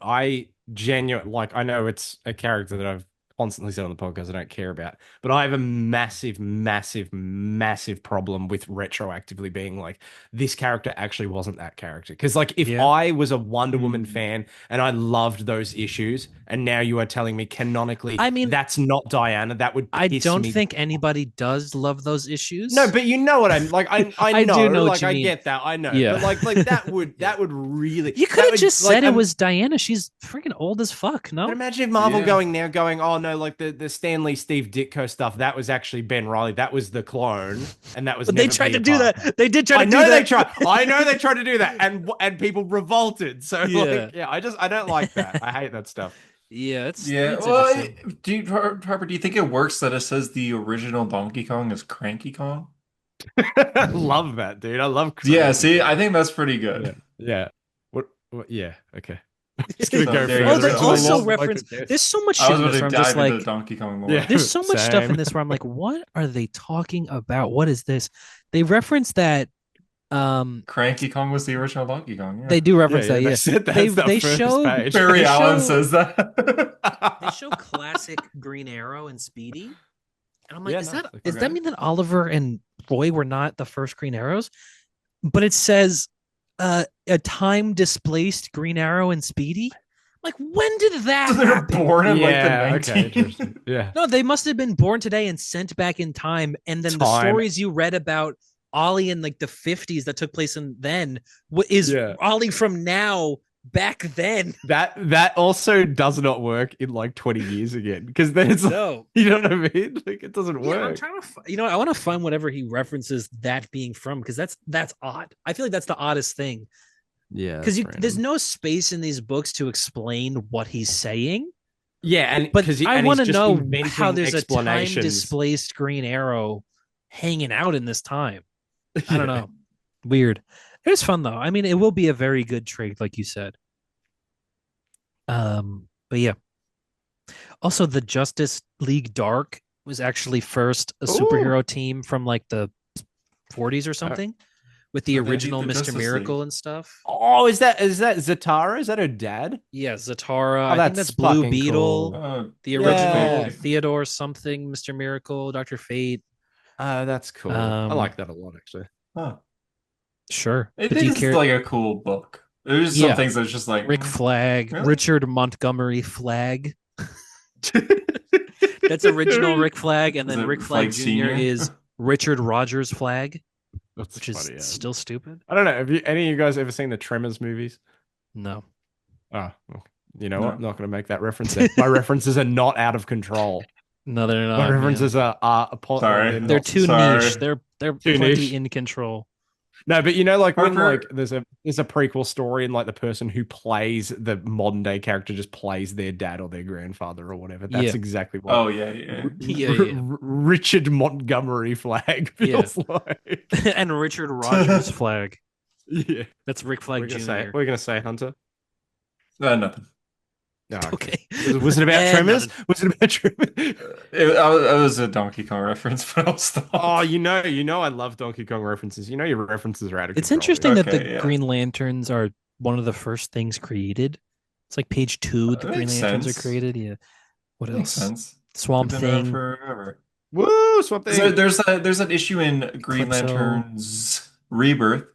I genuine I know it's a character that I've constantly said on the podcast I don't care about, but I have a massive problem with retroactively being like, this character actually wasn't that character. Because like if I was a Wonder Woman fan and I loved those issues, and now you are telling me canonically, I mean, that's not Diana, that would I don't think anybody does love those issues. No, but you know what I'm like. I know, do know like what you I mean. get that, I know. But like that would really. You could have just said it was Diana. She's freaking old as fuck. No, but imagine if Marvel going, oh no, like the Stanley Steve Ditko stuff, that was actually Ben Reilly, that was the clone, and that was. But they tried to do that. They did try to do that. I know they tried to do that, and people revolted. So I don't like that. I hate that stuff. It's well, Harper, do you think it works that it says the original Donkey Kong is Cranky Kong? I love that, dude. I love. Yeah, see, I think that's pretty good. Yeah. What? Yeah. Okay. Just gonna go for they also reference. There's so much shit in this where I'm just like, Donkey Kong there's so much stuff in this where I'm like, what are they talking about? What is this? They reference that. Cranky Kong was the original Donkey Kong. Yeah. They do reference that. They show Barry Allen says that. They show classic Green Arrow and Speedy, and I'm like, does that mean that Oliver and Roy were not the first Green Arrows? But it says a time displaced Green Arrow and Speedy. Like, when did that so they're happen? born in like the 19... No, they must have been born today and sent back in time. And then the stories you read about Ollie in like the 50s that took place in then is Ollie from now back then. That also does not work in like 20 years again, because then it's like, No. you know what I mean? Like it doesn't Yeah, I'm work. trying to. I want to find whatever he references that being from, because that's odd. I feel like that's the oddest thing, Yeah, because that's there's random. no space in these books to explain what he's saying. Yeah, and But I and he's want to just know how inventing there's a time explanations. displaced Green Arrow hanging out in this time. I don't Yeah. know. Weird. It was fun though. I mean, it will be a very good trade, like you said. But yeah. Also, the Justice League Dark was actually first a Ooh. superhero team from like the 40s or Uh, something, with the They beat original the Mr. Justice League. Miracle and stuff. Oh, is that Zatara? Is that her dad? Yeah, Zatara. Oh, I think that's that's Blue fucking Beetle. cool. The original Yeah. Theodore something, Mr. Miracle, Dr. Fate. Oh, that's cool. I Um, like that a lot, actually. Huh. sure. It But do you is care? like a cool book. There's some Yeah. things that's just like, Rick Flag, really? Richard Montgomery Flag. That's original Rick Flag, and Is then it Rick Flag Flag Jr. Senior? is Richard Rogers Flag, That's which is funny. Yeah. still stupid. I don't know. Have any of you guys ever seen the Tremors movies? No. Oh, well, you know what? No. I'm not going to make that reference there. My references are not out of control. No, they're My not, man. references Sorry. They're not too Sorry. niche. They're Too plenty niche. in control. No, but you know, like when Harper- like there's a prequel story and like the person who plays the modern day character just plays their dad or their grandfather or whatever. That's Yeah. exactly what Oh yeah, yeah. Yeah. Richard Montgomery Flag Yeah. feels like. And Richard Rogers Flag. Yeah. That's Rick Flag Jr. We're gonna say Hunter. Nothing. No, Okay. Was it about Tremors? Nothing. Was it about Tremors? It was a Donkey Kong reference, but I'll stop. Oh, you know, I love Donkey Kong references. You know, your references are out of It's control. interesting that the Okay, yeah. Green Lanterns are one of the first things created. It's like page 2, the That Green makes Lanterns sense. are created. Yeah. What That makes else? sense. Swamp They've been around Thing. forever. Woo, Swamp Thing. There's an issue in Green Calypso. Lantern's Rebirth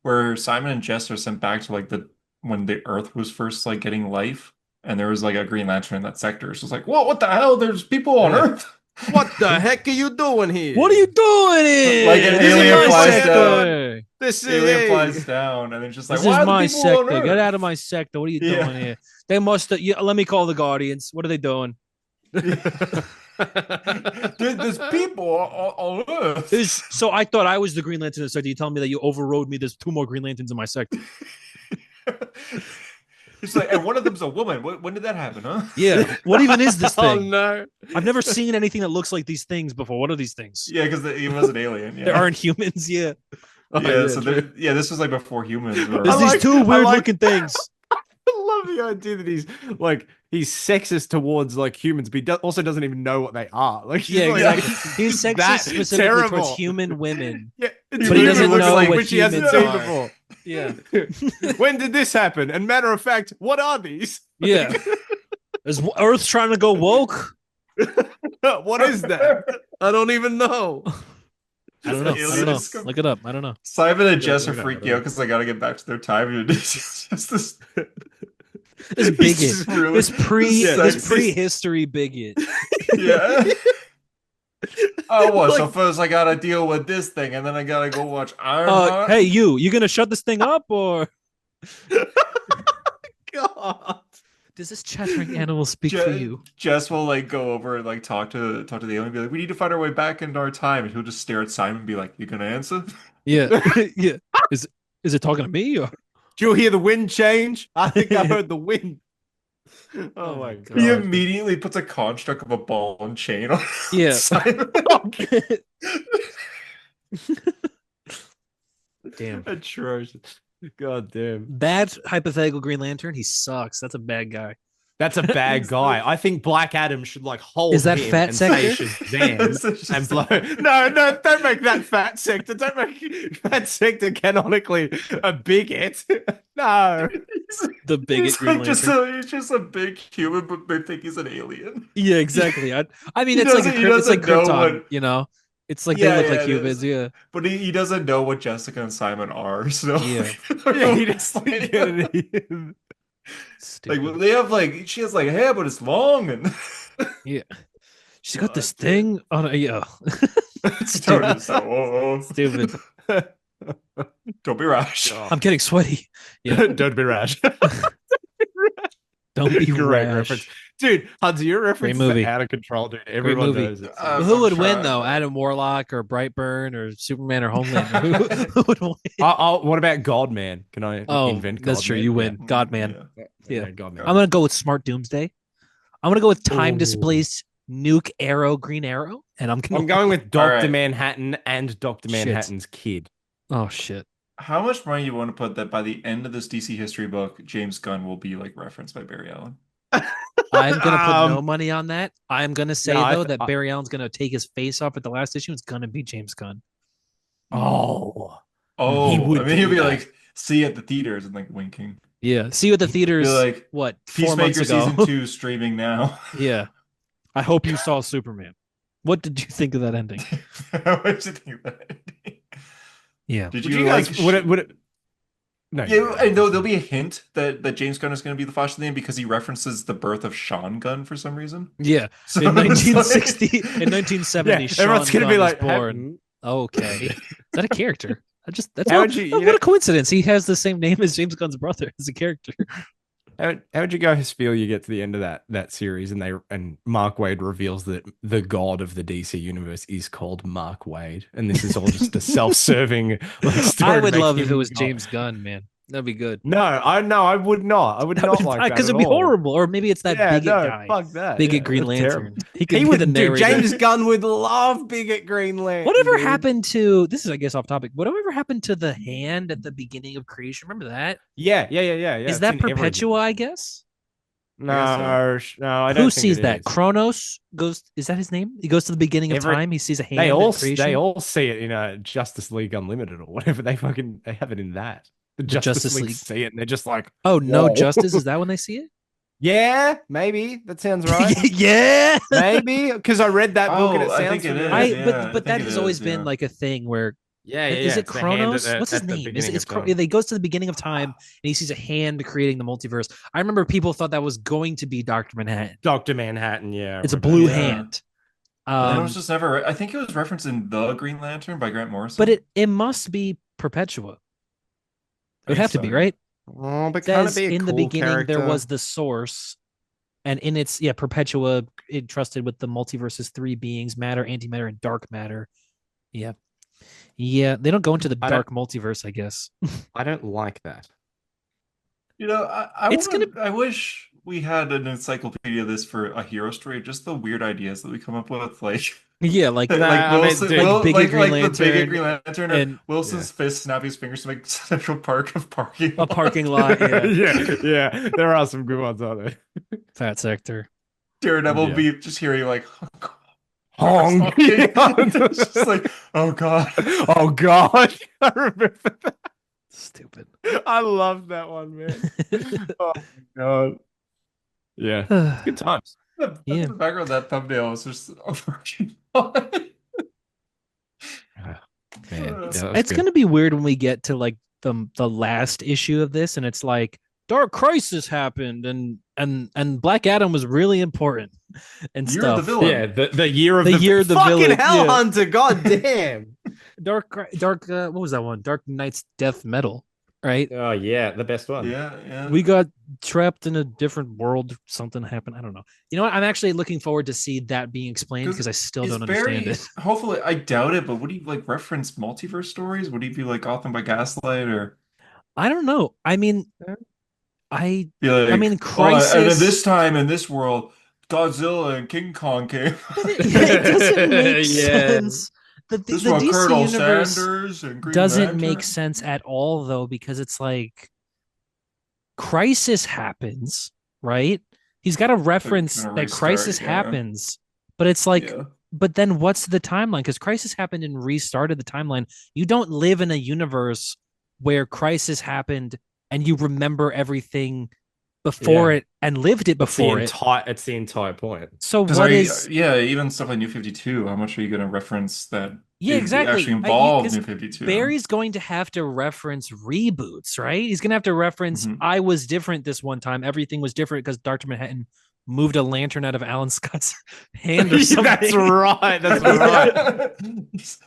where Simon and Jess are sent back to like the when the Earth was first like getting life, and there was like a Green Lantern in that sector. So it's like, whoa, what the hell? There's people on Yeah. Earth. What the heck are you doing here? What are you doing here? Like an This is alien my flies sector. This Alien is flies down, and it's just like, This why is are the my people on sector. Get Earth? out of my sector. What are you Yeah. doing here? They must. Yeah, let me call the Guardians. What are they doing? There's people on Earth. So I thought I was the Green Lantern. So you tell me that you overrode me? There's 2 more Green Lanterns in my sector. It's like, and one of them's a woman. When did that happen, huh? Yeah. What even is this Oh thing? no. I've never seen anything that looks like these things before. What are these things? Yeah, because he was an alien. Yeah. There aren't humans. Yeah. Oh, Yeah, so true. this was like before humans were. There's I like- these 2 I weird like- looking things. I love the idea that he's sexist towards like humans, but he also doesn't even know what they are. Like, Yeah, like, exactly. He's that sexist specifically terrible. towards human women. Yeah, But it's he women doesn't which know like what which he hasn't humans seen are. before. Yeah. When did this happen? And matter of fact, what are these? Yeah. Is Earth trying to go woke? What is that? I don't even know. I don't know. I don't know. Aliens. Look it up. I don't know. Simon and Jess are look it up, freaking out because they got to get back to their time. And it's just this. This He's bigot. just really This sexist. prehistory bigot. Yeah. Oh, what? So Like- first I gotta deal with this thing, and then I gotta go watch Ironheart. Hey, you gonna shut this thing up, or God. does this chattering animal speak Je- for you? Jess will like go over and like talk to the alien, and be like, "We need to find our way back into our time," and he'll just stare at Simon and be like, "You gonna answer?" Yeah, yeah. Is it talking to me? Or? Did you hear the wind change? I think I heard the wind. Oh my god. He immediately puts a construct of a ball and chain on Yeah. Simon. Damn. Atrocious. God damn. That hypothetical Green Lantern, he sucks. That's a bad guy. That's a bad guy. I think Black Adam should like hold Is that him Fat and Sector? say It's Shazam just- and blow. No, don't make that Fat Sector. Don't make Fat Sector canonically a bigot. No. The bigot He's Green like just Lantern. he's just a big human, but they think he's an alien. Yeah, exactly. I mean, He it's like doesn't- he it's like doesn't know Krypton, what- you know. It's like Yeah, they look yeah, like it humans. is. Yeah. But he doesn't know what Jessica and Simon are. So Yeah. Yeah, he doesn't get it. Like Stupid. they have like she has like hair, but it's long and Yeah. She's got this God damn. thing on a yeah. it's totally so. Stupid. Don't be rash. I'm getting sweaty. Yeah. Don't be rash. Don't be Great rash. reference. Dude, Hunter, your references are movie. out of control, dude. Everyone movie. knows it. Who I'm would win trying, though? but- Adam Warlock or Brightburn or Superman or Homelander? Who would win? What about God-Man? Can I Oh, invent that's God-Man? true. You win. Mm, God man. Yeah. God-Man. I'm gonna go with Smart Doomsday. I'm gonna go with time Ooh. displaced Nuke Arrow Green Arrow, and I'm going with All Dr. right. Manhattan and Dr. Shit. Manhattan's kid. Oh shit. How much money you want to put that by the end of this DC history book, James Gunn will be like referenced by Barry Allen? I'm gonna put no money on that. I'm gonna say No, though that Barry Allen's gonna take his face off at the last issue. It's gonna be James Gunn. Oh. Oh, He would I mean, he'll do be that. like, see you at the theaters and like winking. Yeah. See you at the theaters. Be like, What 4 months Peacemaker ago? season 2 streaming now. Yeah. I hope you saw Superman. What did you think of that ending? What did you think of that? Yeah. Did Would you you like? guys would it No, Yeah, and there'll be a hint that James Gunn is going to be the Flash name because he references the birth of Sean Gunn for some reason. Yeah. So In it's 1960, in 1970, Sean everyone's gonna be Gunn was like, born. Okay. Is that a character? That's How what, would you what know- a coincidence. He has the same name as James Gunn's brother as a character. How would you guys feel you get to the end of that series and Mark Wade reveals that the god of the DC universe is called Mark Wade, and this is all just a self-serving like story I to would make love if it him was God. James Gunn, man. That'd be good. No, I would not. I would not like that Because at it'd be all. horrible. Or maybe it's that bigot guy. Fuck that. Bigot Yeah, Green that's Lantern. terrible. He could He be would the do. narrator. James Gunn would love Bigot Green Lantern. Whatever dude. happened to this is, I guess, off topic. Whatever happened to the hand at the beginning of creation? Remember that? Yeah. Is It's that in everything. Perpetua? I guess. I guess No, I don't Who think sees it that? is. Kronos goes. Is that his name? He goes to the beginning of time. He sees a hand. They all at creation. see it in Justice League Unlimited or whatever. They have it in that. The Justice Justice League League. see it and they're just like, Oh, no whoa. justice. Is that when they see it? Yeah, maybe that sounds right. Yeah. Maybe because I read that book and it Oh, I sounds think it familiar. is. I Yeah, but I that think it has always is, been yeah. like a thing where Yeah, is it it's the hand Kronos? at What's his at the name? beginning It's of time. he goes to the beginning of time and he sees a hand creating the multiverse. I remember people thought that was going to be Dr. Manhattan. Dr. Manhattan. Yeah, I It's a remember blue that. Yeah. hand. But then it was just never. I think it was referenced in The Green Lantern by Grant Morrison. but it must be Perpetua. It would think have to so, be, yeah. right? Oh, but It can't it says be a in the cool beginning there character? was the source, and in its Perpetua entrusted with the multiverse's three beings: matter, antimatter, and dark matter. Yeah. Yeah, they don't go into the I don't- dark multiverse, I guess. I don't like that. You know, It's I wish we had an encyclopedia of this for a hero story. Just the weird ideas that we come up with, like Yeah, like like I mean, Wilson, dude, Will, Bigot Green like the Bigot Lantern Green Lantern, or and Wilson's fist snapping his fingers to make Central Park of parking a parking lot. Yeah, yeah. There are some good ones, aren't there? fat sector. Daredevil Yeah. be just hearing like Hong. it's just like, oh god. Oh God, I remember that. Stupid. I love that one, man. Oh my God. Yeah, good times. Yeah. The background of that thumbnail was just a fucking fun. Man, It's- It's gonna be weird when we get to like the last issue of this, and it's like Dark Crisis happened, and Black Adam was really important and You're the stuff. villain. Yeah, the year of The year of the fucking villain, hell yeah. hunter. God damn. Dark. What was that one? Dark Knight's Death Metal, right? Oh yeah, the best one. Yeah. We got trapped in a different world. Something happened. I don't know. You know what? I'm actually looking forward to see that being explained because I still Is don't understand Barry, it. hopefully, I doubt it, but would he like reference multiverse stories? Would he be like Gotham by Gaslight or I don't know. I mean, I be like, mean, and Crisis. at this time in this world, Godzilla and King Kong came. It doesn't make Yeah. sense. The This the one, DC Colonel universe Sanders and Green doesn't Lantern. make sense at all, though, because it's like Crisis happens, right? He's got to reference gonna that restart, Crisis yeah. happens, but it's like, Yeah. but then what's the timeline? Because Crisis happened and restarted the timeline. You don't live in a universe where Crisis happened and you remember everything before Yeah. it and lived it before it. It's the entire point. So Because what is? even stuff like New 52, how much are you going to reference that Yeah, is exactly. actually involved 'cause New 52? Barry's going to have to reference reboots, right? He's going to have to reference Mhm. I was different this one time. Everything was different because Dr. Manhattan moved a lantern out of Alan Scott's hand or something. That's right. That's right.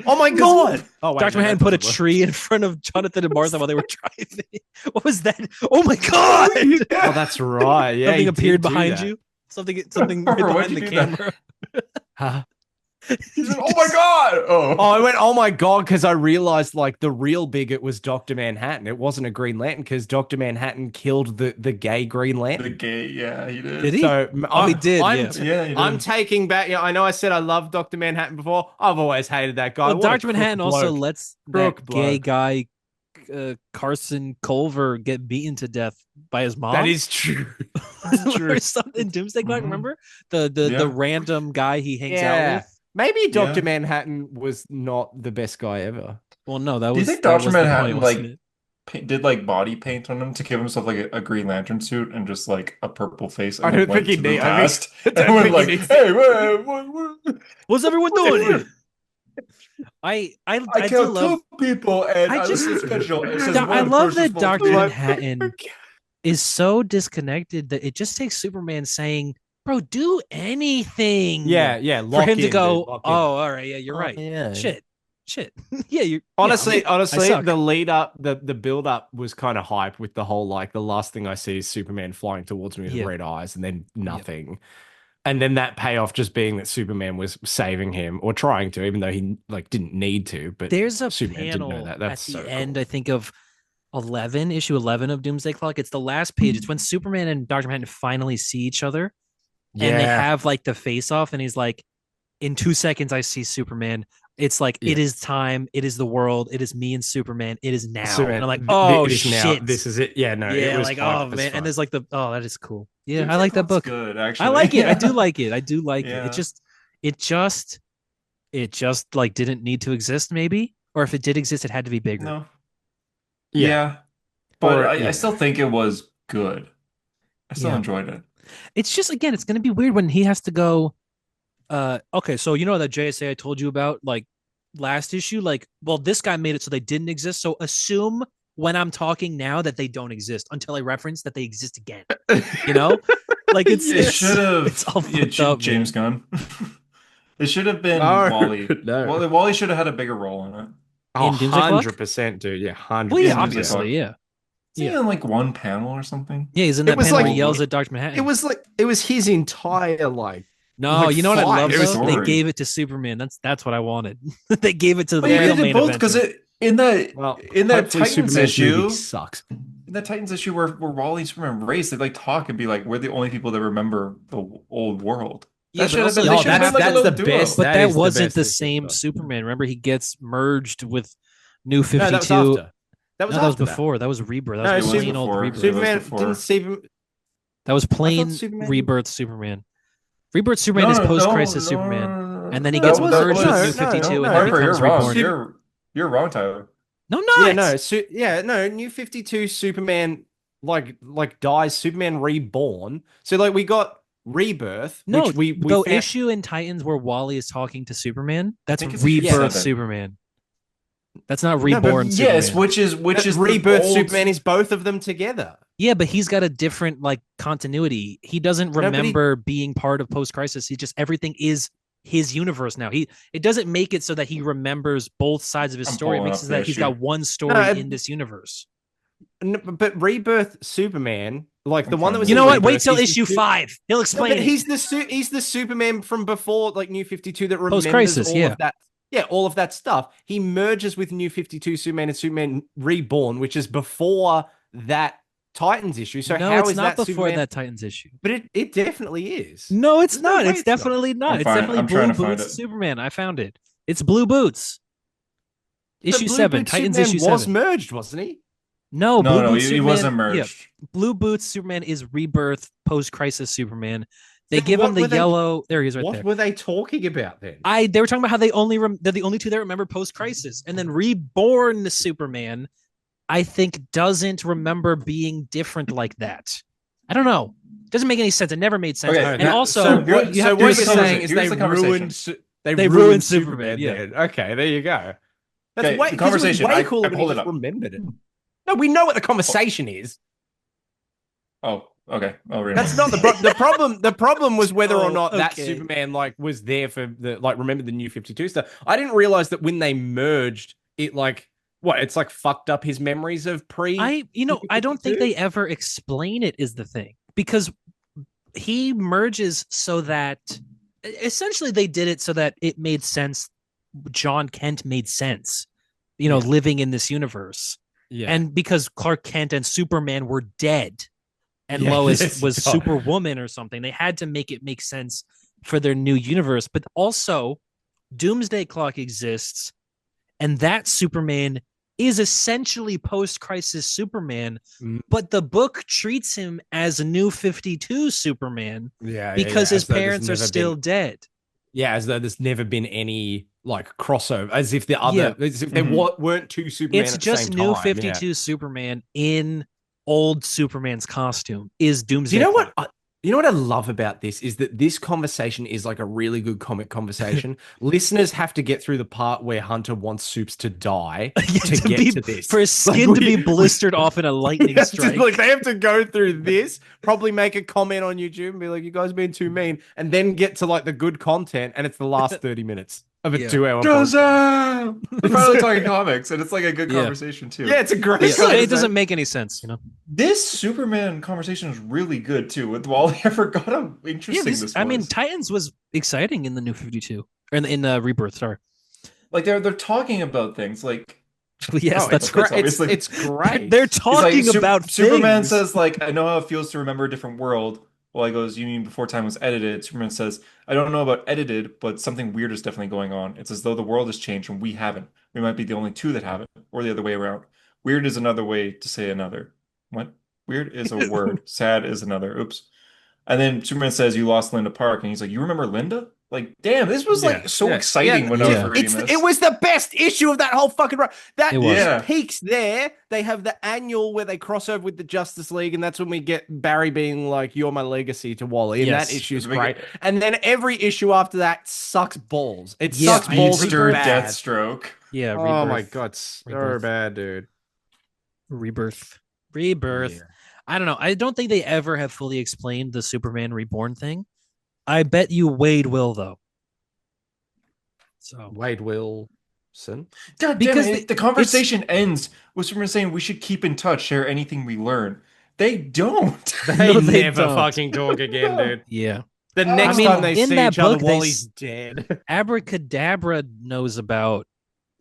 Oh my god! Oh wait, Dr. no, Manhattan that put a doesn't work. tree in front of Jonathan and Martha while they were driving. What was that? Oh my god! Oh, that's right. Yeah, Something he appeared did do behind that. you. Something right Harper, why'd behind the you do that? camera. Huh? He said, "Oh my god!" Oh, Oh, I went, oh my god, because I realized like the real bigot was Dr. Manhattan. It wasn't a Green Lantern because Dr. Manhattan killed the gay Green the Lantern. gay. Yeah, he did. Did he? So Oh, he did. Yeah. Yeah, he did. I'm taking back. I know I said I loved Dr. Manhattan before. I've always hated that guy. Well, What a Dr. Manhattan crook also bloke. lets Crook that gay bloke. guy Carson Culver get beaten to death by his mom. That is true. That's true. or something. Doomsday Clock. Mhm. Remember the Yeah. random guy he hangs out Yeah. with. Maybe Dr. Yeah. Manhattan was not the best guy ever. Well, no, that Do you was think that Dr. was the Manhattan point, wasn't it? did like body paint on him to give himself like a Green Lantern suit and just like a purple face I and don't then went think he to the need- I past I don't and went think he like, needs- "Hey, what? What's everyone doing here? I I do killed love two people and I this just- is special. It says I one love person that supposed Dr. to be- Manhattan is so disconnected that it just takes Superman saying, "Bro, do anything." Yeah, For lock him to in, go, dude, lock in. "Oh, all right, yeah, you're Oh, right. yeah. Shit. Yeah, you Honestly, I suck. the lead up, the build up was kind of hype with the whole like the last thing I see is Superman flying towards me with Yeah. red eyes and then nothing. And then that payoff just being that Superman was saving him or trying to, even though he like didn't need to, but There's a Superman didn't know panel that. That's at the so end, cool. I think, of issue 11 of Doomsday Clock. It's the last page. It's when Superman and Dr. Manhattan finally see each other and they have like the face off, and he's like, in 2 seconds, I see Superman. It's like, Yeah. it is time. It is the world. It is me and Superman. It is now. Superman, and I'm like, th- oh, it is shit. now. This is it. Yeah, no, yeah, it was like, hype oh, as man. fuck. And there's like that is cool. Yeah, Doomsday I like that Clock's book. good, actually. I like it. I do Yeah. like it. I do like it. Yeah. It just like didn't need to exist, maybe. Or if it did exist, it had to be bigger. No. Yeah. Yeah. But Or- I yeah. still think it was good. I still Yeah. enjoyed it. It's just, again, it's going to be weird when he has to go, okay, so you know that JSA I told you about, like, last issue? Like, well, this guy made it so they didn't exist, so assume when I'm talking now that they don't exist until I reference that they exist again. You know? Like, it's Should have it's all fucked up, James Gunn. It should have been No, Wally. no. Wally should have had a bigger role in it. Oh, in Doomsday Clock? 100%, dude. Yeah, 100%. Well, yeah, Doomsday obviously, Clock. yeah. Is he Yeah. in like one panel or something? Yeah, he's in It that was panel where like- he yells at Dr. Manhattan. It was his entire like No, like you know what I love, fight. though? Story. They gave it to Superman. That's what I wanted. They gave it to the But real you did main both event. because in that well, in that hopefully Titans Superman's issue, movie sucks. in that Titans issue where Wally and Superman race, they like talk and be like, "We're the only people that remember the old world." Yeah, That but should have also- been. Oh, They should have that's been like a the little duo. best. But That that is the wasn't best the issue, same though. Superman. Remember, he gets merged with New No, that was 52. after. That was No, that was after before. That was Rebirth. That No, was It was plain old before. Rebirth. It was Superman before. didn't Superman. That was plain Superman- Rebirth Superman. Rebirth Superman is post-crisis Superman. And then he That gets was- merged that with was- New 52 and then Harper, becomes you're wrong. reborn. You're wrong, Tyler. No, I'm not. Yeah, no. New 52 Superman like dies. Superman reborn. So like we got Rebirth. No, which we the found- issue in Titans where Wally is talking to Superman, that's think it's issue Rebirth 7. Superman. That's not but Reborn Superman. Yes, which is the Rebirth old- Superman is both of them together. Yeah, but he's got a different like continuity. He doesn't but he- remember being part of post-crisis. He just everything is his universe now. It doesn't make it so that he remembers both sides of his I'm story. It pulling makes up it the that he's issue. got one story No, in this universe. But Rebirth Superman, like the I'm one that trying was to- You in know what? Wait Rebirth, till he's the issue 5. He'll No, explain but it. he's the Superman from before like New 52 that remembers Post-crisis, all yeah. of that. Yeah, all of that stuff. He merges with New 52 Superman and Superman Reborn, which is before that Titans issue. So no, how it's is not that before Superman? that Titans issue. But it definitely is. No, it's There's no not. way It's it's not. definitely not. I'm It's fine- definitely I'm trying Blue to find Boots it. Superman. I found it. It's Blue Boots. But Issue Blue 7. Boots Titans Superman issue was 7. merged, wasn't he? No, Blue No, Boots he Superman, wasn't yeah, merged. Blue Boots Superman is Rebirth post-crisis Superman. They Then give what him the were they- yellow. There he is, right What there. were they talking about then? They were talking about how they're the only two that remember post-crisis, and then Reborn Superman, I think, doesn't remember being different like that. I don't know. Doesn't make any sense. It never made sense. Okay, And now- also, so here- what, you so have what here's you're the saying is conversation. they Here's the conversation. ruined They ruined ruined Superman. Superman, yeah. then. Okay, there you go. That's Okay, way, the 'cause it was conversation. way I cooler when he pulled it just up. remembered it. No, we know what the conversation is. Oh, Okay, I'll read That's it. not the problem. The problem was whether or Oh, not that okay. Superman like was there for the like. Remember the New 52 stuff? I didn't realize that when they merged, it like what? It's like fucked up his memories of pre. I don't think they ever explain it is the thing because he merges so that essentially they did it so that it made sense. John Kent made sense, Yeah. living in this universe. Yeah. And because Clark Kent and Superman were dead and Yeah, Lois yes, was God. Superwoman or something, they had to make it make sense for their new universe. But also, Doomsday Clock exists, and that Superman is essentially post-crisis Superman, Mm. but the book treats him as a new 52 Superman Yeah, because his as though there's parents are never still been, dead. yeah, as though there's never been any like crossover, as if Yeah. as if there weren't two Superman It's at the just same new time. 52 Superman in old Superman's costume is Do you Doomsday know Clock. what? You know what I love about this is that this conversation is like a really good comic conversation. Listeners have to get through the part where Hunter wants Soups to die Yeah, to get to this. for his skin to be blistered off in a lightning strike. Like they have to go through this, probably make a comment on YouTube and be like, "You guys being too mean," and then get to like the good content, and it's the last 30 minutes of a Yeah. 2 hour podcast. Shazam! We're finally talking comics, and it's like a good Yeah. conversation too. Yeah, it's a great. Yeah, This it doesn't make any sense, This Superman conversation is really good too. With Wally, I forgot how interesting this was. I mean, Titans was exciting in the New 52 or in Rebirth. Sorry. Like they're talking about things like Yes, Oh, that's it's great. right. It's great. They're he's like, talking about Superman things. says like, I know how it feels to remember a different world. Well, he goes, you mean before time was edited? Superman says, I don't know about edited, but something weird is definitely going on. It's as though the world has changed and we haven't. We might be the only two that haven't, or the other way around. Weird is another way to say another. What? Weird is a word. Sad is another. Oops. And then Superman says, you lost Linda Park. And he's like, you remember Linda? Like, damn, this was like so exciting when I was reading this. It was the best issue of that whole fucking run. That It was. Yeah. peaks there. They have the annual where they cross over with the Justice League, and that's when we get Barry being like, "You're my legacy" to Wally, and Yes. that issue is It's a big- great. And then every issue after that sucks balls. It Yeah, sucks balls. Speedster bad. Deathstroke. Yeah, Oh my Rebirth. god, so Rebirth. bad, dude. Rebirth. Yeah. I don't know. I don't think they ever have fully explained the Superman Reborn thing. I bet you Wade will though. So Wade Wilson. God damn Because it. The conversation ends with Superman saying we should keep in touch, share anything we learn. They don't. They No, they never don't. fucking talk again, dude. yeah, The next I mean, time they in see that each other, book, they Wally's dead. Abracadabra knows about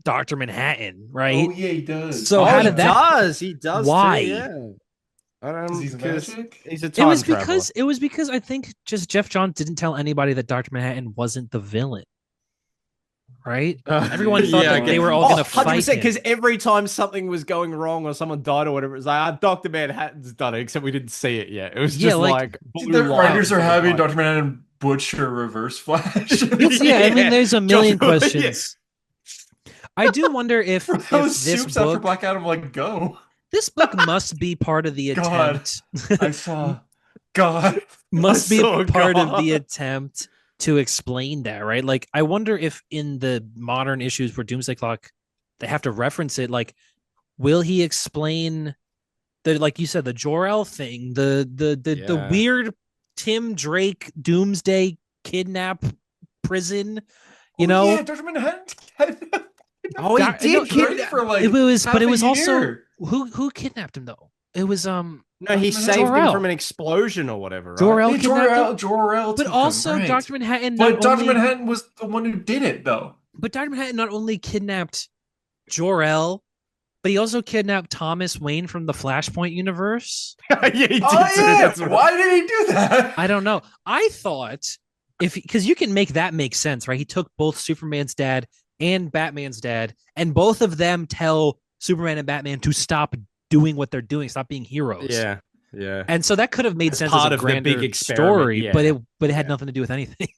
Dr. Manhattan, right? Oh yeah, he does. So how did that? He does. Why? Too, yeah. Because he's Because magic? he's a It time was traveler. because I think just Jeff Johns didn't tell anybody that Dr. Manhattan wasn't the villain. Right? Everyone thought yeah, that they were all gonna fight 100%, him. because every time something was going wrong or someone died or whatever, it was like, Dr. Manhattan's done it, except we didn't see it yet. It was Yeah, just like, blue The light. writers are having Dr. Manhattan butcher Reverse Flash. Yeah, I mean, there's a million Joshua, questions. I do wonder if Those this soups after book, Black Adam, like, go. this book must be part of the God. attempt. I saw. God. Must be saw part of God. the attempt to explain that, right? Like, I wonder if in the modern issues for Doomsday Clock, they have to reference it. Like, will he explain the, like you said, the Jor-El thing, the Yeah. weird Tim Drake Doomsday kidnap prison? You Oh, know, yeah, Dr. Manhattan. Oh, he Doc- did no, kidnap. for like it was, half but it a was also year. who kidnapped him though. It was No, he Jor-El. saved him from an explosion or whatever, right? Jor-El Yeah, kidnapped him? Jor-El But took also him, right. Dr. Manhattan But not Dr. only Manhattan was the one who did it, though. but Dr. Manhattan not only kidnapped Jor-El, but he also kidnapped Thomas Wayne from the Flashpoint universe. Yeah, he did. Oh, too, yeah. that's right. Why did he do that? I don't know. I thought because you can make that make sense, right? He took both Superman's dad and Batman's dad, and both of them tell Superman and Batman to stop doing what they're doing, stop being heroes. Yeah, yeah. And so that could have made As sense part as a of the big grander experiment, story, yeah. but it had Yeah. nothing to do with anything.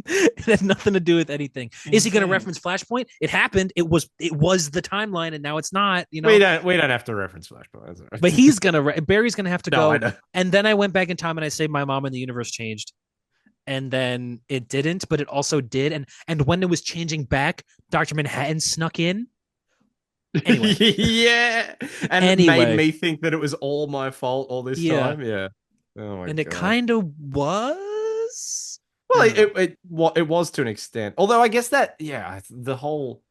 It had nothing to do with anything. Is he going to Insane. reference Flashpoint? It happened. It was the timeline, and now it's not. You know, We don't have to reference Flashpoint. That's all right. but he's gonna. Barry's gonna have to No, I go. know. And then I went back in time and I saved my mom, and the universe changed. And then it didn't, but it also did. And when it was changing back, Dr. Manhattan snuck in. Anyway. Yeah, and it Anyway. made me think that it was all my fault all this Yeah. time. Yeah. Oh my and it God. kind of was. Well, I don't know. it was to an extent. Although I guess that the whole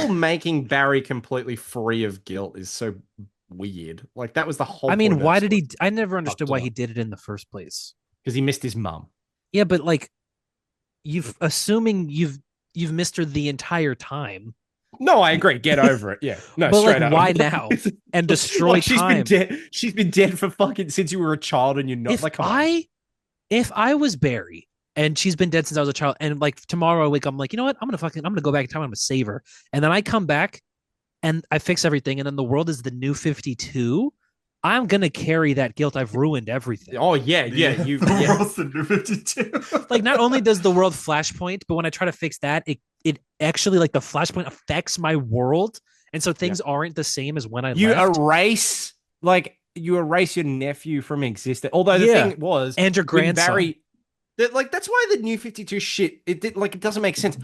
making Barry completely free of guilt is so weird. Like that was the whole I mean, point of that why did story. he? I never understood Fucked why it he up. did it in the first place. Because he missed his mum. Yeah, but like, you've missed her the entire time. No, I agree. Get over it. Yeah. No, But like, straight up. why now? And destroy Like she's been time. dead. She's been dead for fucking since you were a child, and you're not If like, come on. if I was Barry and she's been dead since I was a child, and like tomorrow I wake up, I'm like, you know what? I'm gonna go back in time. I'm gonna save her, and then I come back and I fix everything, and then the world is the new 52. I'm gonna carry that guilt. I've ruined everything. Oh yeah, yeah. The world's the new 52. Like, not only does the world flashpoint, but when I try to fix that, it actually, like, the flashpoint affects my world, and so things aren't the same as when I You left. erase your nephew from existence. Although the Yeah. thing was, And your when grandson. Barry, that's why the new 52 shit. It doesn't make sense.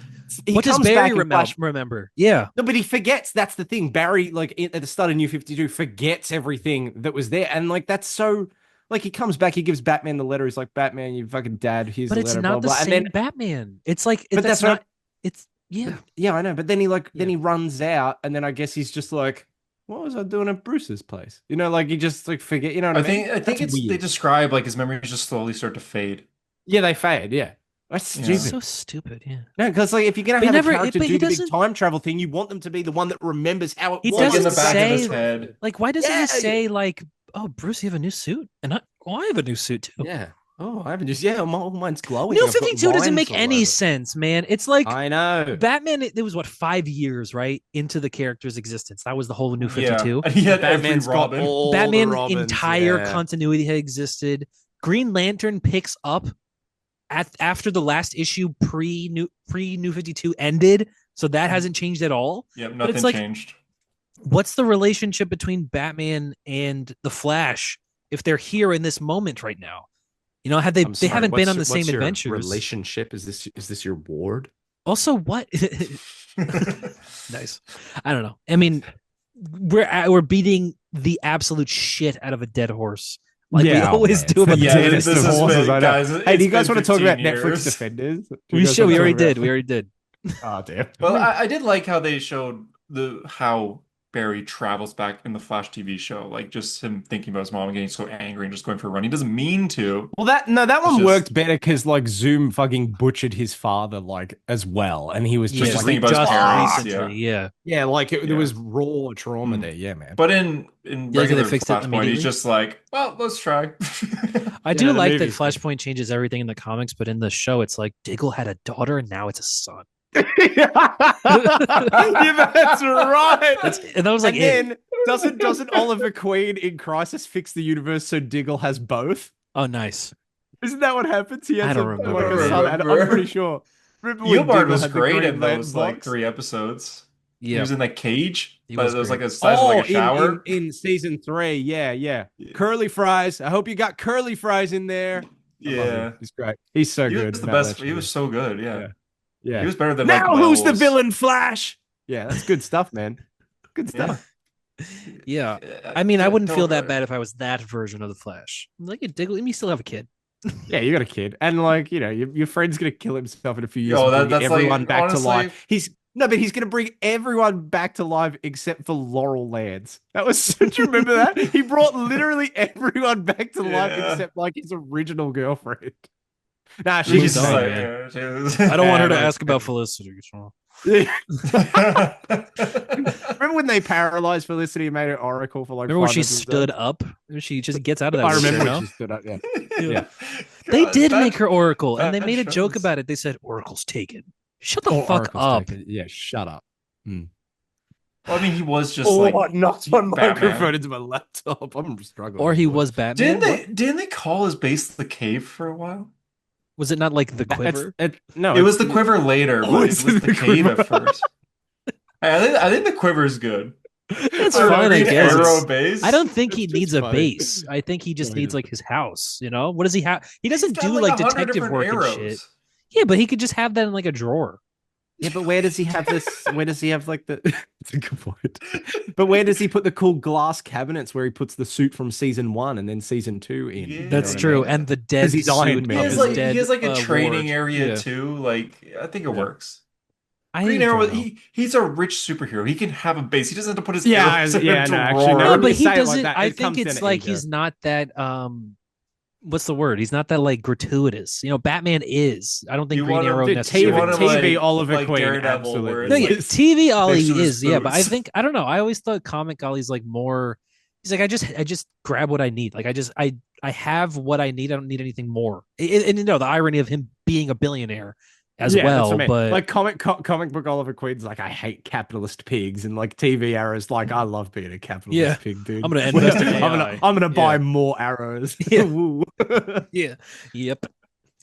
He What does comes Barry back in remember? Yeah. No, but he forgets. That's the thing. Barry, like at the start of New 52, forgets everything that was there, and like that's so. Like he comes back, he gives Batman the letter. He's like, "Batman, you fucking dad. Here's But the it's letter." not Blah the blah. And same then, Batman. It's like, but that's that's what not. It's yeah. yeah, I know. But then then Yeah. he runs out, and then I guess he's just like, "What was I doing at Bruce's place?" You know, like he just like forget. You know what I mean? I think That's they weird. describe like his memories just slowly start to fade. Yeah, they fade. Yeah, that's Yeah. stupid. It's so stupid. Yeah. No, because like if you're gonna But he have never- a character but he do the big doesn't- time travel thing, you want them to be the one that remembers how it He was. Like in doesn't the back of his say- head. Like, why doesn't Yeah, he say like, "Oh, Bruce, you have a new suit," and I have a new suit too. Yeah. Oh, I haven't just mine's glowing. New I've got 52 doesn't lines make all any over it. sense, man. It's like I know. Batman. It was what, 5 years, right, into the character's existence. That was the whole New 52. Yeah. And he had every Batman's got Robin. all the Batman's Robins, entire yeah. continuity had existed. Green Lantern picks up after the last issue pre New 52 ended, so that hasn't changed at all. Yep, But it's nothing like, changed. what's the relationship between Batman and the Flash if they're here in this moment right now? You know, I'm they sorry, haven't been on the what's same your adventures. relationship? Is this your ward? Also, what? Nice. I don't know. I mean, we're beating the absolute shit out of a dead horse, like we always do about the Yeah, Defenders. this has been, guys. Hey, do you guys want to talk about 15 Netflix years. Defenders? We should. We already did. We already did. Oh damn. Well, I did like how they showed how Barry travels back in the Flash TV show, like just him thinking about his mom and getting so angry and just going for a run. He doesn't mean to. Well, that one just- worked better because like Zoom fucking butchered his father like as well, and he was Just just thinking like, about his parents, recently, yeah. yeah, like there Yeah. was raw trauma Mm. there, yeah, man. But in You like how regular they fixed it Flashpoint, immediately? he's just like, well, let's try. I do the like that movies, Flashpoint changes everything in the comics, but in the show, it's like Diggle had a daughter and now it's a son. Yeah, that's right. And I was like, and then doesn't Oliver Queen in Crisis fix the universe so Diggle has both? oh, nice. Isn't that what happens? He has I don't a, remember. like I a don't son. I'm remember. pretty sure. Remember when Eobard Diggle was had the great Green in those Lantern like box? 3 episodes. He Yeah. was in that cage. He But was it was great. like a size of like a shower. in season 3, yeah. Curly fries. I hope you got curly fries in there. I love him. Yeah. He's great. He's so He good. was the No, best. that's He was true. so good. Yeah. Yeah. He was better than Now like who's the Miles. villain, Flash? Yeah, that's good stuff, man. Good Yeah. stuff. Yeah. I mean, I wouldn't feel that Don't- bad if I was that version of the Flash. Like, Diggle, you still have a kid. Yeah, you got a kid, and like your friend's gonna kill himself in a few years. Yo, and bring that's like, everyone back honestly- to life. He's gonna bring everyone back to life except for Laurel Lance. That was. Do you remember that? He brought literally everyone back to life Yeah. except like his original girlfriend. Nah, She's she's done, like, man. yeah, she was- I don't want her to like- ask about Felicity. So. Remember when they paralyzed Felicity and made her Oracle for like? Remember when 5 she episodes? stood up? She just gets out of that. I remember wheelchair when now. she stood up. Yeah. Yeah. God, They did that- make her Oracle, and they that made a joke shows. about it. They said Oracle's taken. Shut the Oh, fuck Oracle's up. taken. Yeah, shut up. Well, I mean, he was just Oh, like knocked my Batman. microphone into my laptop. I'm struggling. Or he was Batman. Didn't they call his base the cave for a while? Was it not like the quiver? No, It was the quiver later, Oh, but it it's was the the cave quiver. at first. I think the quiver is good. It's For fine, I Green guess. Arrow It's- base. I don't think he It's needs just a funny. base. I think he just No, he needs doesn't. like his house. You know, what does he have? He doesn't He's got, do like 100 detective different work arrows. and shit. Yeah, but he could just have that in like a drawer. Yeah, but where does he have this? Where does he have like the? It's a good point. But where does he put the cool glass cabinets where he puts the suit from season 1 and then season 2 in? You know That's what I true. mean? And the Because dead he's Iron suit He of Man. has his like he dead has like a training ward. area Yeah. too. Like I think it Yeah. works. I Green don't Arrow, know. he's a rich superhero. He can have a base. He doesn't have to put his Yeah, arrows in yeah, to no, actually, no. roar. No, When but you he say it like doesn't. that, I it think comes down it's to like ego. he's not that what's the word? He's not that like gratuitous. Batman is. I don't think You Green want Arrow him, Dude, you necessarily want TV, him is. TV Oliver like Queen Daredevil, where No, it's absolutely yeah, like is. TV next Ollie to his is, yeah, but I boots. think I don't know. I always thought Comic Ollie's like more. He's like I just grab what I need. Like I have what I need. I don't need anything more. And the irony of him being a billionaire as Yeah, that's well. what I mean. But Like comic book Oliver Queen's like, I hate capitalist pigs, and like TV arrows like, I love being a yeah, capitalist pig, I'm dude. gonna invest in I'm AI. gonna Yeah, buy more arrows. yeah, Woo. yeah, yep.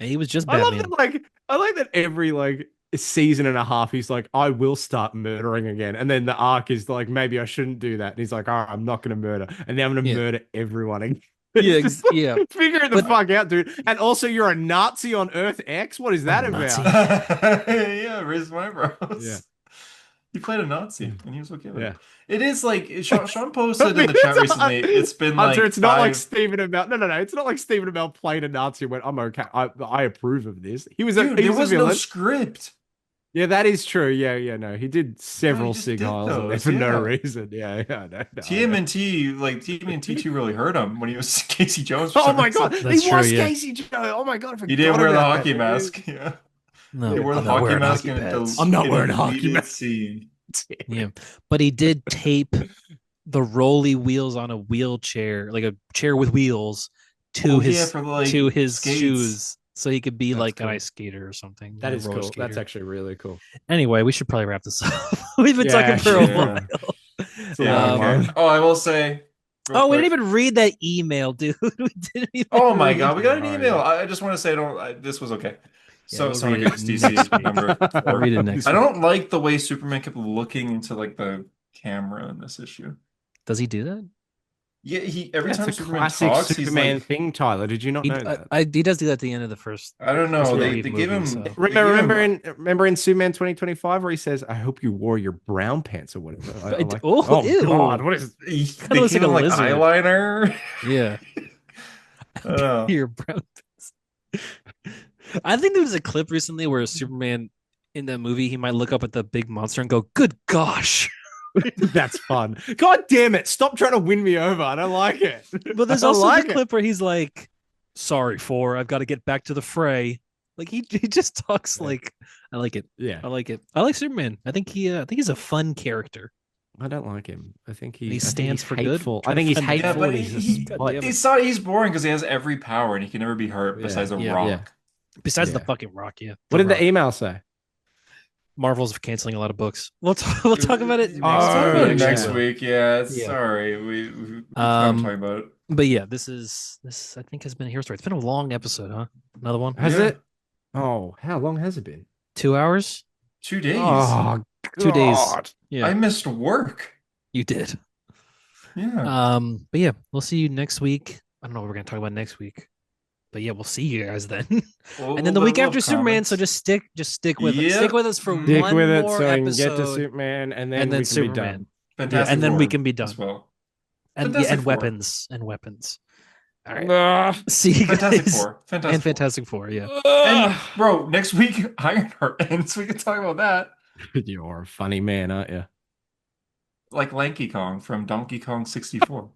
And he was just I love Batman. that. Like, I like that every like season and a half, he's like, I will start murdering again, and then the arc is like, maybe I shouldn't do that. And he's like, all right, I'm not gonna murder, and then I'm gonna Yeah, murder everyone again. yeah, It's just like, yeah. figure it the But fuck out, dude. And also, you're a Nazi on Earth X. What is I'm that a Nazi. about? Yeah, raise my Yeah, eyebrows. He played a Nazi, and he was okay with it. yeah. It is like Sean I posted in mean, the chat recently. It's been Hunter, like it's not like 5. Stephen Amell. No, no, no. It's not like Stephen Amell played a Nazi and went, I'm okay. I approve of this. Dude, He there was a was no villain. script. Yeah, that is true. Yeah, yeah, no. He did No, he several just Sig did Heils in there those. for no Yeah. reason. Yeah, yeah, no, no, I know. TMNT2 really hurt him when he was Casey Jones for Oh some my God. reason. He That's true. was Yeah. Casey Joe. Oh my God. I He didn't forgot wear the about that, hockey dude. mask. Yeah. He No, wore the I'm not hockey wearing mask hockey in pads. I'm not in a wearing hockey deleted mask. scene. Yeah, but he did tape the rolly wheels on a wheelchair, like a chair with wheels, Oh to yeah, his for like skates. shoes, so he could be That's like an cool. ice skater or something, That a is roller cool. That's skater. actually really cool. Anyway, we should probably wrap this up. We've been talking Yeah, for a Yeah. while. it's a Yeah, long okay. one. Oh, I will say real Oh, we quick. didn't even read that email, dude. We didn't even Oh my read God, we got an Oh, email. yeah. I just want to say this was okay. Yeah, So we'll read Sonic it next XDC week. number We'll 4. read it next I week. don't like the way Superman kept looking into like the camera in this issue. Does he do that? Yeah, he every That's time a Superman classic talks, he's Superman like, thing, Tyler. Did you not know that? He does do that at the end of the first I don't first know. They wave they give movie. him So they give him Remember in Superman 2025 where he says, "I hope you wore your brown pants or whatever." I like, oh, oh ew. God, what is? Kind they of looks give like a him like lizard. eyeliner. Yeah. I don't know. Your brown pants. I think there was a clip recently where Superman in that movie, he might look up at the big monster and go, "Good gosh." That's fun. God damn it! Stop trying to win me over. I don't like it. But there's I also like the it. clip where he's like, "Sorry, I've got to get back to the fray." Like he just talks Yeah. like I like it. Yeah, I like it. I like Superman. I think he's a fun character. I don't like him. I think He I think stands he's for good. hateful. I think he's Yeah, Yeah, hateful. but And he's he, just God damn it. he's boring because he has every power and he can never be hurt Yeah, besides a yeah, rock. yeah. Besides the Yeah. fucking rock, yeah. What The did Rock. the email say? Marvel's canceling a lot of books. We'll talk about it We'll next talk week. about We it actually next will. week. Yeah, Yeah. sorry. We I'm talking about it. But yeah, this I think has been a hero story. It's been a long episode, huh? Another one? Has Yeah. it? Oh, how long has it been? 2 hours? 2 days. Oh, 2 days. God. Yeah, I missed work. you did. Yeah. But yeah, we'll see you next week. I don't know what we're gonna talk about next week. But yeah, we'll see you guys then. And then the week after Superman, so just stick with it. Yep. Stick with us for Stick one with it more so we can episode. get to Superman, and then and then we can be done. Superman. Fantastic and then we Four can be done. as well. And Fantastic Four. weapons. And weapons. All right. Ah. See you Fantastic guys. Four. Fantastic And Four. Fantastic Four, yeah. And bro, next week Ironheart ends. We can talk about that. You're a funny man, aren't you? Like Lanky Kong from Donkey Kong 64.